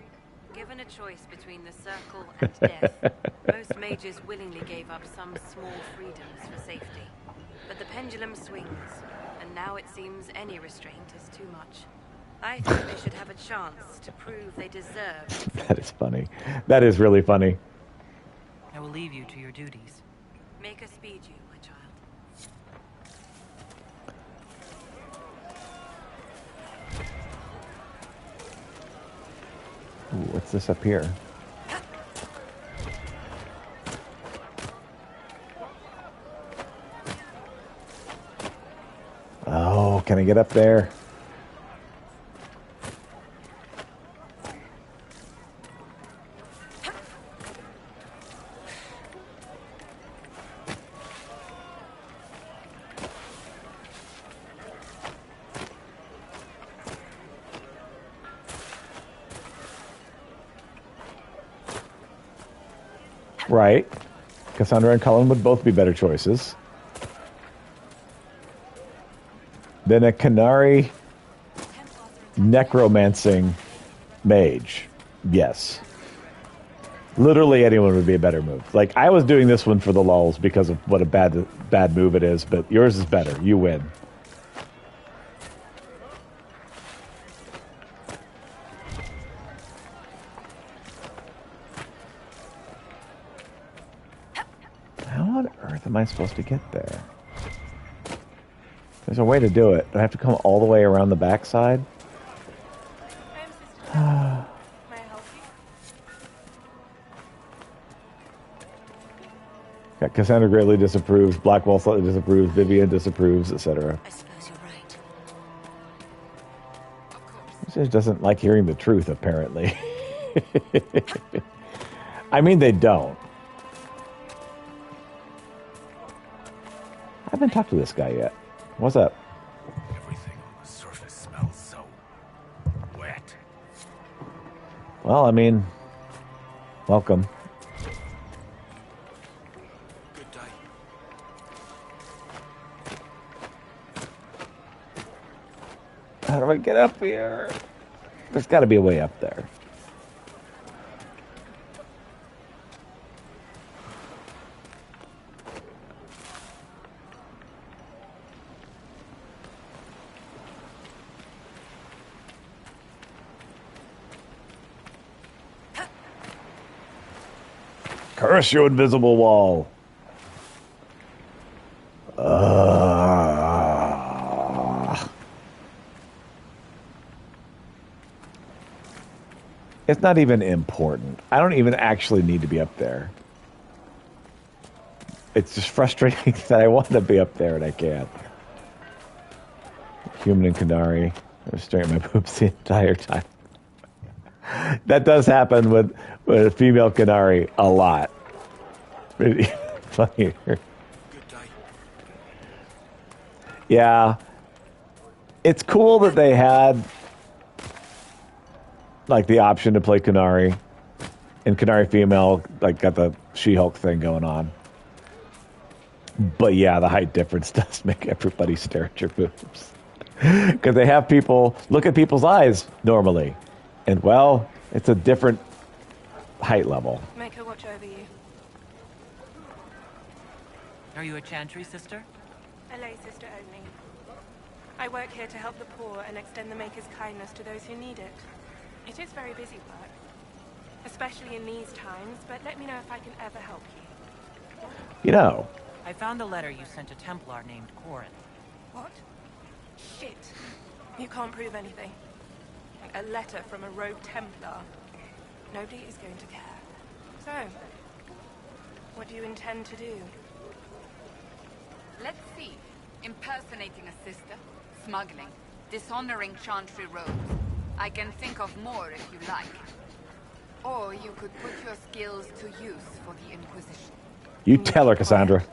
Given a choice between the Circle and death, most mages willingly gave up some small freedoms for safety. But the pendulum swings, and now it seems any restraint is too much. I think they should have a chance to prove they deserve. That is funny. That is really funny. I will leave you to your duties. Make us speed you, my child. Ooh, what's this up here? Oh, can I get up there? Right. Cassandra and Cullen would both be better choices than a Canary necromancing mage. Yes. Literally anyone would be a better move. Like, I was doing this one for the lulz because of what a bad move it is, but yours is better. You win. How on earth am I supposed to get there? There's a way to do it. Do I have to come all the way around the backside? Got Cassandra greatly disapproves, Blackwall slightly disapproves, Vivian disapproves, etc. I suppose you're right. She just doesn't like hearing the truth, apparently. I mean, they don't. I haven't talked to this guy yet. What's up? Everything on the surface smells so wet. Well, I mean, welcome. Good day. How do I get up here? There's got to be a way up there. Curse you, invisible wall. It's not even important. I don't even actually need to be up there. It's just frustrating that I want to be up there and I can't. Human and Canary. I was staring at my boobs the entire time. That does happen with a female Canary a lot. Really funny. Yeah. It's cool that they had like the option to play Canary, and Canary female like got the She-Hulk thing going on. But yeah, the height difference does make everybody stare at your boobs because they have people look at people's eyes normally, and well, it's a different height level. Make her watch over you. Are you a Chantry sister? A lay sister only. I work here to help the poor and extend the Maker's kindness to those who need it. It is very busy work, especially in these times, but let me know if I can ever help you. You know. I found a letter you sent a Templar named Corin. What? Shit. You can't prove anything. A letter from a rogue Templar. Nobody is going to care. So, what do you intend to do? Let's see. Impersonating a sister, smuggling, dishonoring Chantry robes. I can think of more if you like. Or you could put your skills to use for the Inquisition. You tell her, Cassandra.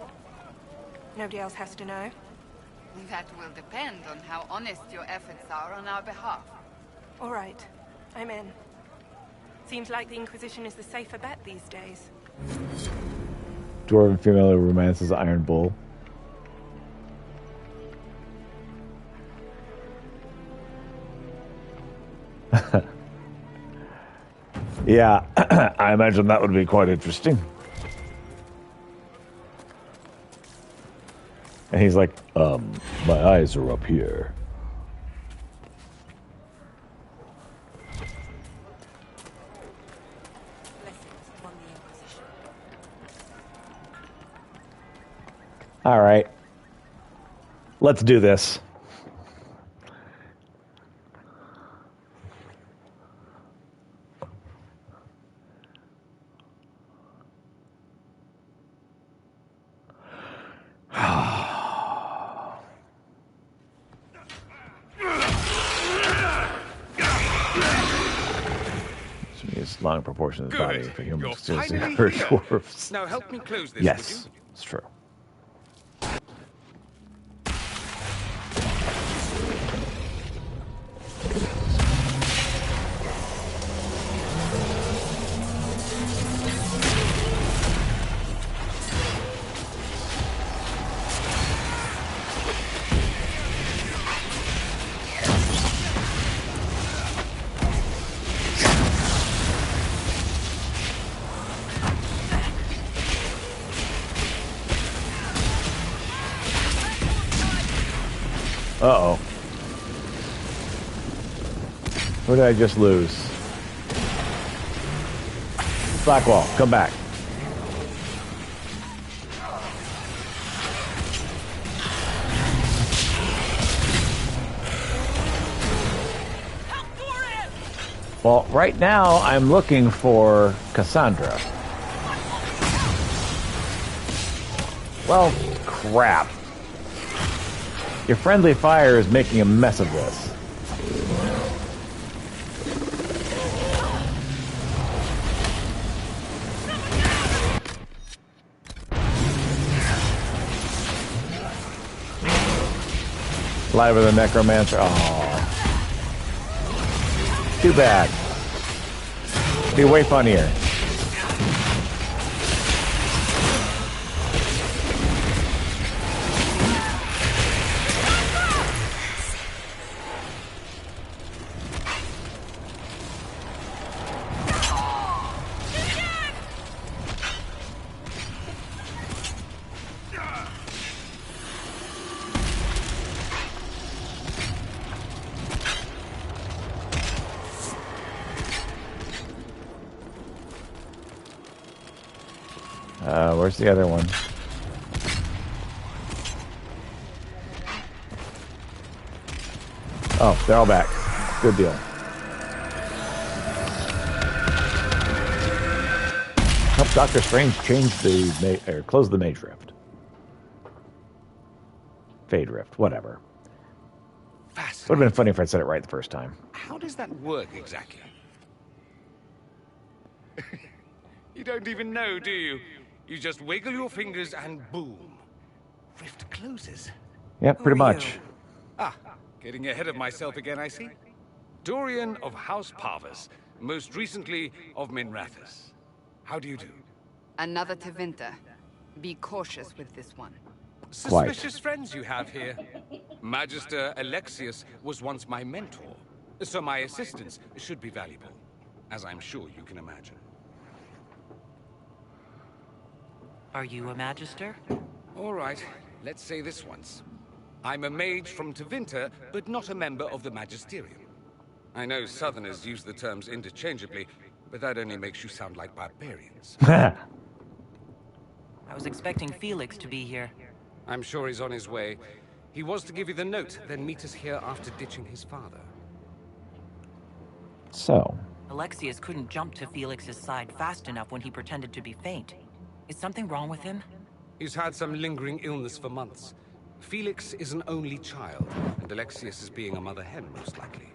Nobody else has to know. That will depend on how honest your efforts are on our behalf. All right. I'm in. Seems like the Inquisition is the safer bet these days. Dwarven female who romances Iron Bull. Yeah, I imagine that would be quite interesting. And he's like, my eyes are up here. All right. Let's do this. Long proportion of the body for humans. For dwarves. Now help me close this. Yes, it's true. Uh-oh. Who did I just lose? Blackwall, come back. Well, right now I'm looking for Cassandra. Well, crap. Your friendly fire is making a mess of this. Live with a necromancer. Oh, too bad. Be way funnier. Where's the other one? Oh, they're all back. Good deal. Help Doctor Strange change the or close the Mage Rift. Fade Rift, whatever. Would have been funny if I said it right the first time. How does that work exactly? You don't even know, do you? You just wiggle your fingers and boom. Rift closes. Yeah, pretty much. Ah, getting ahead of myself again, I see. Dorian of House Parvis, most recently of Minrathous. How do you do? Another Tevinter. Be cautious with this one. Suspicious friends you have here. Magister Alexius was once my mentor, so my assistance should be valuable, as I'm sure you can imagine. Are you a Magister? All right, let's say this once. I'm a mage from Tevinter, but not a member of the Magisterium. I know Southerners use the terms interchangeably, but that only makes you sound like barbarians. I was expecting Felix to be here. I'm sure he's on his way. He was to give you the note, then meet us here after ditching his father. So. Alexius couldn't jump to Felix's side fast enough when he pretended to be faint. Is something wrong with him? He's had some lingering illness for months. Felix is an only child, and Alexius is being a mother hen, most likely.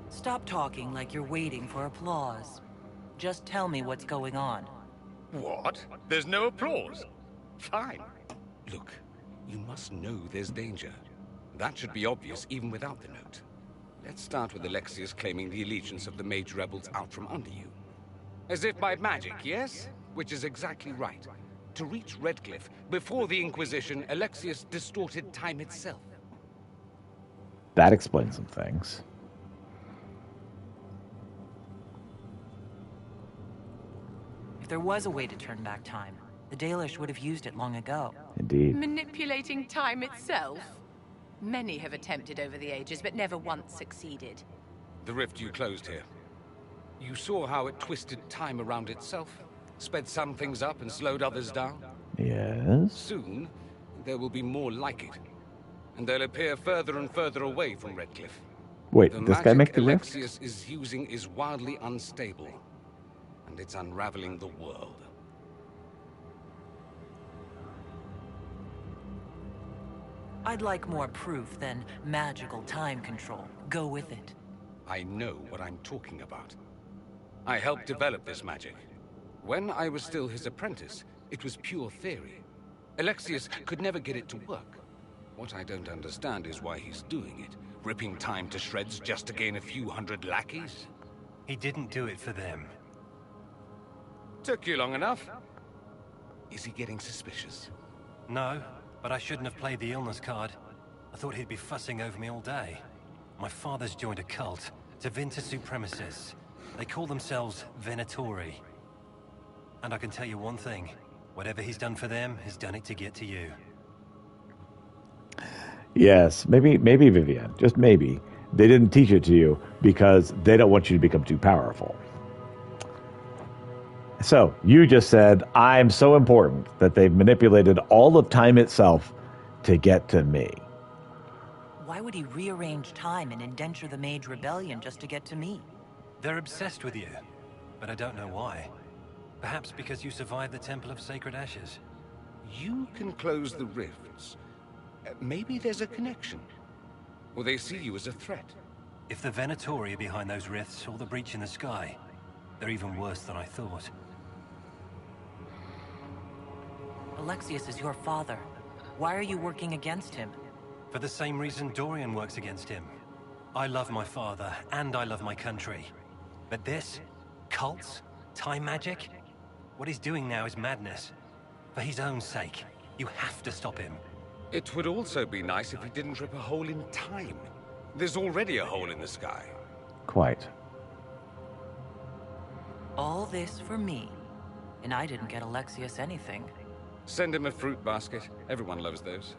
Stop talking like you're waiting for applause. Just tell me what's going on. What? There's no applause? Fine. Look, you must know there's danger. That should be obvious even without the note. Let's start with Alexius claiming the allegiance of the mage rebels out from under you. As if by magic, yes? Which is exactly right. To reach Redcliffe, before the Inquisition, Alexius distorted time itself. That explains some things. If there was a way to turn back time, the Dalish would have used it long ago. Indeed. Manipulating time itself? Many have attempted over the ages, but never once succeeded. The rift you closed here. You saw how it twisted time around itself? Sped some things up and slowed others down? Yes. Soon, there will be more like it. And they'll appear further and further away from Redcliffe. Wait, this guy make the rift? Alexius is using is wildly unstable. And it's unraveling the world. I'd like more proof than magical time control. Go with it. I know what I'm talking about. I helped develop this magic. When I was still his apprentice, it was pure theory. Alexius could never get it to work. What I don't understand is why he's doing it. Ripping time to shreds just to gain a few hundred lackeys? He didn't do it for them. Took you long enough. Is he getting suspicious? No, but I shouldn't have played the illness card. I thought he'd be fussing over me all day. My father's joined a cult, Tevinter Supremacists. They call themselves Venatori. And I can tell you one thing. Whatever he's done for them, he's done it to get to you. Yes, maybe Vivian, just maybe, they didn't teach it to you because they don't want you to become too powerful. So, you just said, I'm so important that they've manipulated all of time itself to get to me. Why would he rearrange time and indenture the Mage Rebellion just to get to me? They're obsessed with you, but I don't know why. Perhaps because you survived the Temple of Sacred Ashes. You can close the rifts. Maybe there's a connection. Or they see you as a threat. If the Venatori are behind those rifts or the breach in the sky, they're even worse than I thought. Alexius is your father. Why are you working against him? For the same reason Dorian works against him. I love my father, and I love my country. But this? Cults? Time magic? What he's doing now is madness. For his own sake, you have to stop him. It would also be nice if he didn't rip a hole in time. There's already a hole in the sky. Quite. All this for me. And I didn't get Alexius anything. Send him a fruit basket. Everyone loves those.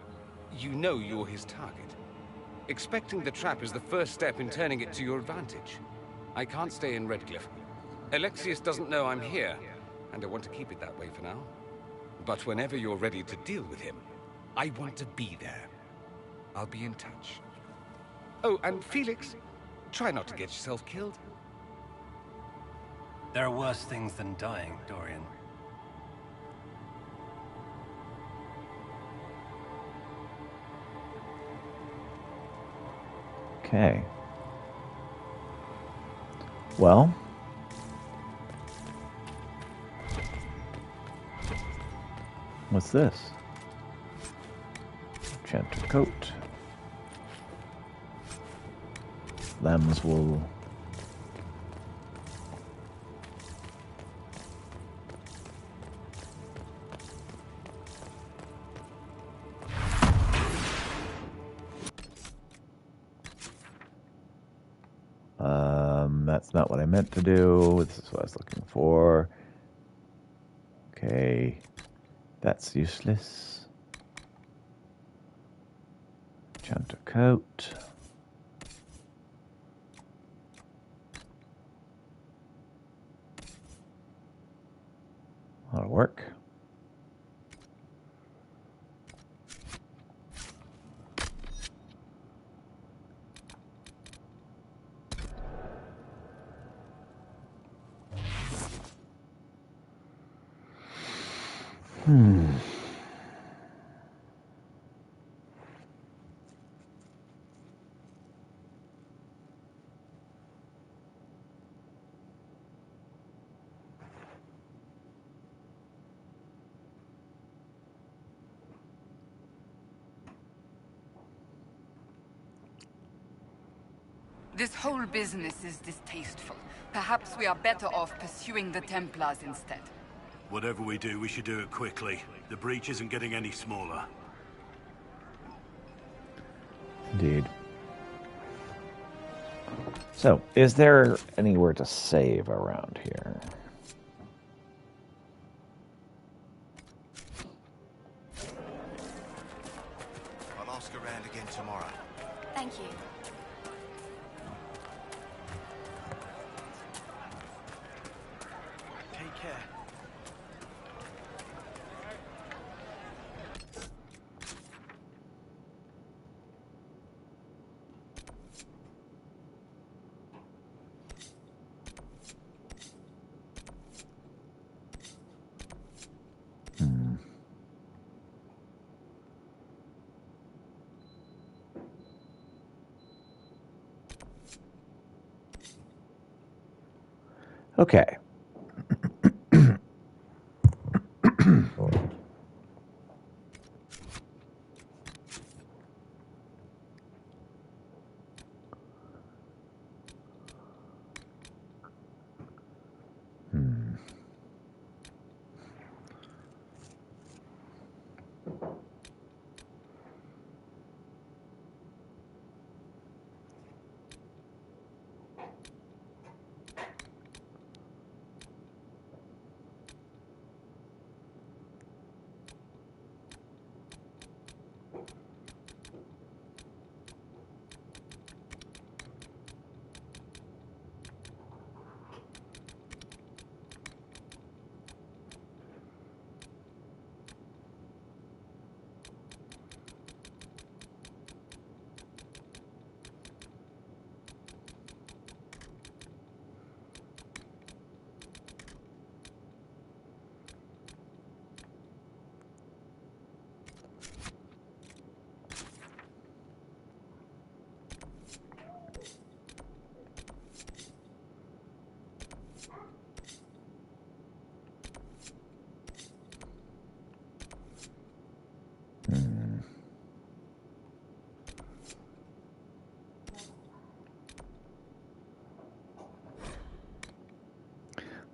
You know you're his target. Expecting the trap is the first step in turning it to your advantage. I can't stay in Redcliffe. Alexius doesn't know I'm here, and I want to keep it that way for now. But whenever you're ready to deal with him, I want to be there. I'll be in touch. Oh, and Felix, try not to get yourself killed. There are worse things than dying, Dorian. Okay. Well. What's this? Enchanter coat. lamb's wool. That's not what I meant to do. This is what I was looking for. Okay. That's useless. Chanter coat. That'll work. This whole business is distasteful. Perhaps we are better off pursuing the Templars instead. Whatever we do, we should do it quickly. The breach isn't getting any smaller. Indeed. So, is there anywhere to save around here? I'll ask around again tomorrow. Thank you. Take care. Okay.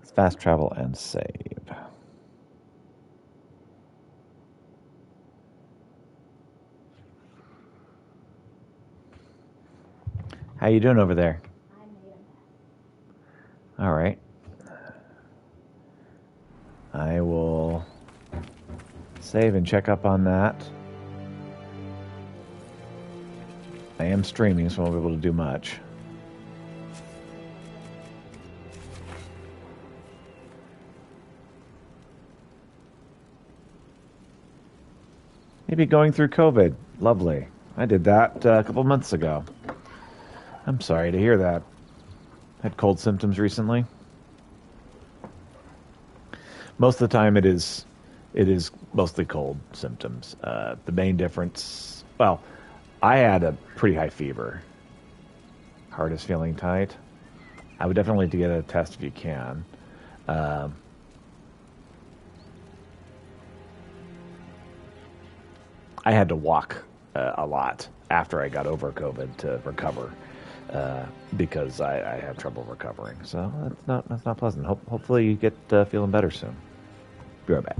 Let's fast travel and save. How you doing over there? All right. I will save and check up on that. I am streaming, so I won't be able to do much. Maybe going through COVID. Lovely. I did that a couple months ago. I'm sorry to hear that. Had cold symptoms recently. Most of the time it is mostly cold symptoms. The main difference, well, I had a pretty high fever. Heart is feeling tight. I would definitely like to get a test if you can. I had to walk a lot after I got over COVID to recover. because I have trouble recovering. So that's not pleasant. Hopefully you get feeling better soon. Be right back.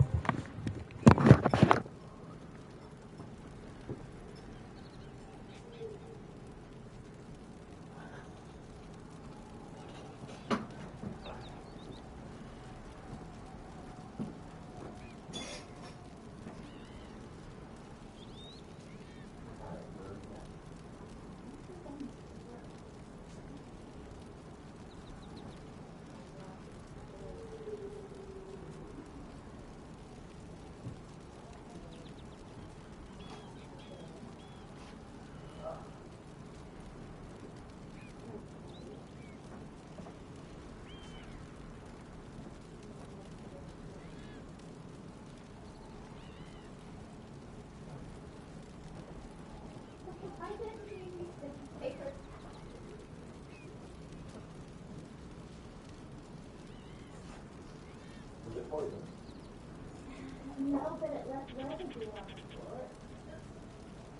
No, but it left residue on the floor.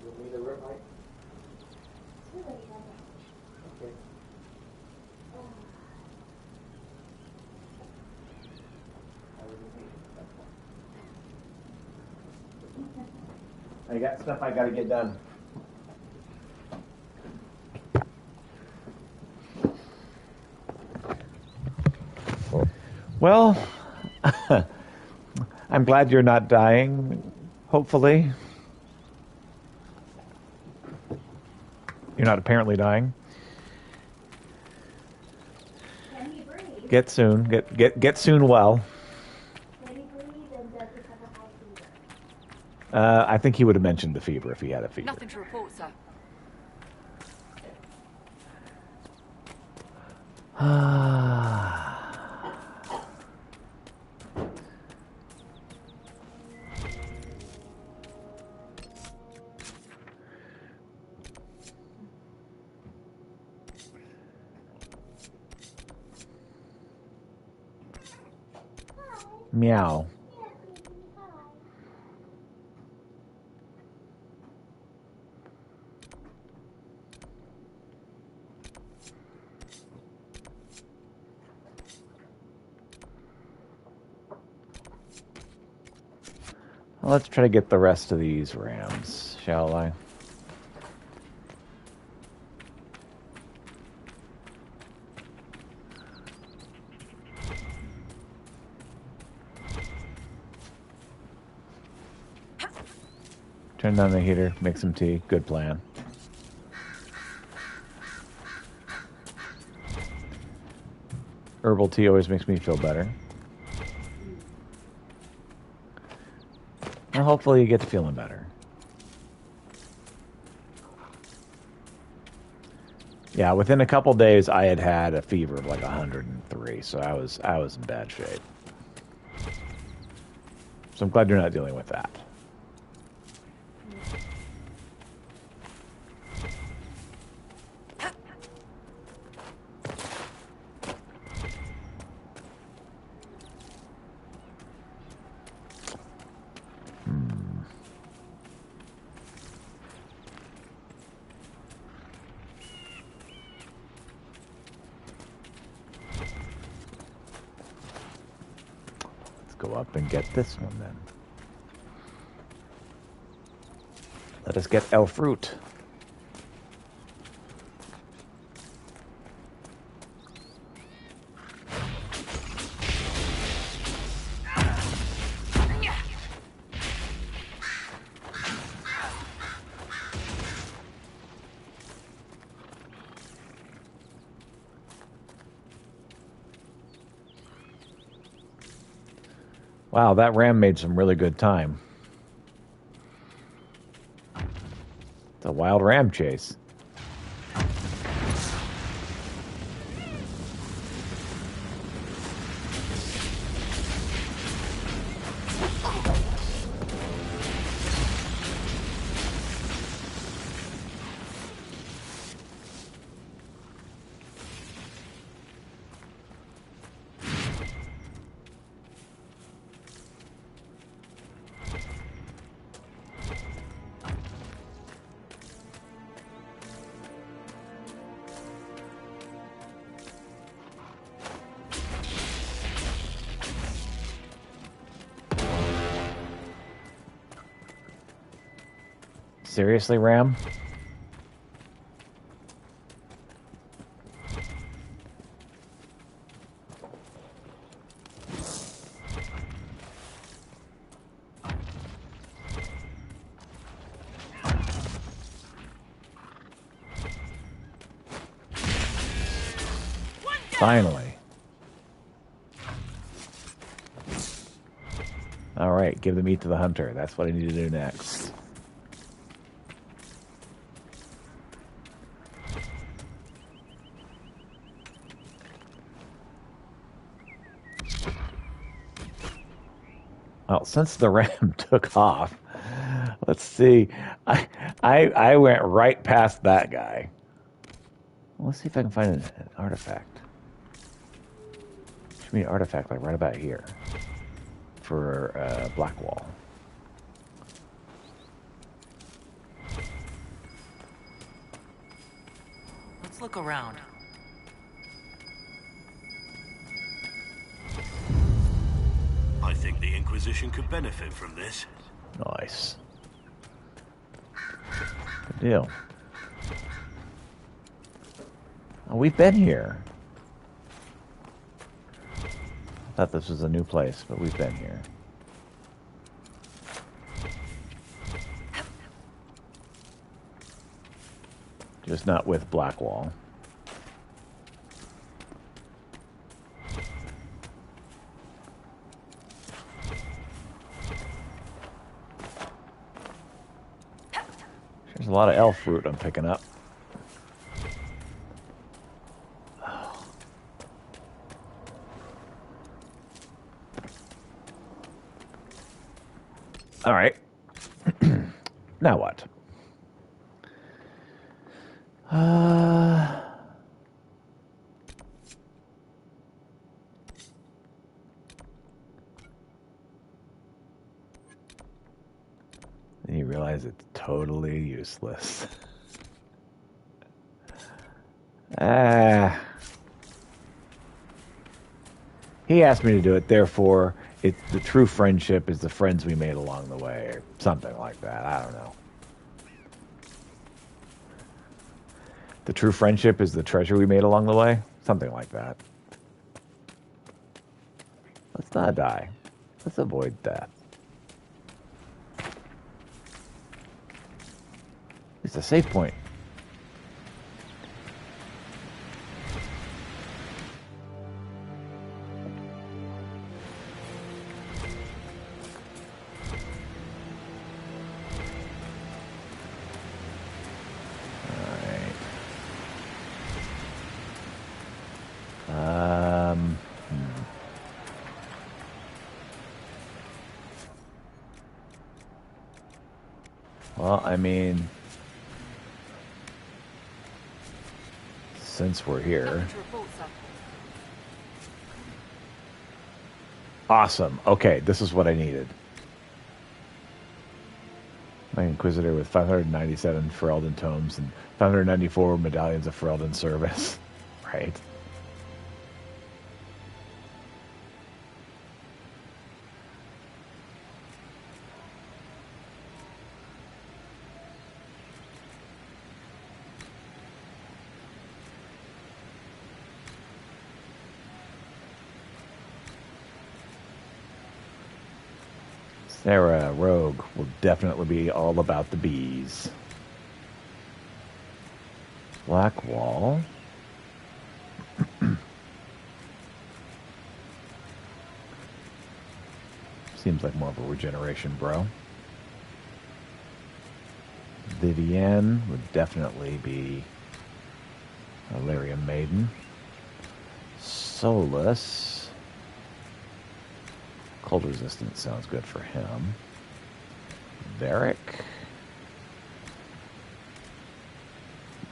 You want me to rip my... It's really heavy. Okay. I got stuff I gotta get done. Well, I'm glad you're not dying, hopefully. You're not apparently dying. Can he breathe? Get soon. Get soon well. Can he breathe and does he have a high fever? I think he would have mentioned the fever if he had a fever. Nothing to report, sir. Meow. Well, let's try to get the rest of these rams, shall I? Turn down the heater, make some tea. Good plan. Herbal tea always makes me feel better. And hopefully you get to feeling better. Yeah, within a couple days I had a fever of like 103, so I was in bad shape. So I'm glad you're not dealing with that. Go up and get this one then. Let us get el fruit. Wow, that ram made some really good time. It's a wild ram chase. Seriously, Ram? Finally. All right, give the meat to the hunter. That's what I need to do next. Well, since the ram took off, let's see. I went right past that guy. Let's see if I can find an artifact. Should be an artifact like right about here for Blackwall. Let's look around. I think the Inquisition could benefit from this. Nice. Good deal. Oh, we've been here. I thought this was a new place, but we've been here. Just not with Blackwall. There's a lot of elf fruit I'm picking up. All right. Now what? Then you realize it's totally useless. He asked me to do it, therefore, the true friendship is the friends we made along the way, or something like that. I don't know. The true friendship is the treasure we made along the way? Something like that. Let's not die. Let's avoid that. It's a safe point. Well, I mean, since we're here. Awesome. Okay, this is what I needed. My Inquisitor with 597 Ferelden tomes and 594 medallions of Ferelden service. Right. Sarah, Rogue, will definitely be all about the bees. Blackwall. Seems like more of a regeneration, bro. Vivienne would definitely be a Lyrium Maiden. Solus. Cold resistance sounds good for him. Varric.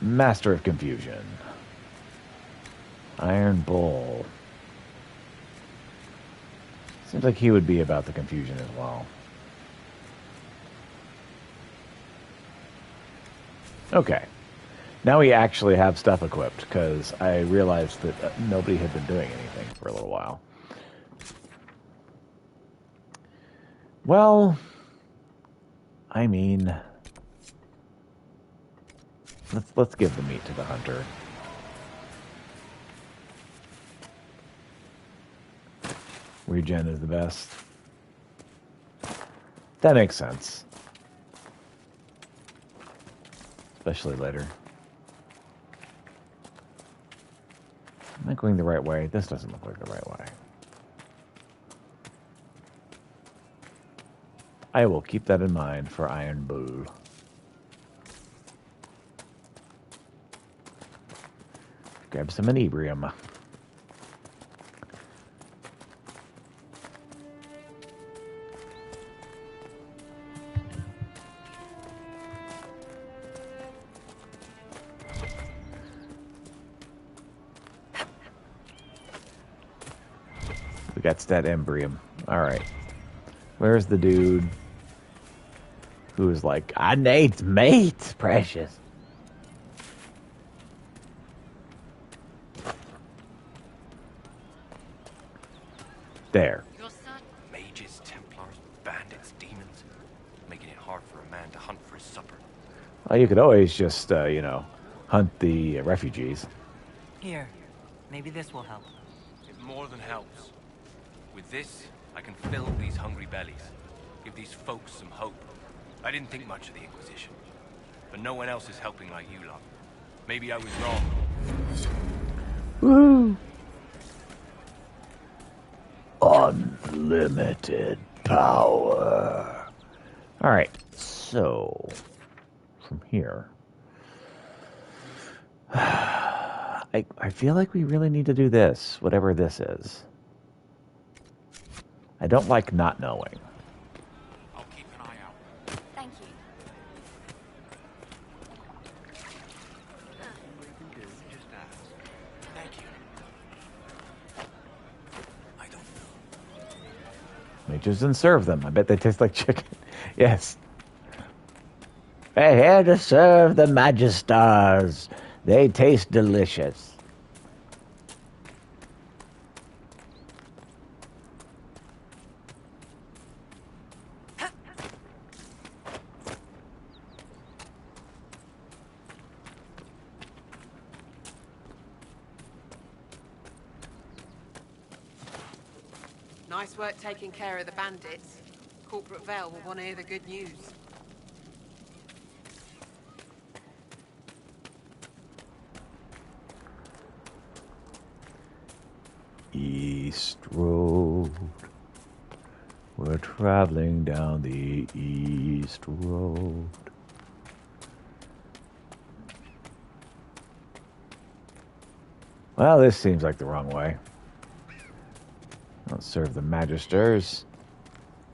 Master of Confusion. Iron Bull. Seems like he would be about the confusion as well. Okay. Now we actually have stuff equipped, because I realized that nobody had been doing anything for a little while. Well, I mean, Let's give the meat to the hunter. Regen is the best. That makes sense. Especially later. Am I going the right way? This doesn't look like the right way. I will keep that in mind for Iron Bull. Grab some inebrium. We got that embrium. Alright. Where's the dude who was like, I need meat, precious? There. Your son? Mages, Templars, bandits, demons. Making it hard for a man to hunt for his supper. Well, you could always just, you know, hunt the refugees. Here, maybe this will help. It more than helps. With this, I can fill these hungry bellies. Give these folks some hope. I didn't think much of the Inquisition. But no one else is helping like you lot. Maybe I was wrong. Woo! Unlimited power. Alright, so from here. I feel like we really need to do this, whatever this is. I don't like not knowing. I'll keep an eye out. Thank you. Thank you. I don't know. Mages and serve them. I bet they taste like chicken. Yes. We're here to serve the Magistars. They taste delicious. Nice work taking care of the bandits. Corporate Vale will want to hear the good news. East Road. We're traveling down the East Road. Well, this seems like the wrong way. Don't serve the Magisters.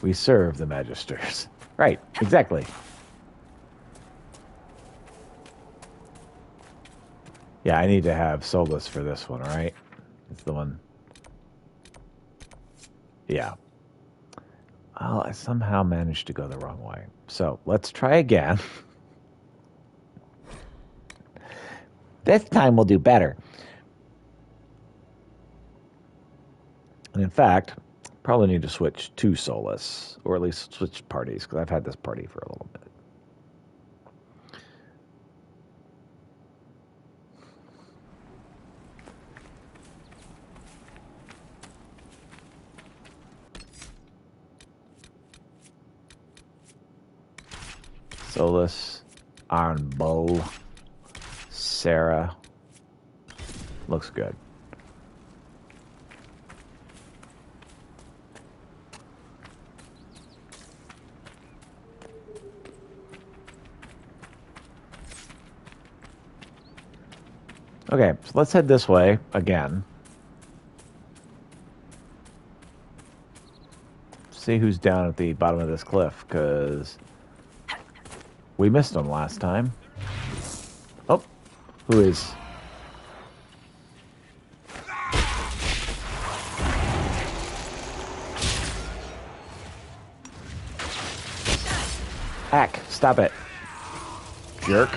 We serve the Magisters. Right, exactly. Yeah, I need to have Solus for this one, alright? It's the one. Yeah. Well, I somehow managed to go the wrong way. So, let's try again. This time we'll do better. And in fact, probably need to switch to Solus, or at least switch parties, because I've had this party for a little bit. Solus, Iron Bull, Sarah. Looks good. Okay, so let's head this way again. See who's down at the bottom of this cliff, because we missed them last time. Oh, who is? Hack, stop it. Jerk.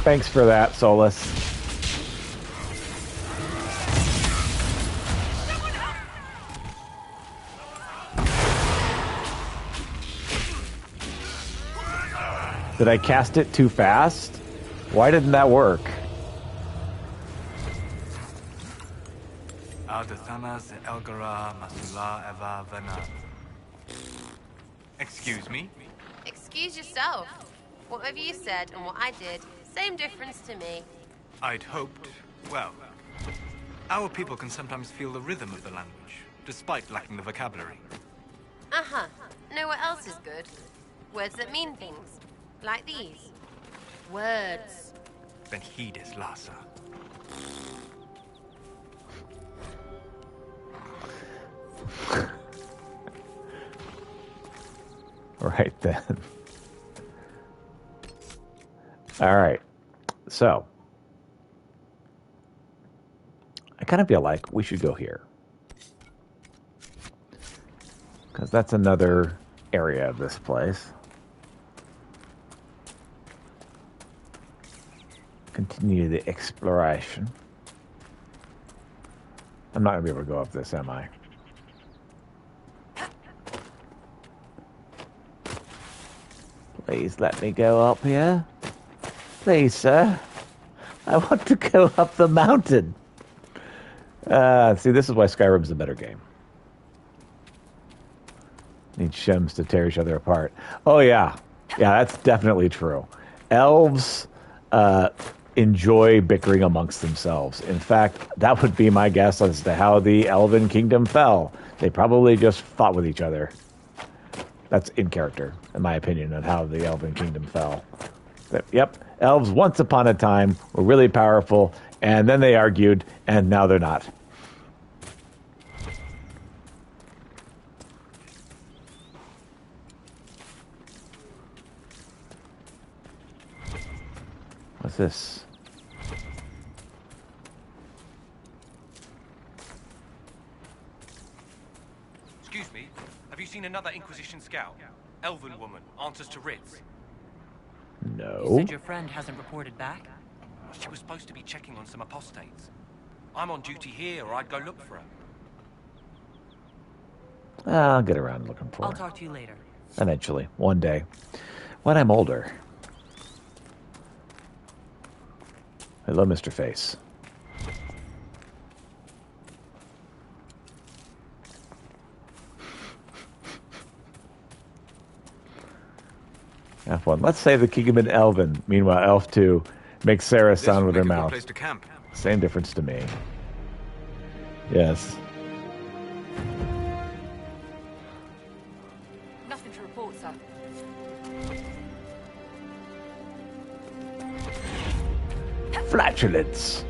Thanks for that, Solus. Did I cast it too fast? Why didn't that work? Excuse me? Excuse yourself. Whatever you said and what I did, same difference to me. I'd hoped, well, our people can sometimes feel the rhythm of the language, despite lacking the vocabulary. Uh-huh. Know what else is good? Words that mean things. Like these. Words. Then heed it, Lhasa. Right then. All right. So, I kind of feel like we should go here. Because that's another area of this place. Continue the exploration. I'm not going to be able to go up this, am I? Please let me go up here. Please, sir. I want to go up the mountain. See, this is why Skyrim's a better game. Need shims to tear each other apart. Oh, yeah. Yeah, that's definitely true. Elves enjoy bickering amongst themselves. In fact, that would be my guess as to how the Elven Kingdom fell. They probably just fought with each other. That's in character, in my opinion, on how the Elven Kingdom fell. But, yep, elves once upon a time were really powerful, and then they argued, and now they're not. What's this? Excuse me, have you seen another Inquisition scout? Elven woman, answers to writs. No. You said your friend hasn't reported back? She was supposed to be checking on some apostates. I'm on duty here, or I'd go look for her. I'll get around to looking for I'll her. talk to you later. Eventually, one day. When I'm older. Hello, Mr. Face. F1. Let's say the Kingdom in Elven. Meanwhile, Elf 2 makes Sarah sound with her mouth. Place to camp. Same difference to me. Yes. Nothing to report, sir. Flatulence.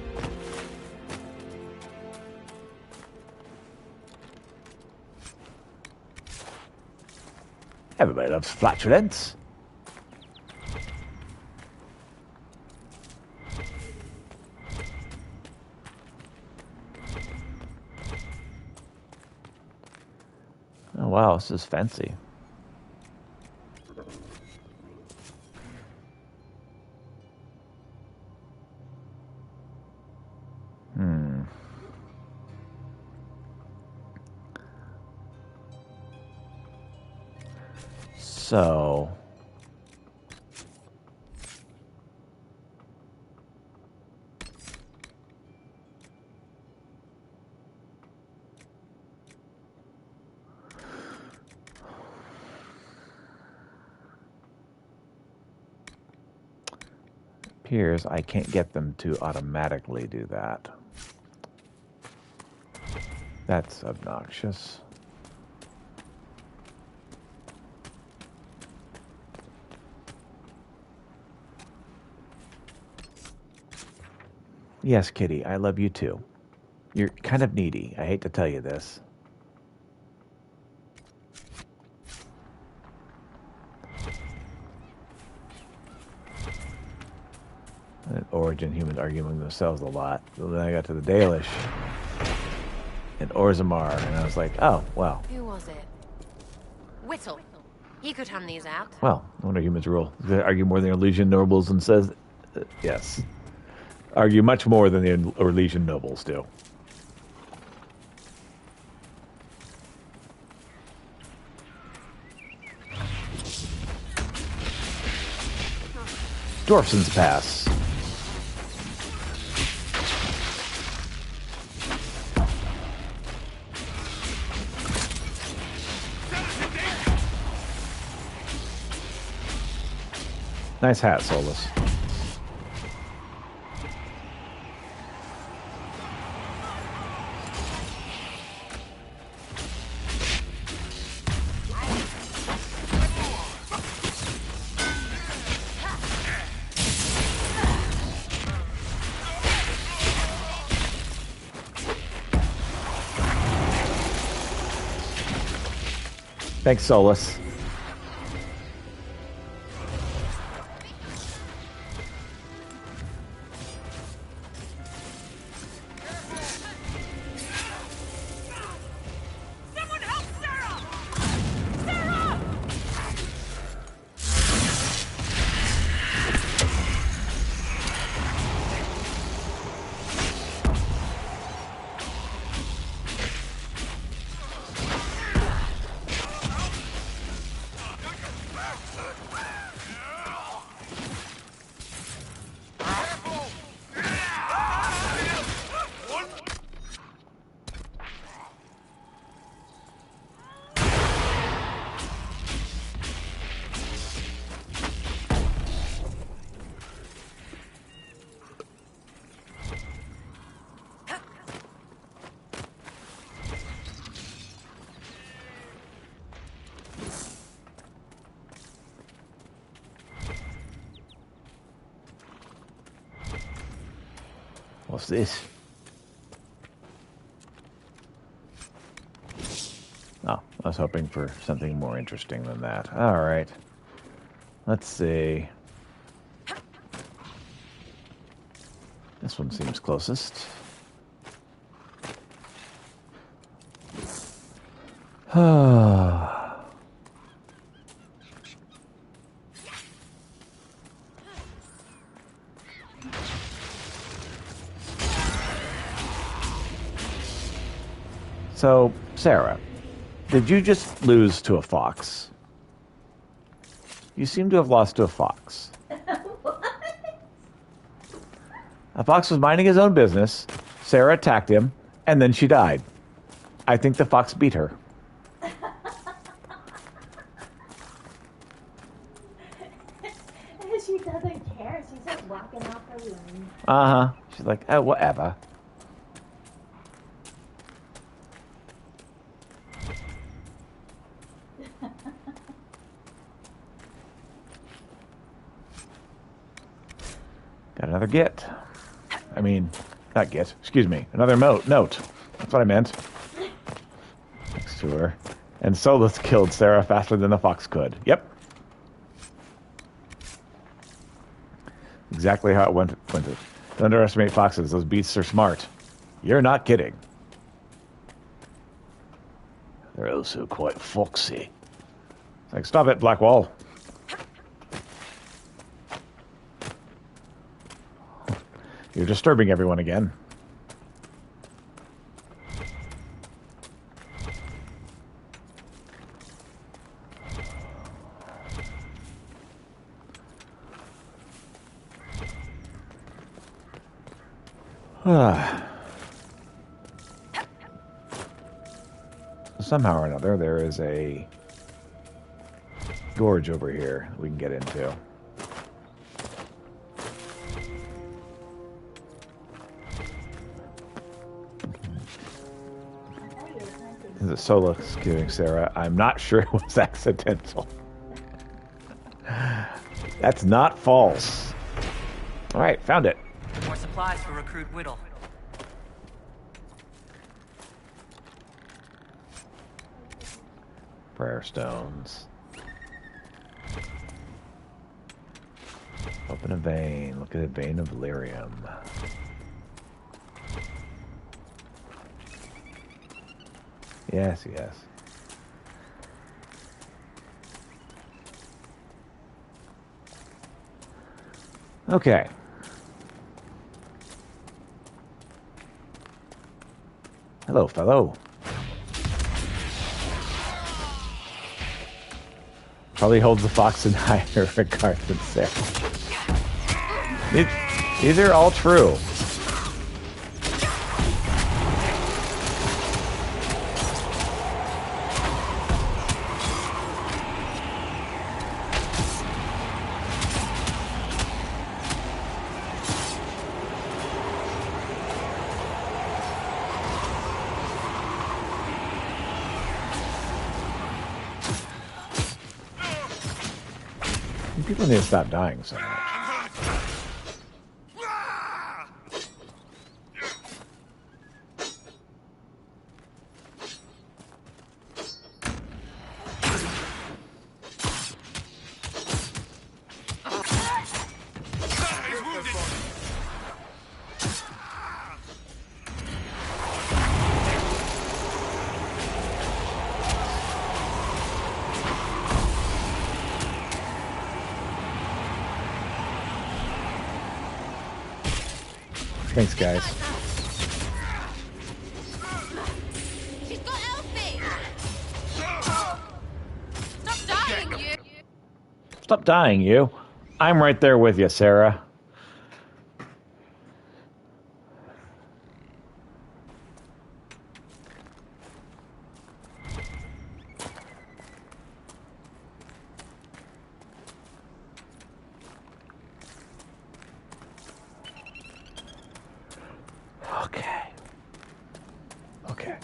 Everybody loves flatulence. Oh wow, this is fancy. So appears I can't get them to automatically do that. That's obnoxious. Yes, Kitty, I love you too. You're kind of needy. I hate to tell you this. And Origin humans arguing themselves a lot. So then I got to the Dalish and Orzammar, and I was like, oh, well. Who was it? Whittle. He could hand these out. Well, no wonder humans rule. They argue more than Elysian nobles and says yes, argue much more than the Orlesian nobles do. Dwarfson's Pass. Nice hat, Solus. Thanks, Solus. What's this? Oh, I was hoping for something more interesting than that. All right. Let's see. This one seems closest. So, Sarah, did you just lose to a fox? You seem to have lost to a fox. A fox was minding his own business. Sarah attacked him, and then she died. I think the fox beat her. She doesn't care. She's just walking off her room. Uh-huh. She's like, oh, whatever. Got another get. I mean, not get. Excuse me. Another note. That's what I meant. Next to her. And Solus killed Sarah faster than the fox could. Yep. Exactly how it went. Don't underestimate foxes. Those beasts are smart. You're not kidding. They're also quite foxy. It's like, stop it, Blackwall. You're disturbing everyone again. Somehow or another, there is a gorge over here we can get into. The Solus killing Sarah. I'm not sure it was accidental. That's not false. All right, found it. More supplies for Recruit Whittle. Prayer stones. Open a vein. Look at a vein of lyrium. Yes, yes. Okay. Hello, fellow. Probably holds the fox in higher regard than Sarah. These are all true. People need to stop dying so much. Thanks, guys. She's got Elfie! Stop dying, you! Stop dying, you. I'm right there with you, Sarah. Okay.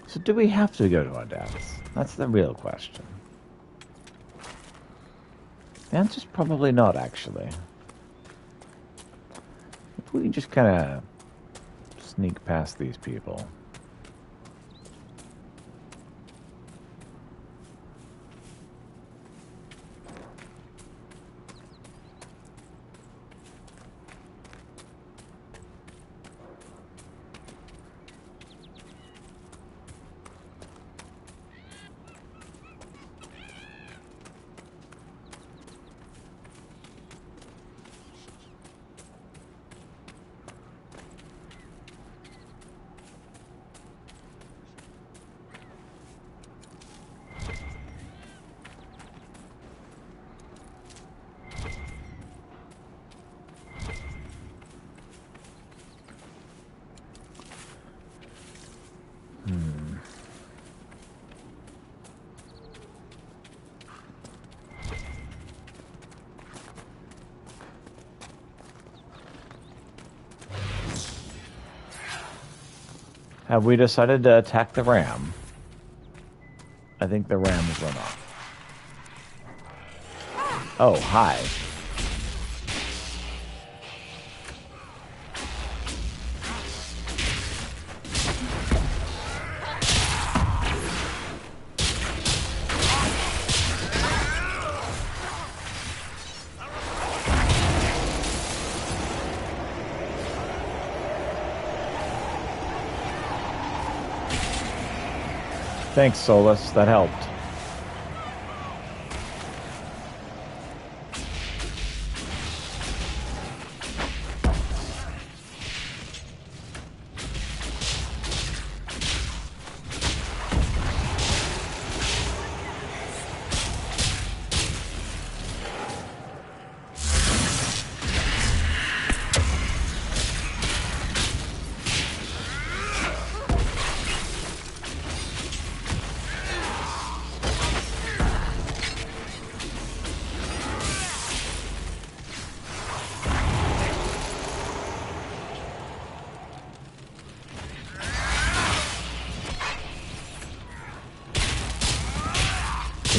So do we have to go to our deaths? That's the real question. The answer's probably not, actually. If we can just kind of sneak past these people. Have we decided to attack the ram? I think the ram has run off. Oh, hi. Thanks, Solus. That helped.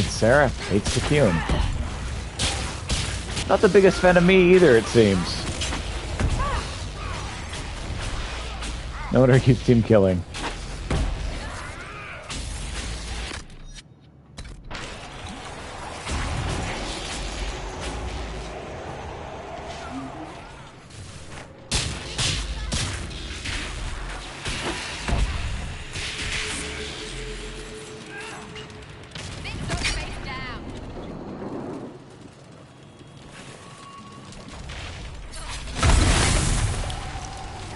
Hates Sarah. Hates the Cocoon. Not the biggest fan of me either, it seems. No wonder he keeps team killing.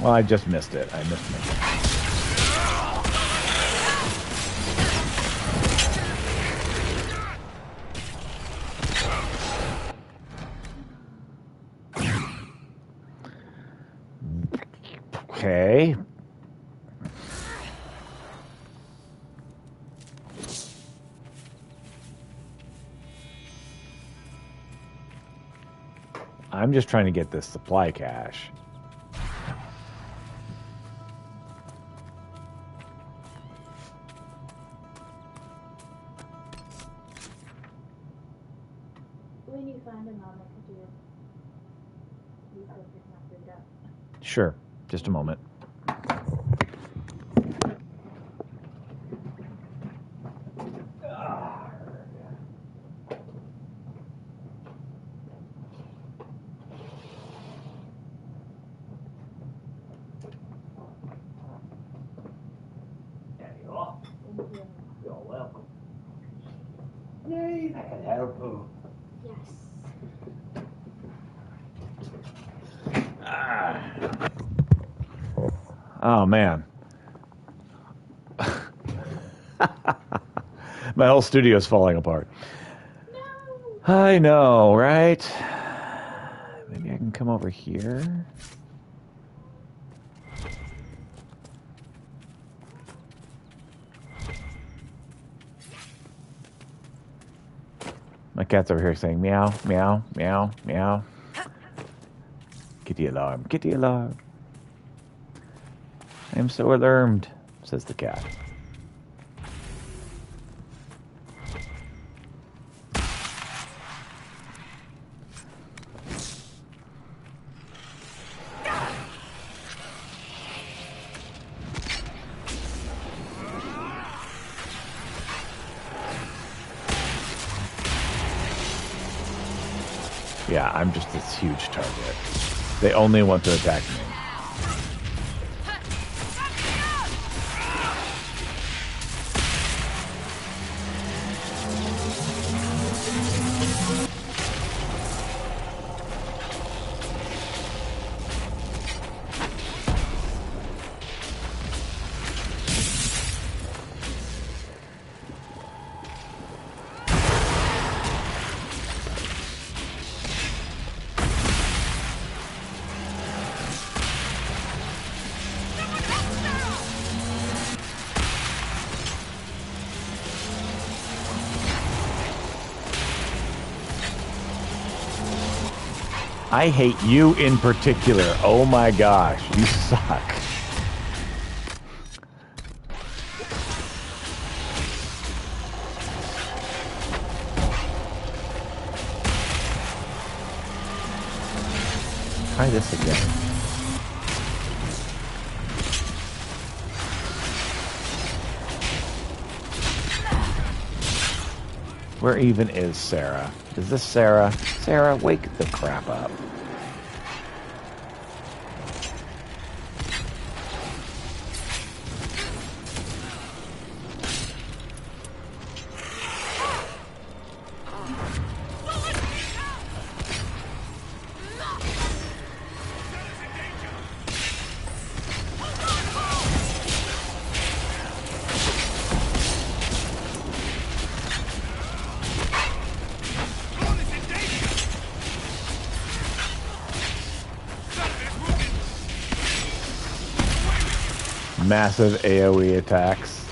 Well, I just missed it. I missed it. Okay. I'm just trying to get this supply cache. When you find them, I'll message you. You post it and I'll bring it up. Sure. Just a moment. You're welcome. Yay, I can help you. Yes. Oh, man. My whole studio's falling apart. No. I know, right? Maybe I can come over here. My cat's over here saying meow, meow, meow, meow. Kitty alarm, kitty alarm. I am so alarmed, says the cat. Yeah, I'm just this huge target. They only want to attack me. I hate you in particular. Oh my gosh, you suck. Try this again. Where even is Sarah? Is this Sarah? Sarah, wake the crap up. Massive AoE attacks.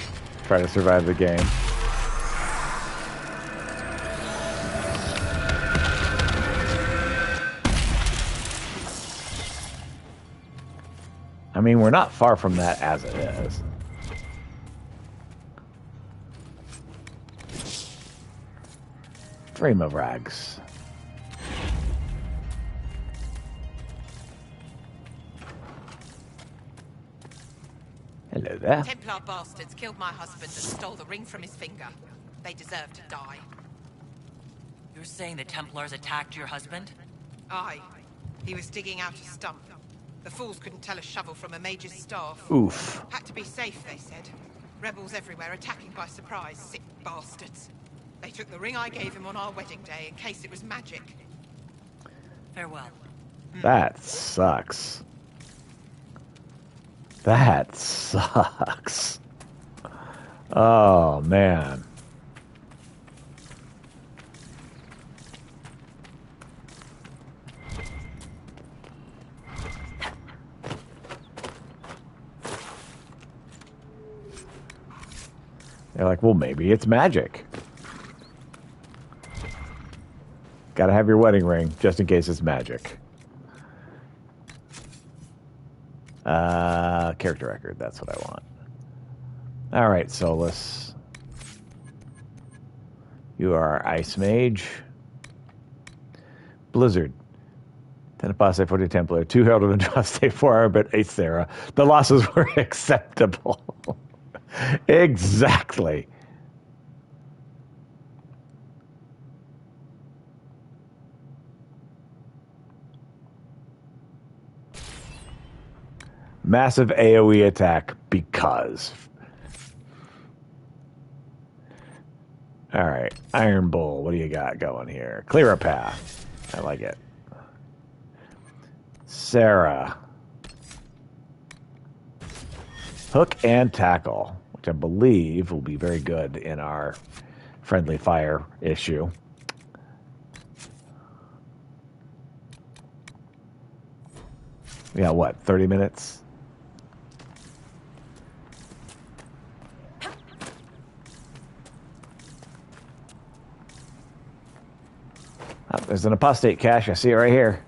Try to survive the game. I mean, we're not far from that as it is. frame of rags. Hello there. Templar bastards killed my husband and stole the ring from his finger. They deserve to die. You're saying the Templars attacked your husband? Aye. He was digging out a stump. The fools couldn't tell a shovel from a mage's staff. Oof. Had to be safe, they said. Rebels everywhere attacking by surprise, sick bastards. They took the ring I gave him on our wedding day in case it was magic. Farewell. That sucks. That sucks. Oh, man. They're like, well, maybe it's magic. Gotta have your wedding ring, just in case it's magic. Character record, that's what I want. Alright, Solus. You are Ice Mage. Blizzard. 10 Apostate, 40 Templar, 2 Herald of Andraste, 4 Arbit, 8 Sarah. The losses were acceptable. Exactly. Massive AoE attack because. All right, Iron Bull. What do you got going here? Clear a path. I like it. Sarah. Hook and tackle, which I believe will be very good in our friendly fire issue. We got what, 30 minutes? Oh, there's an apostate cache. I see it right here.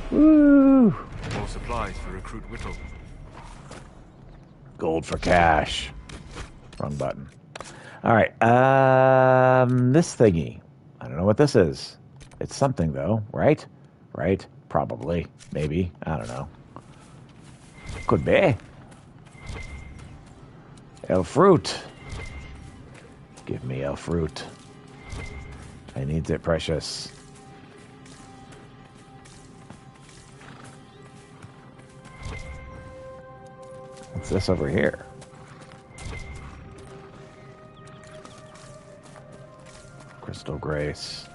Woo! More supplies for Recruit Whittle. Gold for cash. Wrong button. All right. This thingy. I don't know what this is. It's something, though, right? Right? Probably. Maybe. I don't know. Could be. El Fruit. Give me El Fruit. I need it, precious. What's this over here? Crystal Grace.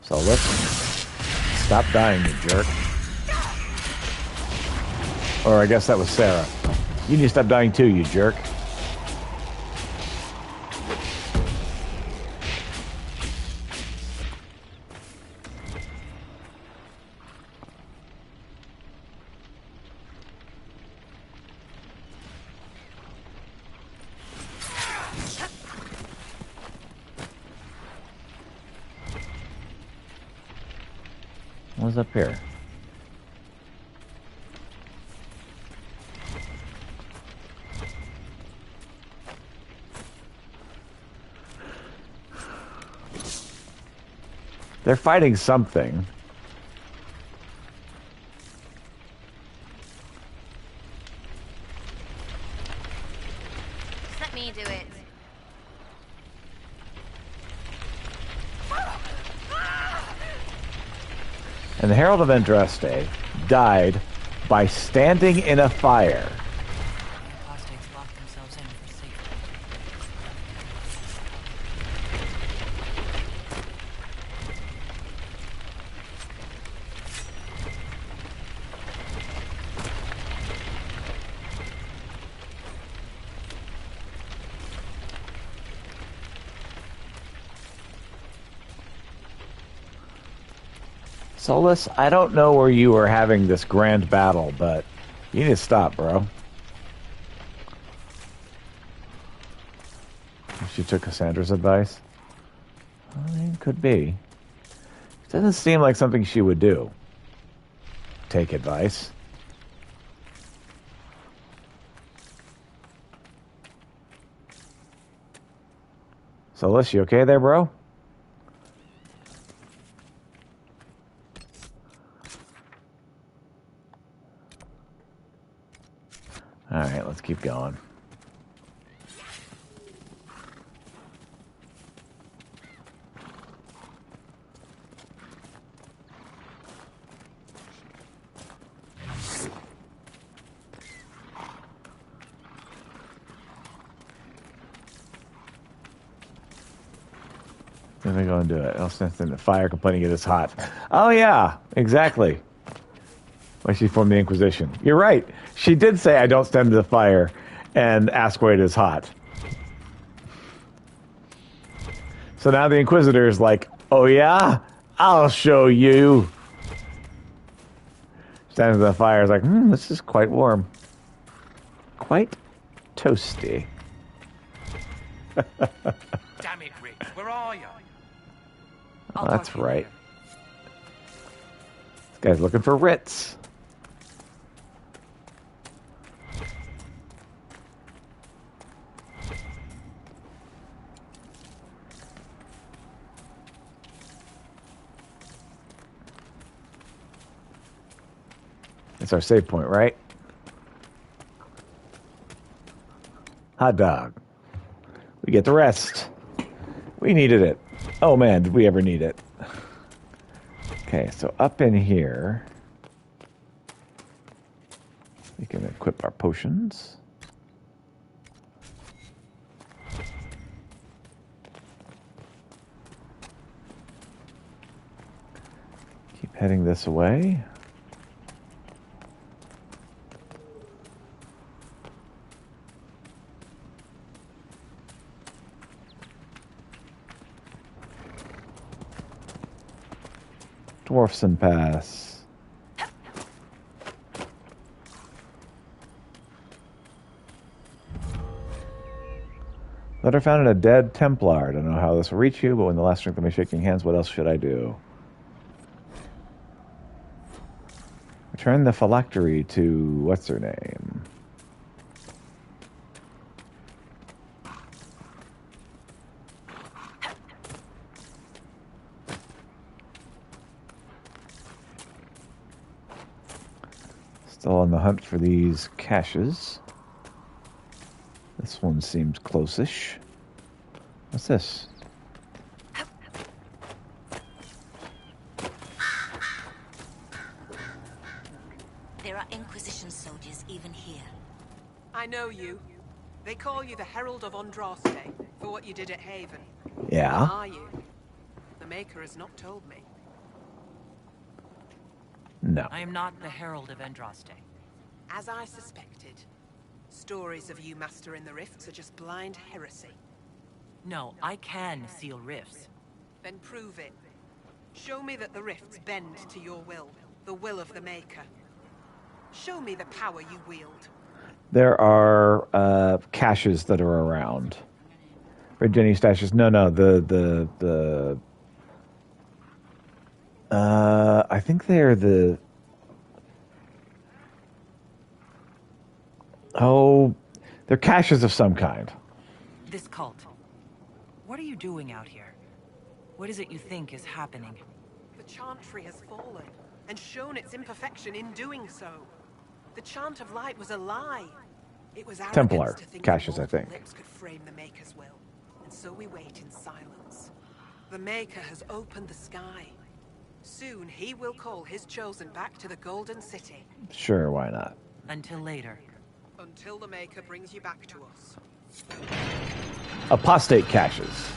So let's stop dying, you jerk. Or I guess that was Sarah. You need to stop dying too, you jerk. What's up here? They're fighting something. Let me do it. And the Herald of Andraste died by standing in a fire. Apostates locked themselves in for safety. Solus, I don't know where you are having this grand battle, but you need to stop, bro. She took Cassandra's advice. I mean, could be. It doesn't seem like something she would do. Take advice. Solus, you okay there, bro? Alright, let's keep going. Then they go and do it. I'll sense in the fire complaining it is hot. Oh yeah, exactly. Why she formed the Inquisition. You're right. She did say I don't stand to the fire and ask why it is hot. So now the Inquisitor is like, oh yeah? I'll show you. Standing to the fire is like, this is quite warm. Quite toasty. Damn it, Rick. Where are you? Oh, that's right. This guy's looking for Ritz. It's our save point, right? Hot dog. We get the rest. We needed it. Oh man, did we ever need it? Okay, so up in here, we can equip our potions. Keep heading this way. Dwarfson Pass. Letter found in a dead Templar. I don't know how this will reach you, but when the last strength of my shaking hands, what else should I do? Return the phylactery to what's her name? Still on the hunt for these caches. This one seems close-ish. What's this? There are Inquisition soldiers even here. I know you. They call you the Herald of Andraste for what you did at Haven. Yeah. Who are you? The Maker has not told me. No. I am not the Herald of Andraste. As I suspected. Stories of you mastering the rifts are just blind heresy. No, I can seal rifts. Then prove it. Show me that the rifts bend to your will, the will of the Maker. Show me the power you wield. There are caches that are around. Red Jenny stashes. No, I think they're the... Oh, they're caches of some kind. This cult. What are you doing out here? What is it you think is happening? The Chantry has fallen, and shown its imperfection in doing so. The Chant of Light was a lie. It was arrogance Templar to think caches, that I think. lips could frame the Maker's will, and so we wait in silence. The Maker has opened the sky. Soon he will call his chosen back to the Golden City. Sure, why not? Until later. Until the Maker brings you back to us. Apostate caches.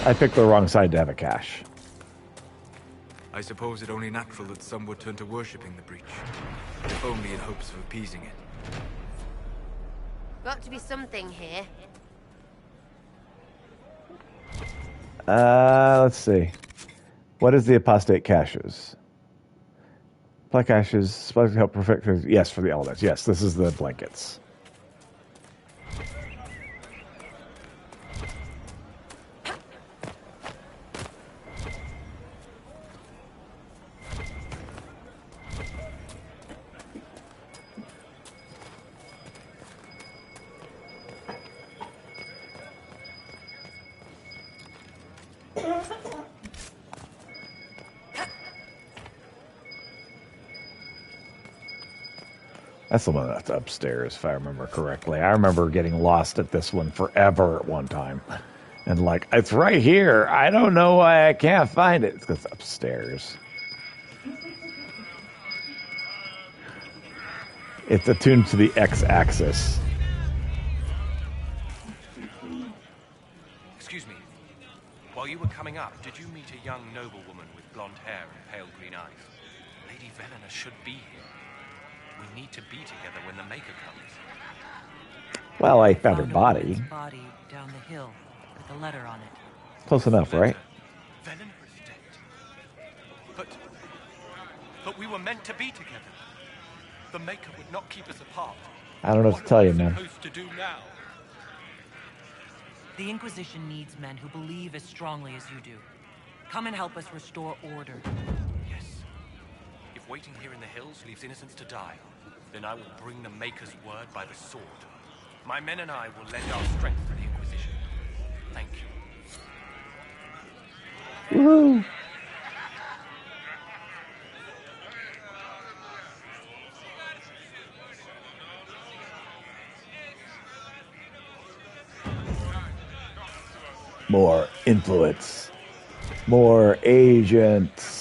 I picked the wrong side to have a cache. I suppose it only natural that some would turn to worshipping the breach, if only in hopes of appeasing it. Got to be something here. Let's see. What is the apostate caches? Black caches, supposed to help perfect. Yes, for the elements. Yes, this is the blankets. That's the one that's upstairs, if I remember correctly. I remember getting lost at this one forever at one time. And like, it's right here. I don't know why I can't find it. It's because it's upstairs. It's attuned to the x-axis. Excuse me. While you were coming up, did you meet a young noblewoman with blonde hair and pale green eyes? Lady Velena should be here. We need to be together when the Maker comes. Well, I found her body. Body down the hill with a letter on it. Close enough, right? Velena is dead. But we were meant to be together. The Maker would not keep us apart. I don't know what to tell you, man. What are we supposed to do now? The Inquisition needs men who believe as strongly as you do. Come and help us restore order. Yes. If waiting here in the hills leaves innocents to die, then I will bring the Maker's word by the sword. My men and I will lend our strength to the Inquisition. Thank you. Woohoo! More influence. More agents.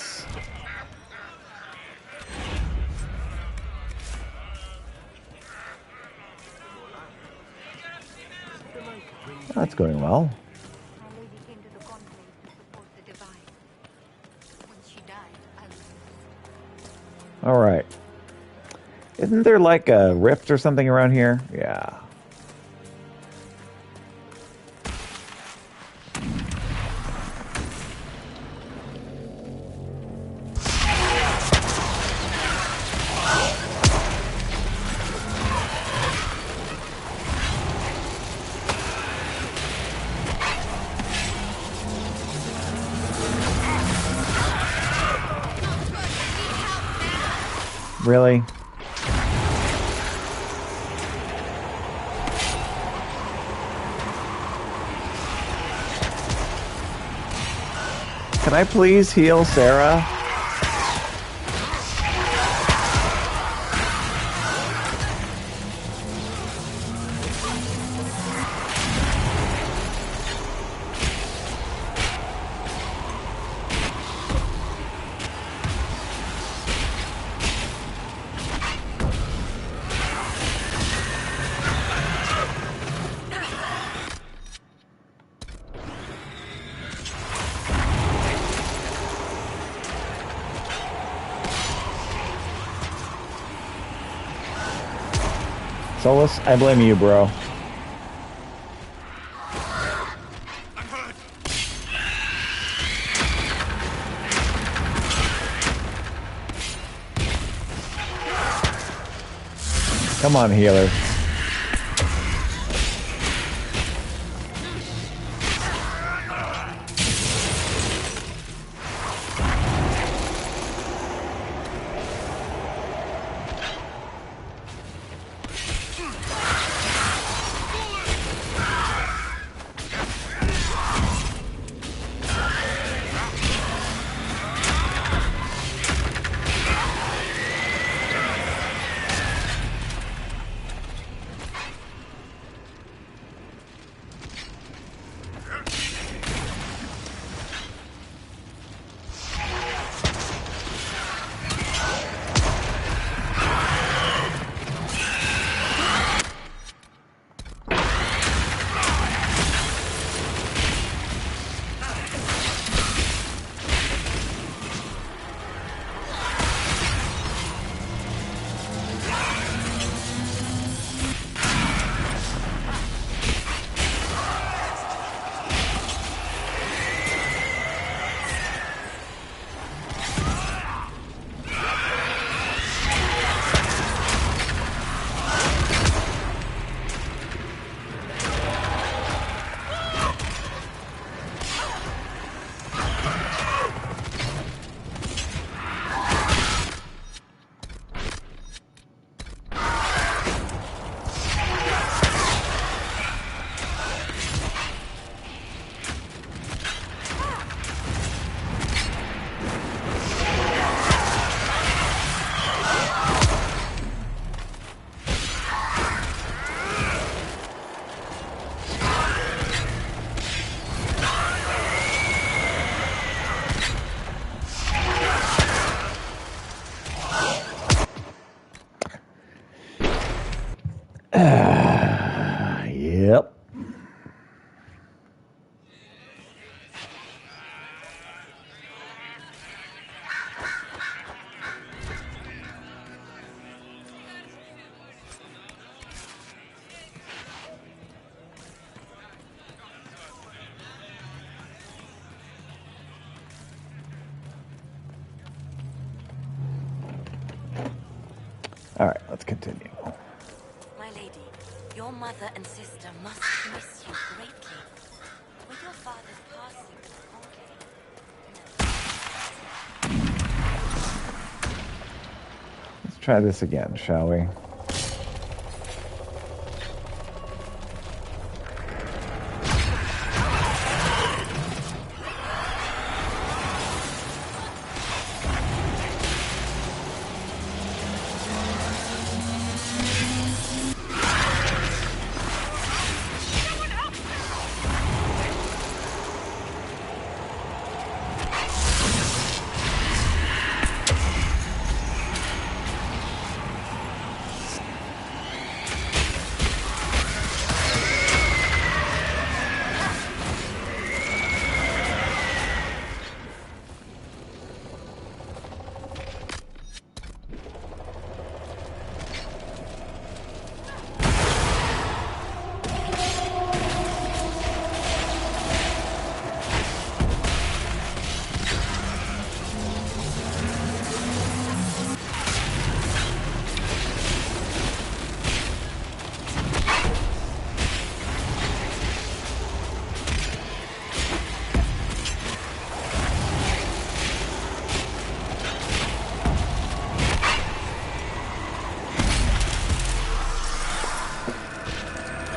That's going well. All right. Isn't there like a rift or something around here? Yeah. Really? Can I please heal Sarah? Solus, I blame you, bro. Come on, healer. Yep. All right, let's continue. My lady, your mother and sister must miss you greatly. With your father's passing, Let's try this again, shall we?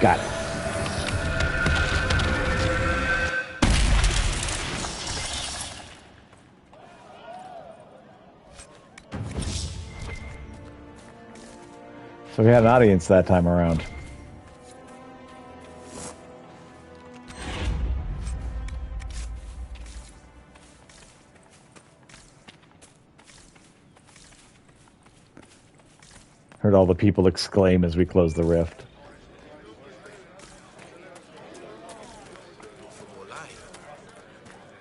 Got it. So we had an audience that time around. Heard all the people exclaim as we closed the rift.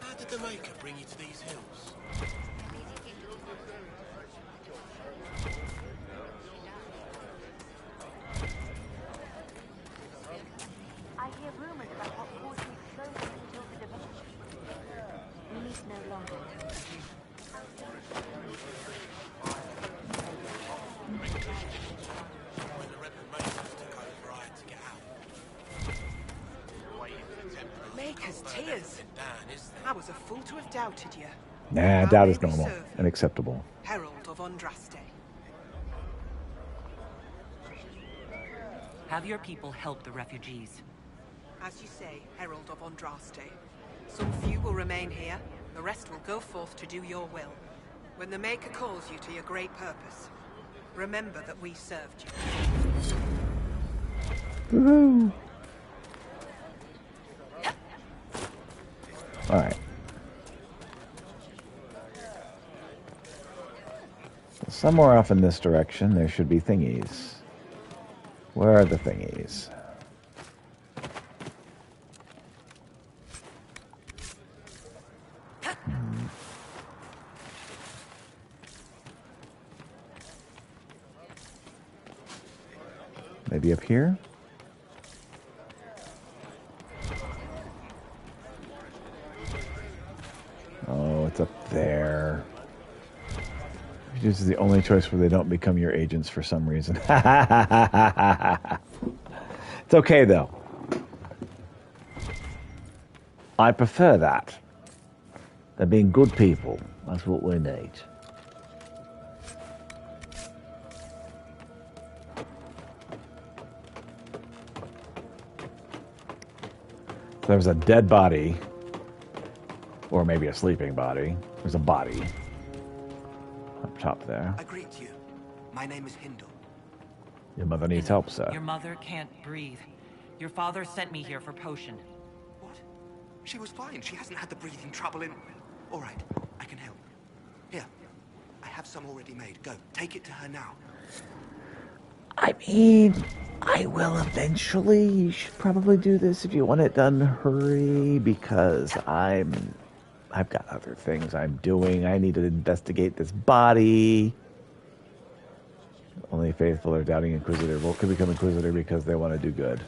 How did the Maker bring you to these hills? I hear rumors about what caused you so until the dimension. We need no longer. When the Rebel Makers took over, I had to get out. Maker's tears. I was a fool to have doubted you. Nah, doubt is normal and acceptable. Herald of Andraste. Have your people help the refugees. As you say, Herald of Andraste. Some few will remain here, the rest will go forth to do your will. When the Maker calls you to your great purpose, remember that we served you. Woohoo! All right. Somewhere off in this direction, there should be thingies. Where are the thingies? Maybe up here? Oh, it's up there. This is the only choice where they don't become your agents for some reason. It's okay, though. I prefer that. They're being good people. That's what we need. There was a dead body, or maybe a sleeping body. There's a body up top there. I greet you. My name is Hindle. Your mother needs help, sir. Your mother can't breathe. Your father sent me here for potion. What? She was fine. She hasn't had the breathing trouble in... All right, I can help. Here, I have some already made. Go, take it to her now. I mean, I will eventually. You should probably do this if you want it done. Hurry, because I've got other things I'm doing. I need to investigate this body. Only faithful or doubting Inquisitor can become Inquisitor because they want to do good.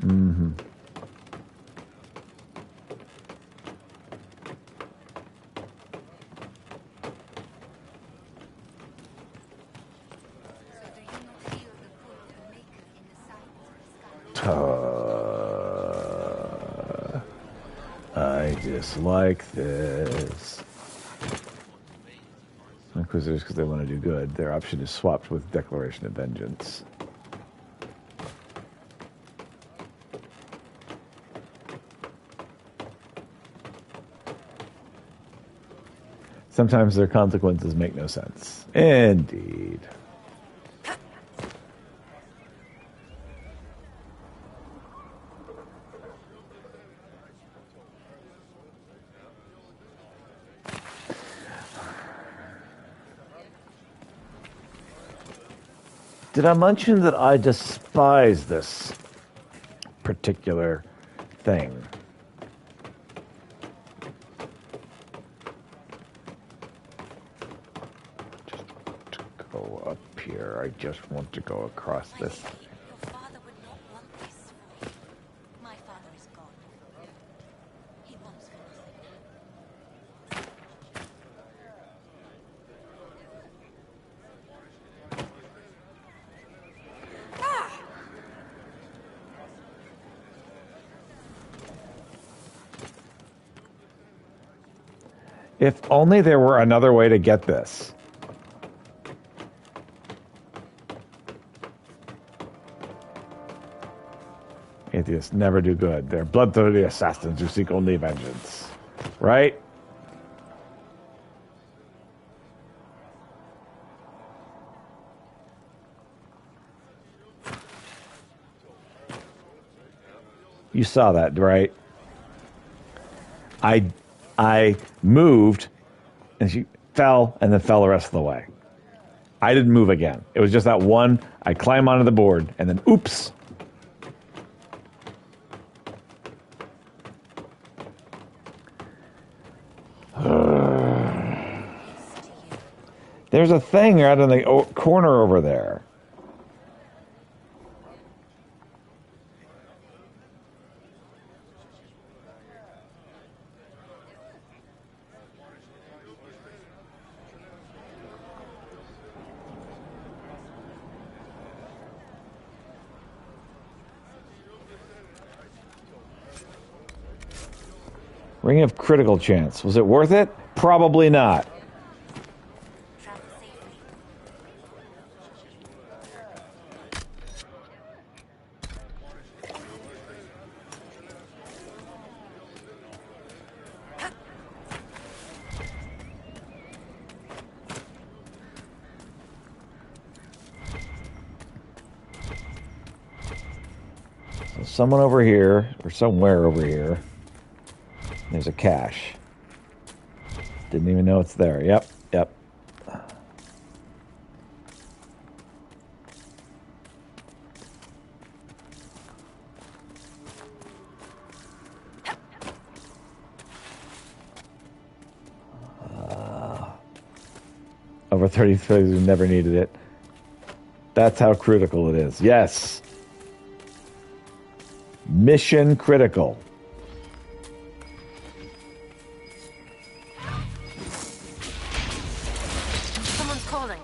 Mm-hmm. I dislike this. Inquisitors, because they want to do good. Their option is swapped with Declaration of Vengeance. Sometimes their consequences make no sense. Indeed. Did I mention that I despise this particular thing? Just to go up here. I just want to go across this. Your father would not want this for you. My father is gone. He wants for nothing. If only there were another way to get this. Atheists never do good. They're bloodthirsty assassins who seek only vengeance. Right? You saw that, right? I moved, and she fell, and then fell the rest of the way. I didn't move again. It was just that one. I climb onto the board, and then oops. There's a thing right in the corner over there. Ring of critical chance. Was it worth it? Probably not. So someone over here, or somewhere over here, there's a cache. Didn't even know it's there. Yep. Over 30 players who never needed it. That's how critical it is. Yes. Mission critical. Someone's calling.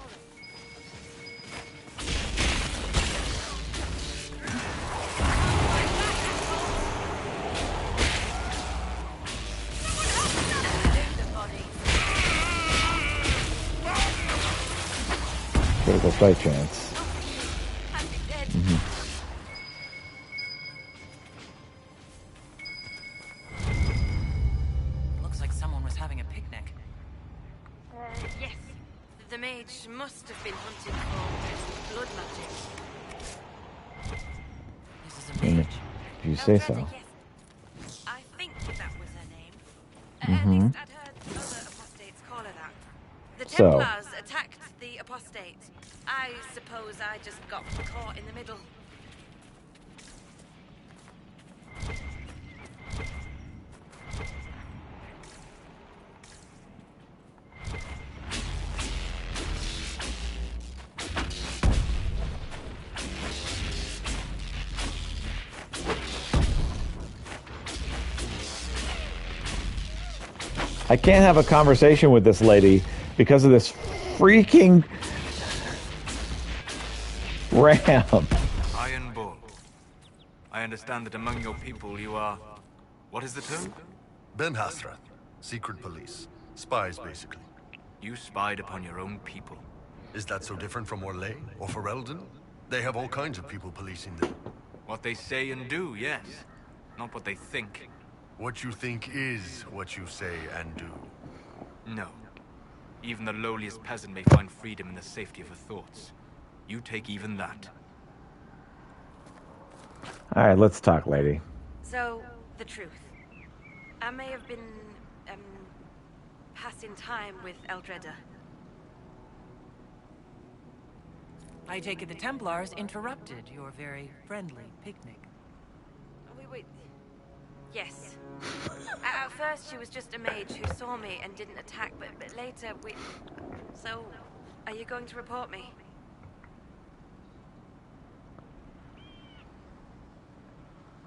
Critical strike chance. Looks like someone was having a picnic. Yes. The mage must have been hunting for blood magic. This is a mage. If you say so. I think that was her name. At least I'd heard other apostates call her that. The So- Templars attacked the apostates. I suppose I just got caught in the middle. I can't have a conversation with this lady because of this freaking ramp. Iron Bull. I understand that among your people you are... What is the term? Ben Hastrath. Secret police. Spies, basically. You spied upon your own people. Is that so different from Orlais or Ferelden? They have all kinds of people policing them. What they say and do, yes. Not what they think. What you think is what you say and do. No. Even the lowliest peasant may find freedom in the safety of her thoughts. You take even that. All right, let's talk, lady. So, the truth. I may have been, passing time with Eldreda. I take it the Templars interrupted your very friendly picnic. Wait. Yes. At first, she was just a mage who saw me and didn't attack, but later we... So, are you going to report me?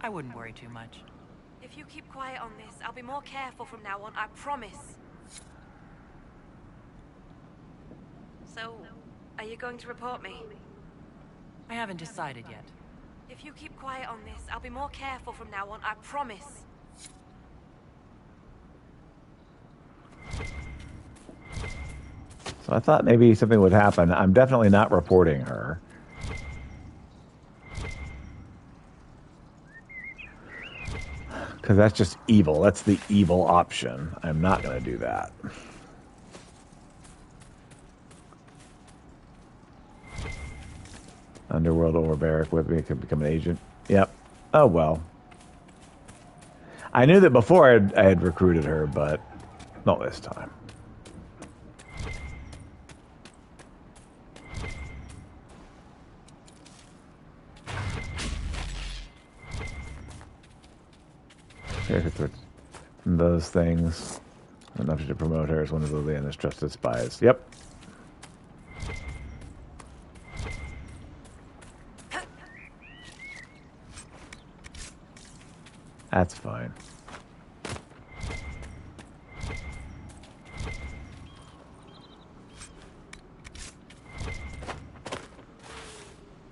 I wouldn't worry too much. If you keep quiet on this, I'll be more careful from now on, I promise. So, are you going to report me? I haven't decided yet. If you keep quiet on this, I'll be more careful from now on, I promise. So I thought maybe something would happen. I'm definitely not reporting her. Because that's just evil. That's the evil option. I'm not going to do that. Underworld overbearing with me could become an agent. Yep. Oh, well. I knew that before I had recruited her, but not this time. From those things, enough to promote her as one of Liliana's trusted spies. Yep. That's fine.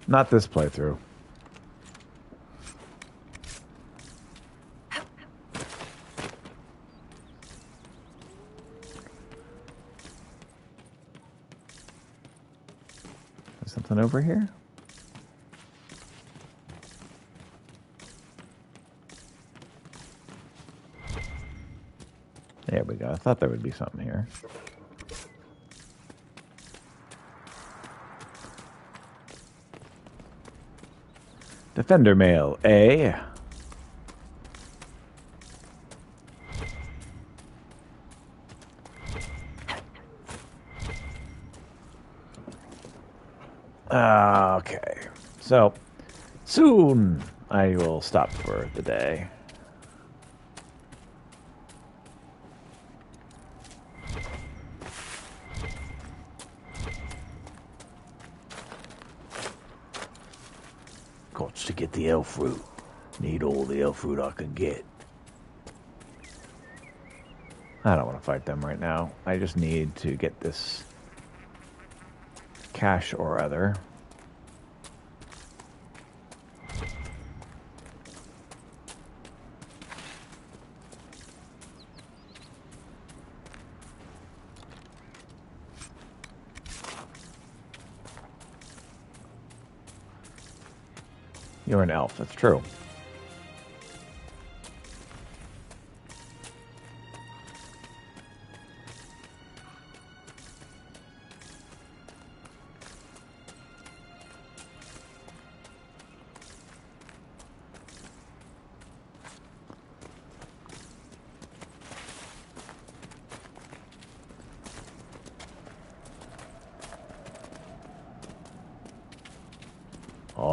Not this playthrough. There's something over here? There we go. I thought there would be something here. Defender mail, A. Okay. So, soon I will stop for the day. Got to get the elf fruit. Need all the elf fruit I can get. I don't want to fight them right now. I just need to get this cash or other. You're an elf, that's true.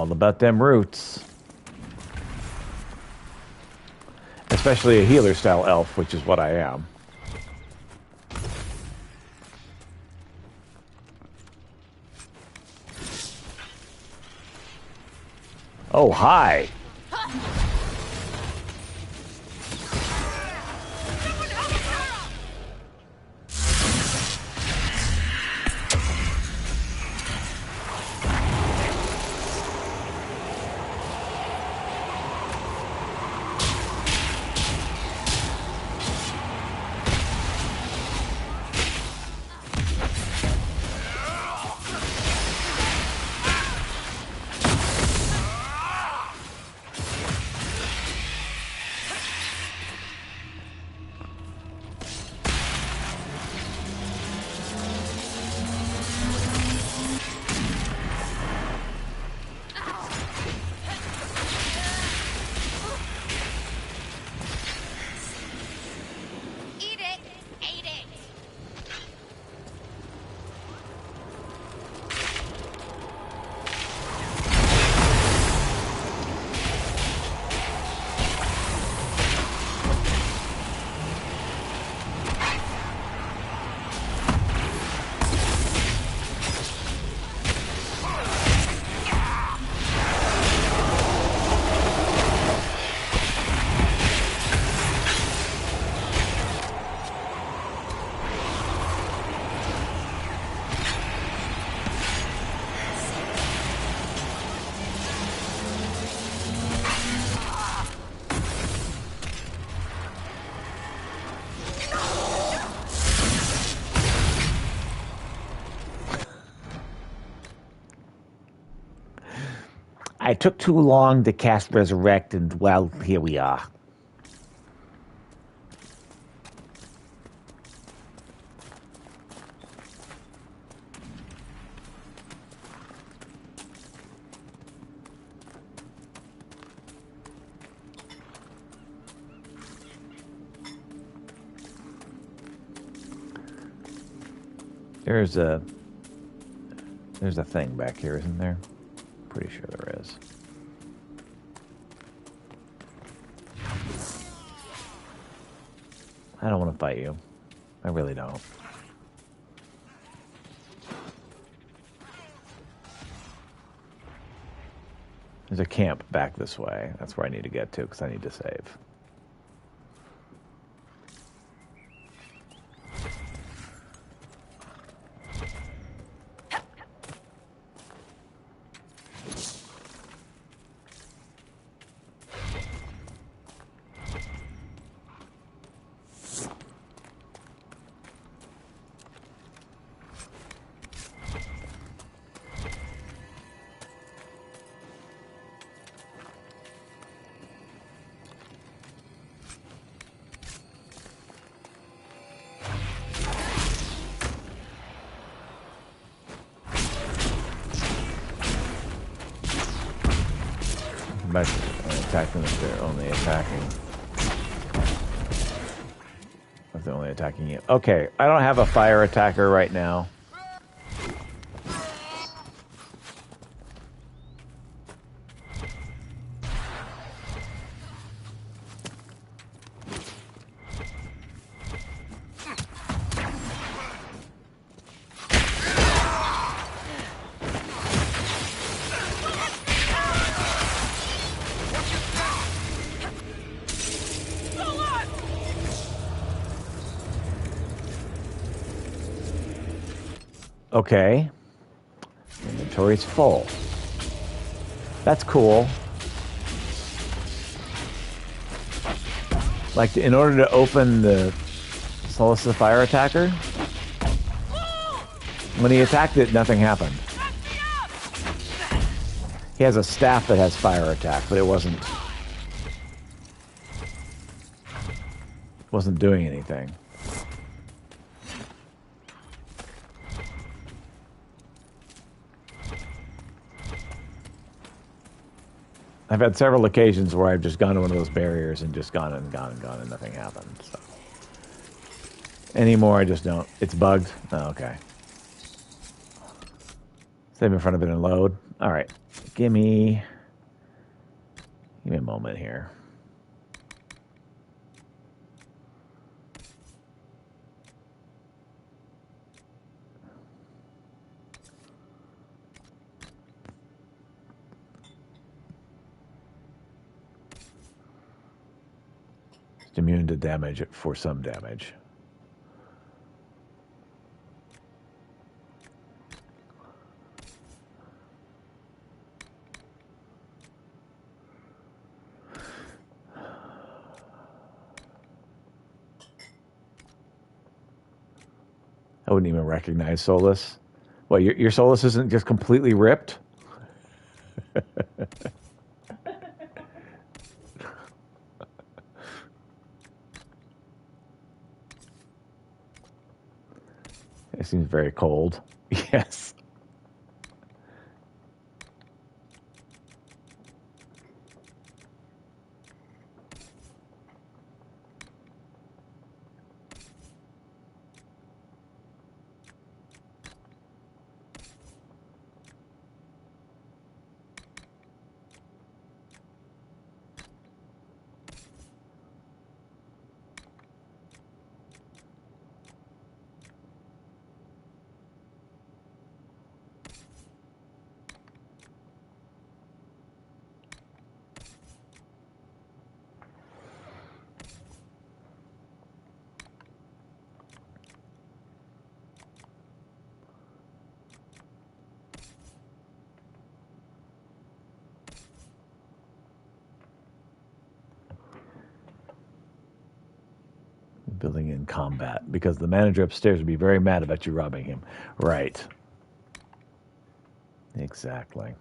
All about them roots. Especially a healer-style elf, which is what I am. Oh, hi! I took too long to cast Resurrect, and, well, here we are. There's a thing back here, isn't there? Pretty sure there is. I don't want to fight you. I really don't. There's a camp back this way. That's where I need to get to because I need to save. But attack them if they're only attacking. If they're only attacking you. Okay, I don't have a fire attacker right now. Okay. Inventory's full. That's cool. Like, in order to open the Solstice Fire Attacker, when he attacked it, nothing happened. He has a staff that has fire attack, but it wasn't doing anything. I've had several occasions where I've just gone to one of those barriers and just gone and nothing happened. So. Anymore, I just don't. It's bugged? Oh, okay. Save in front of it and load. All right. Give me a moment here. It's immune to damage for some damage. I wouldn't even recognize Solus. Well, your Solus isn't just completely ripped? It seems very cold. Yes. Building in combat, because the manager upstairs would be very mad about you robbing him. Right. Exactly.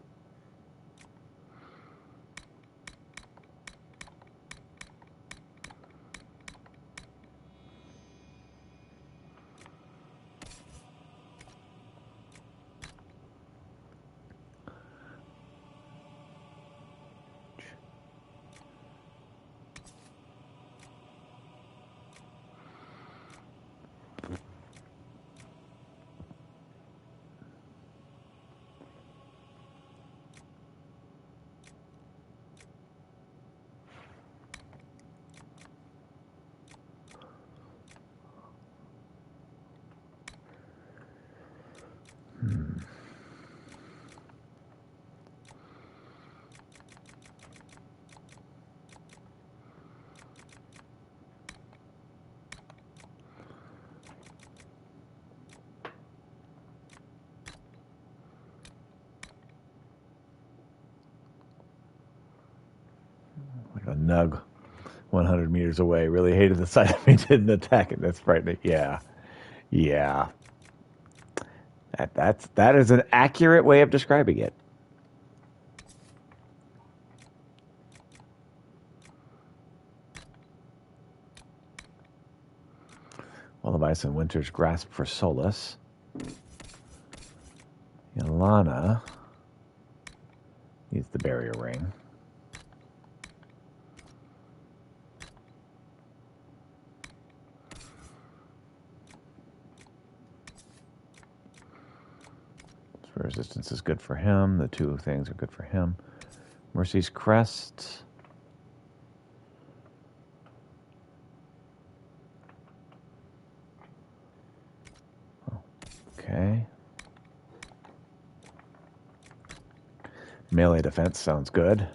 Like a nug 100 meters away. Really hated the sight of me, didn't attack it. That's frightening. Yeah. Yeah. That is an accurate way of describing it. Well, the Ice and Winter's grasp for Solus. Ilana needs the barrier ring. Resistance is good for him. The two things are good for him. Mercy's Crest. Okay. Melee defense sounds good.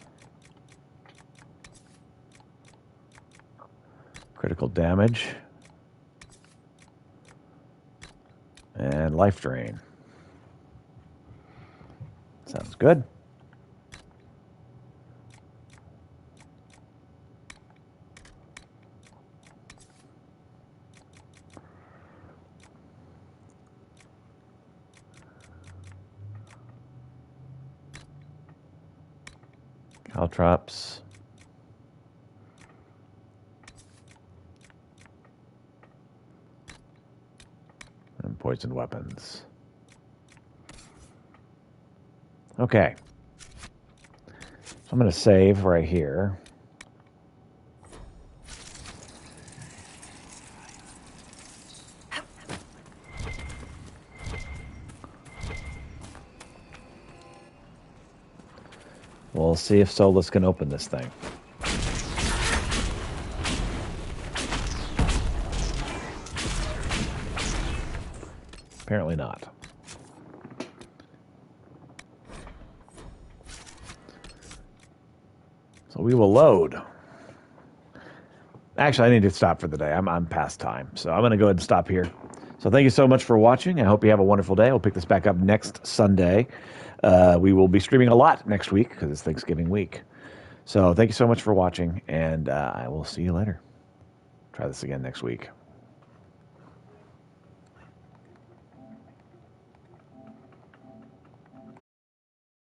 Critical damage. And life drain. Sounds good. Caltrops. And poison weapons. Okay. So I'm going to save right here. We'll see if Solus can open this thing. Apparently not. So we will load. Actually, I need to stop for the day. I'm past time. So I'm going to go ahead and stop here. So thank you so much for watching. I hope you have a wonderful day. We'll pick this back up next Sunday. We will be streaming a lot next week because it's Thanksgiving week. So thank you so much for watching, and I will see you later. Try this again next week.